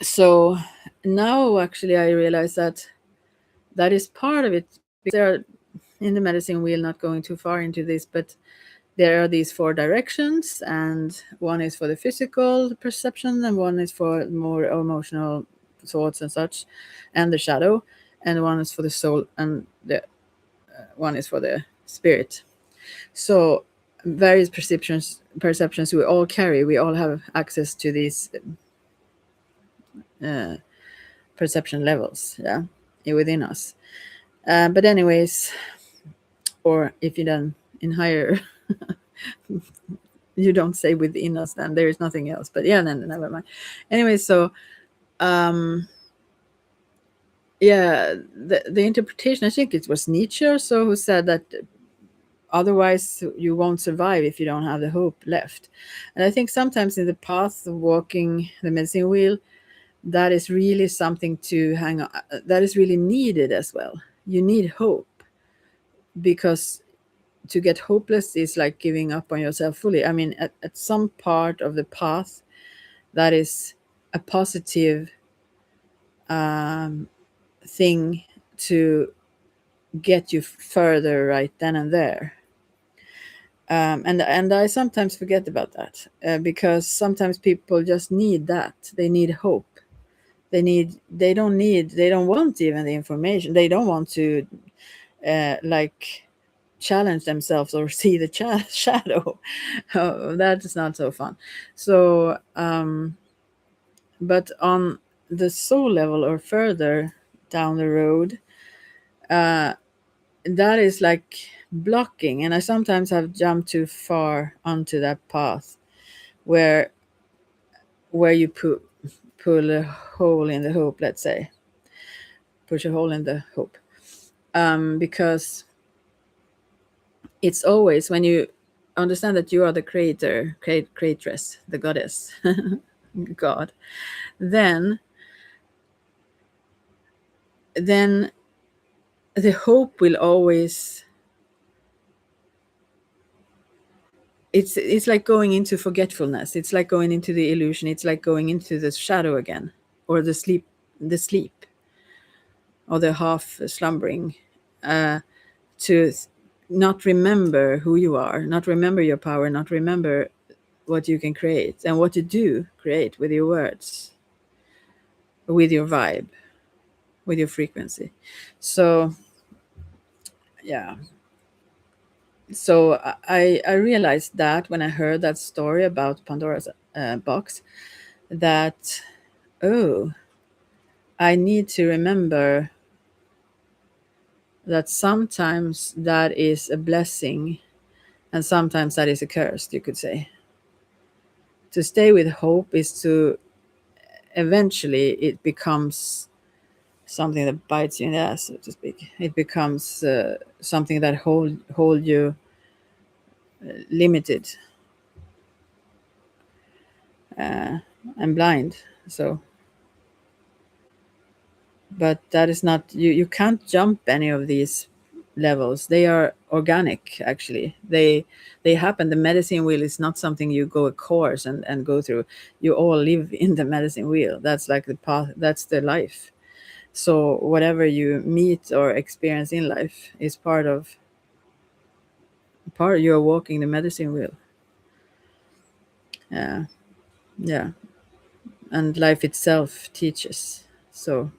So now actually I realize that that is part of it, because there are in the medicine wheel, not going too far into this, but there are these four directions, and one is for the physical perception, and one is for more emotional thoughts and such, and the shadow, and one is for the soul, and the one is for the spirit. So various perceptions we all carry, we all have access to these uh, perception levels, yeah, within us. But anyways, or if you then in higher, you don't say within us, then there is nothing else. But yeah, then never mind. Anyway, so um, yeah, the interpretation, I think it was Nietzsche or so who said that otherwise you won't survive if you don't have the hope left. And I think sometimes in the path of walking the medicine wheel, that is really something to hang on, that is really needed as well. You need hope, because to get hopeless is like giving up on yourself fully. I mean, at some part of the path, that is a positive thing to get you further right then and there. And I sometimes forget about that, because sometimes people just need that. They need hope. They don't want even the information. They don't want to like challenge themselves or see the shadow. That is not so fun. So but on the soul level or further down the road, uh, that is like blocking. And I sometimes have jumped too far onto that path where you pull a hole in the hope, let's say, push a hole in the hope, because it's always when you understand that you are the creatress, the goddess, God, then then the hope will always, it's like going into forgetfulness. It's like going into the illusion. It's like going into the shadow again, or the sleep, or the half slumbering, to not remember who you are, not remember your power, not remember what you can create and what you do create with your words, with your vibe, with your frequency. So yeah, so I realized that when I heard that story about Pandora's box, that, oh, I need to remember that sometimes that is a blessing and sometimes that is a curse, you could say. To stay with hope is to eventually it becomes something that bites you in the ass, so to speak. It becomes something that hold you limited, and blind. So, but that is not, you can't jump any of these levels. They are organic, actually. They happen. The medicine wheel is not something you go a course and go through. You all live in the medicine wheel. That's like the path. That's the life. So whatever you meet or experience in life is part you're walking the medicine wheel. Yeah, and life itself teaches, so,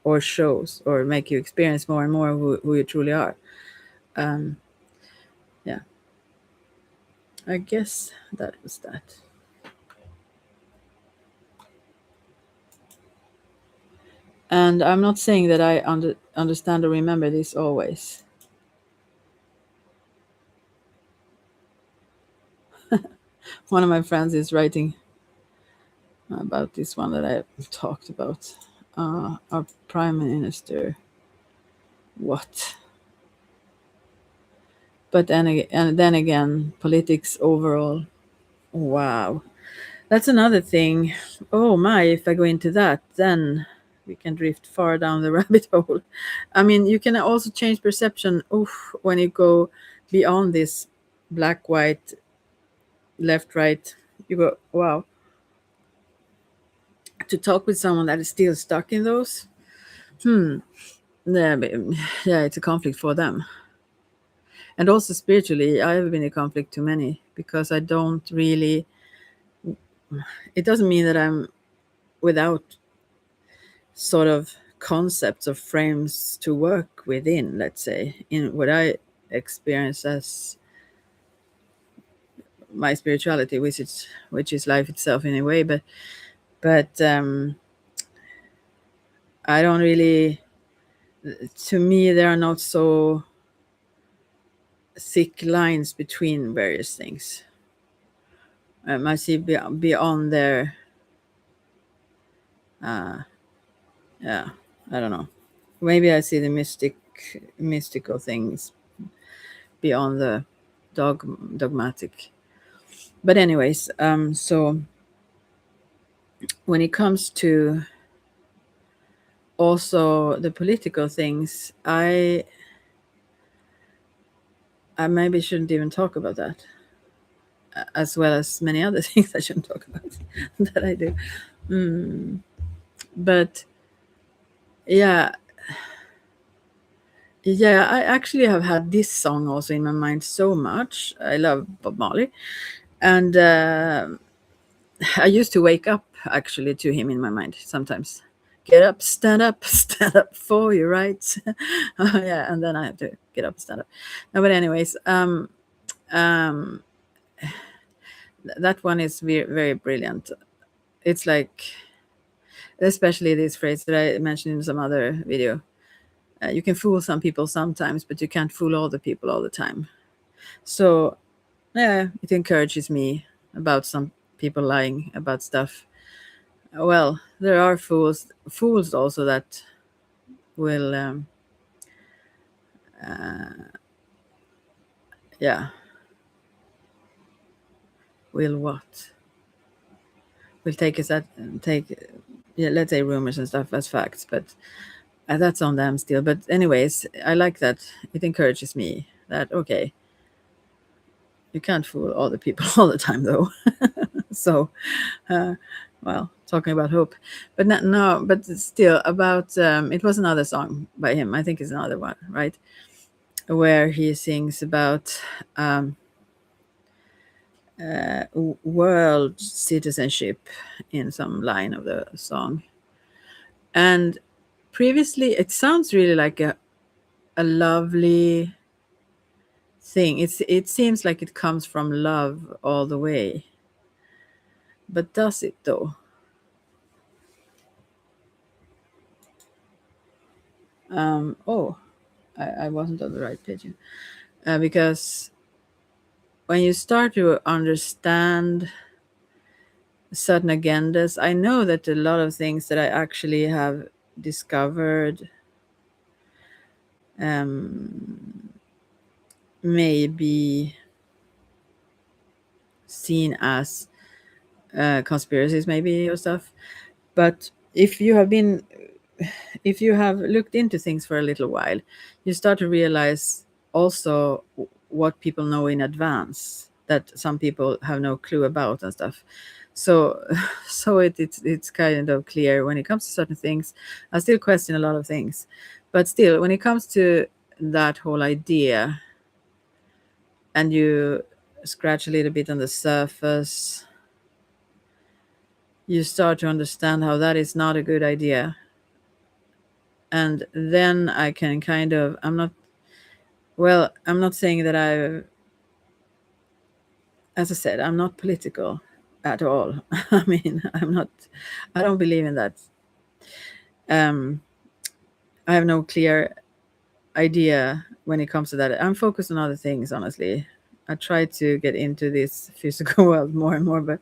or shows, or make you experience more and more who you truly are. um yeah, I guess that was that. And I'm not saying that I understand or remember this always. One of my friends is writing about this one that I talked about, our prime minister. What? But then again, politics overall. Wow, that's another thing. Oh my, if I go into that, then we can drift far down the rabbit hole. I mean, you can also change perception. Oof, when you go beyond this black, white, left, right, you go, wow. To talk with someone that is still stuck in those, yeah, yeah, it's a conflict for them. And also spiritually, I have been a conflict to many because I don't really, it doesn't mean that I'm without sort of concepts or frames to work within, let's say, in what I experience as my spirituality, which is life itself in a way. But I don't really, to me there are not so thick lines between various things. I see beyond there. Yeah, I don't know. Maybe I see the mystical things beyond the dogmatic. But anyways, so when it comes to also the political things, I maybe shouldn't even talk about that, as well as many other things I shouldn't talk about that I do. But yeah, Yeah, I actually have had this song also in my mind so much. I love Bob Marley, and I used to wake up actually to him in my mind sometimes. Get up, stand up for your rights. Yeah, and then I have to get up, stand up. No, but anyways, um, that one is very brilliant. It's like, especially this phrase that I mentioned in some other video. You can fool some people sometimes, but you can't fool all the people all the time. So yeah, it encourages me about some people lying about stuff. Well, there are fools also that will, yeah, will what? Will take us at take, yeah, let's say rumors and stuff as facts, but that's on them still. But anyways, I like that. It encourages me that okay, you can't fool all the people all the time though. So, uh, well, talking about hope, but not, no, but still about it was another song by him. I think it's another one, right? Where he sings about world citizenship in some line of the song. And previously, it sounds really like a lovely thing. It seems like it comes from love all the way. But does it though? Oh, I wasn't on the right page. Because when you start to understand certain agendas, I know that a lot of things that I actually have discovered may be seen as conspiracies, maybe, or stuff. But if you have looked into things for a little while, you start to realize also what people know in advance that some people have no clue about and stuff. So, so it's kind of clear when it comes to certain things. I still question a lot of things, but still, when it comes to that whole idea, and you scratch a little bit on the surface, you start to understand how that is not a good idea. And then I can kind of, I'm not saying that as I said, I'm not political at all. I mean, I don't believe in that. Um, I have no clear idea when it comes to that. I'm focused on other things, honestly. I try to get into this physical world more and more, but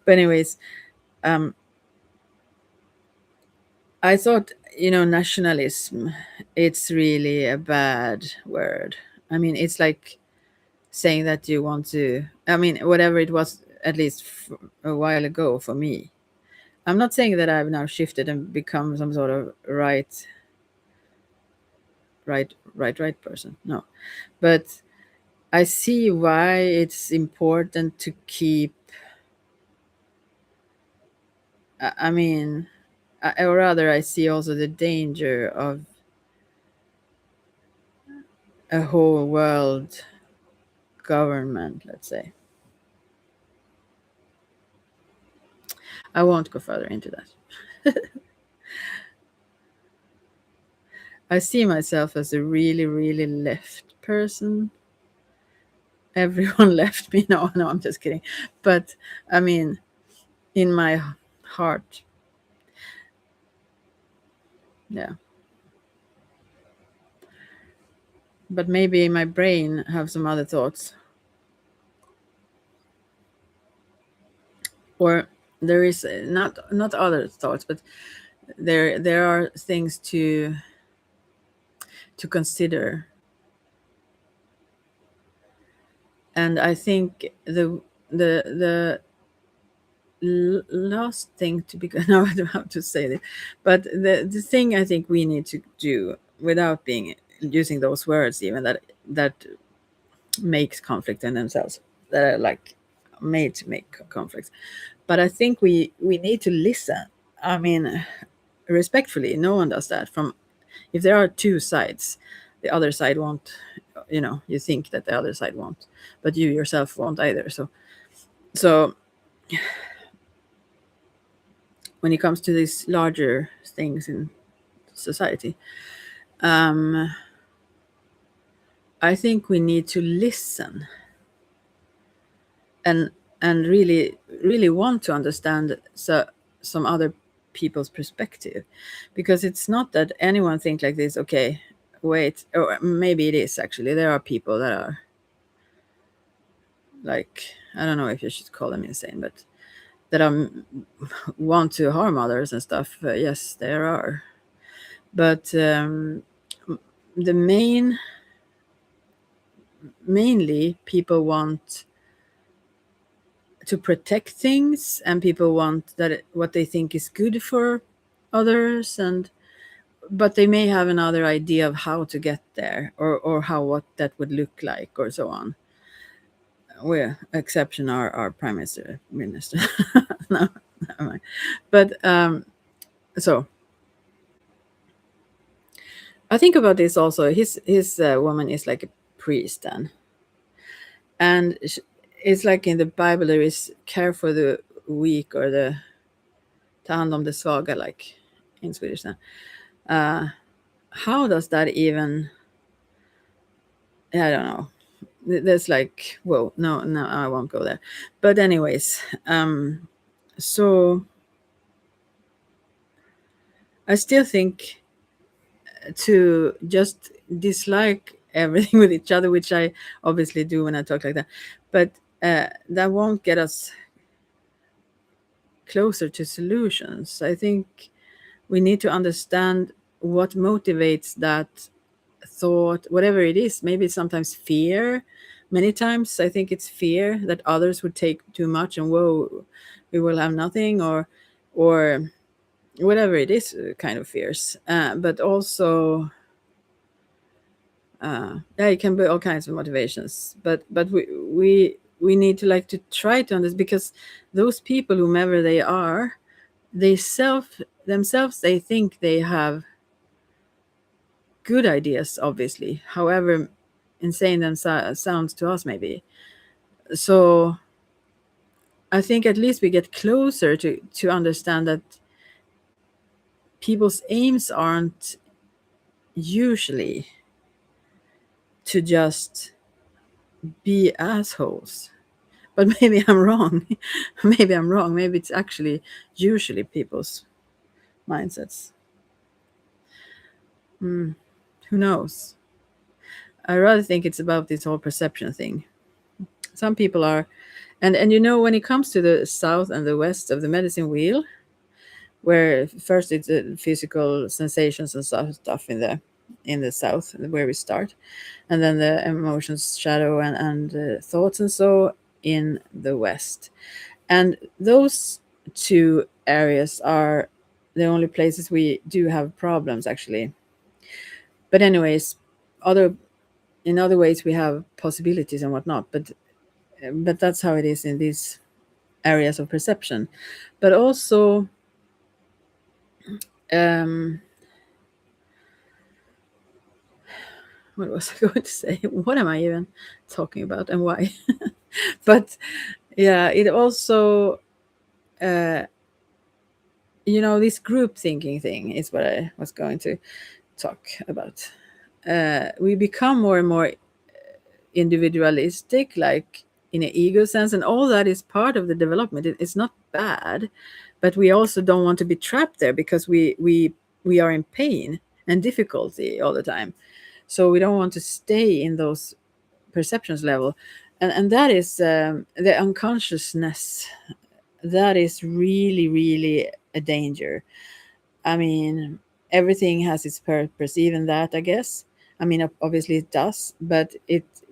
anyways, um, I thought, nationalism, it's really a bad word. I mean, it's like saying that you want to, I mean, whatever it was, at least a while ago for me. I'm not saying that I've now shifted and become some sort of right person. No. But I see why it's important to keep, I mean, or rather, I see also the danger of a whole world government, let's say. I won't go further into that. I see myself as a really left person. Everyone left me. No, no, I'm just kidding. But I mean, in my heart, yeah. But maybe my brain have some other thoughts, or there is not other thoughts, but there are things to consider. And I think the last thing to be no, I don't have to say this, but the thing I think we need to do without being using those words even that makes conflict in themselves, that are like made to make conflicts, but I think we need to listen. I mean, respectfully, no one does that. From If there are two sides, the other side won't, you think that the other side won't, but you yourself won't either. So when it comes to these larger things in society, um, I think we need to listen and really want to understand some other people's perspective, because it's not that anyone think like this. Okay, wait, or maybe it is actually. There are people that are like, I don't know if you should call them insane, but that want to harm others and stuff. Yes, there are, but the mainly people want to protect things, and people want what they think is good for others, and but they may have another idea of how to get there, or how what that would look like, or so on. Well, exception our prime minister. No, never mind. But so I think about this also. His woman is like a priest, and it's like in the Bible there is care for the weak, or the ta hand om det svaga, like in Swedish. How does that even? I don't know. There's like, whoa, no, I won't go there. But anyways, so I still think to just dislike everything with each other, which I obviously do when I talk like that, but that won't get us closer to solutions. I think we need to understand what motivates that thought, whatever it is. Maybe it's sometimes fear. Many times I think it's fear that others would take too much, and whoa, we will have nothing, or whatever it is, kind of fears. But also, yeah, it can be all kinds of motivations. But we need to like to try to understand, because those people, whomever they are, they themselves, they think they have good ideas, obviously, however insane them sounds to us, maybe. So I think at least we get closer to understand that people's aims aren't usually to just be assholes. But maybe I'm wrong. Maybe I'm wrong. Maybe it's actually usually people's mindsets. Who knows? I rather think it's about this whole perception thing. Some people are, and when it comes to the south and the west of the medicine wheel, where first it's physical sensations and stuff in the south, where we start, and then the emotions, shadow, and thoughts, and so in the west. And those two areas are the only places we do have problems, actually. But anyways, other in other ways we have possibilities and whatnot. But that's how it is in these areas of perception. But also, um, what was I going to say? What am I even talking about, and why? But yeah, it also, uh, this group thinking thing is what I was going to talk about. We become more and more individualistic, like in an ego sense, and all that is part of the development. It's not bad, but we also don't want to be trapped there, because we are in pain and difficulty all the time. So we don't want to stay in those perceptions level, and that is the unconsciousness. That is really, really a danger. I mean, everything has its purpose, even that, I guess. I mean, obviously it does, but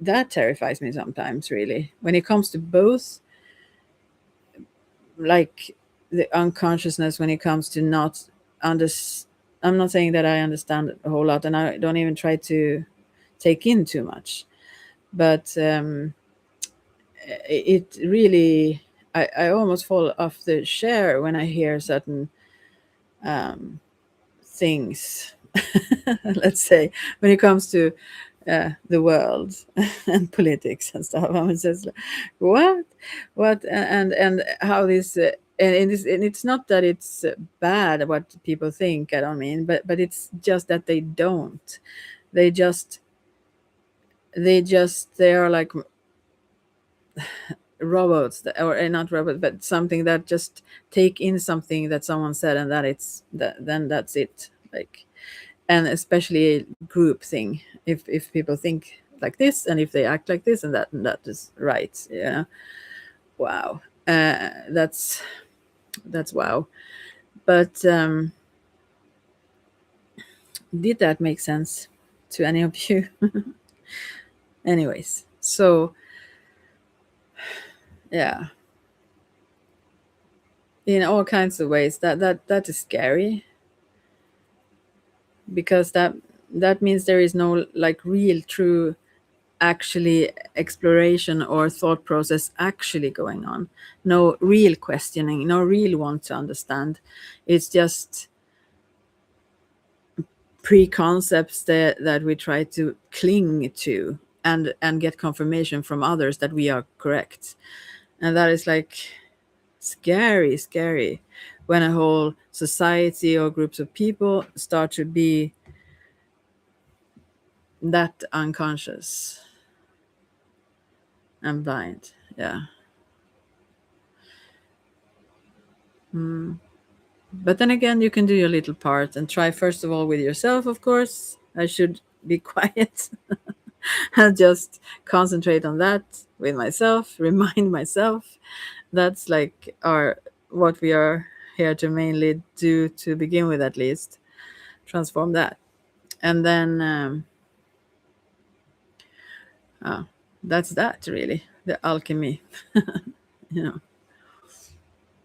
that terrifies me sometimes, really. When it comes to both, like the unconsciousness, when it comes to not under, I'm not saying that I understand a whole lot, and I don't even try to take in too much, but it really, I almost fall off the chair when I hear certain things, let's say, when it comes to the world and politics and stuff. I'm just like, what, and how this. And it's not that it's bad what people think. I don't mean, but it's just that they don't. They just they are like robots or not robots, but something that just take in something that someone said, and that it's that then that's it. Like, and especially group thing. If people think like this, and if they act like this, and that is right. Yeah. Wow. That's wow. But did that make sense to any of you? Anyways, so yeah, in all kinds of ways, that is scary, because that means there is no like real true actually exploration or thought process actually going on, no real questioning, no real want to understand. It's just preconcepts that we try to cling to, and get confirmation from others that we are correct. And that is like scary when a whole society or groups of people start to be that unconscious and blind. Yeah. But then again, you can do your little part and try first of all with yourself, of course. I should be quiet and just concentrate on that with myself, remind myself. That's like our what we are here to mainly do to begin with, at least. Transform that. And then uh, that's that really. The alchemy, you know.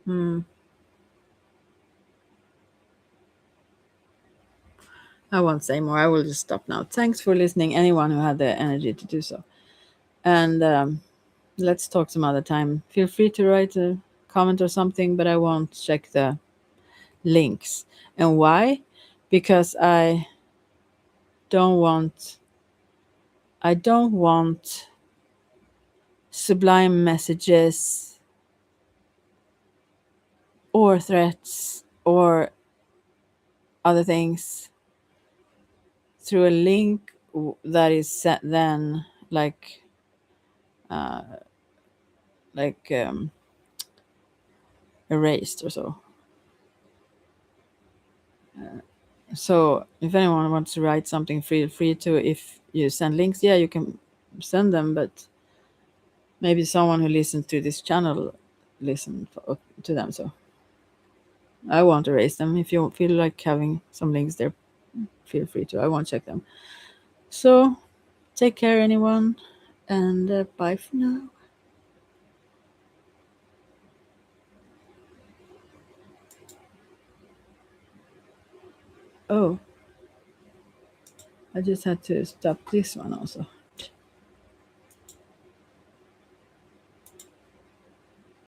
Hmm. I won't say more. I will just stop now. Thanks for listening, anyone who had the energy to do so. And let's talk some other time. Feel free to write a comment or something, but I won't check the links. And why? Because don't want I don't want sublime messages or threats or other things through a link that is set then like erased or so. So if anyone wants to write something, feel free to. If you send links, yeah, you can send them, but maybe someone who listens to this channel listen to them. So I won't erase them. If you feel like having some links there, feel free to. I won't check them. So take care, anyone, and bye for now. Oh, I just had to stop this one also.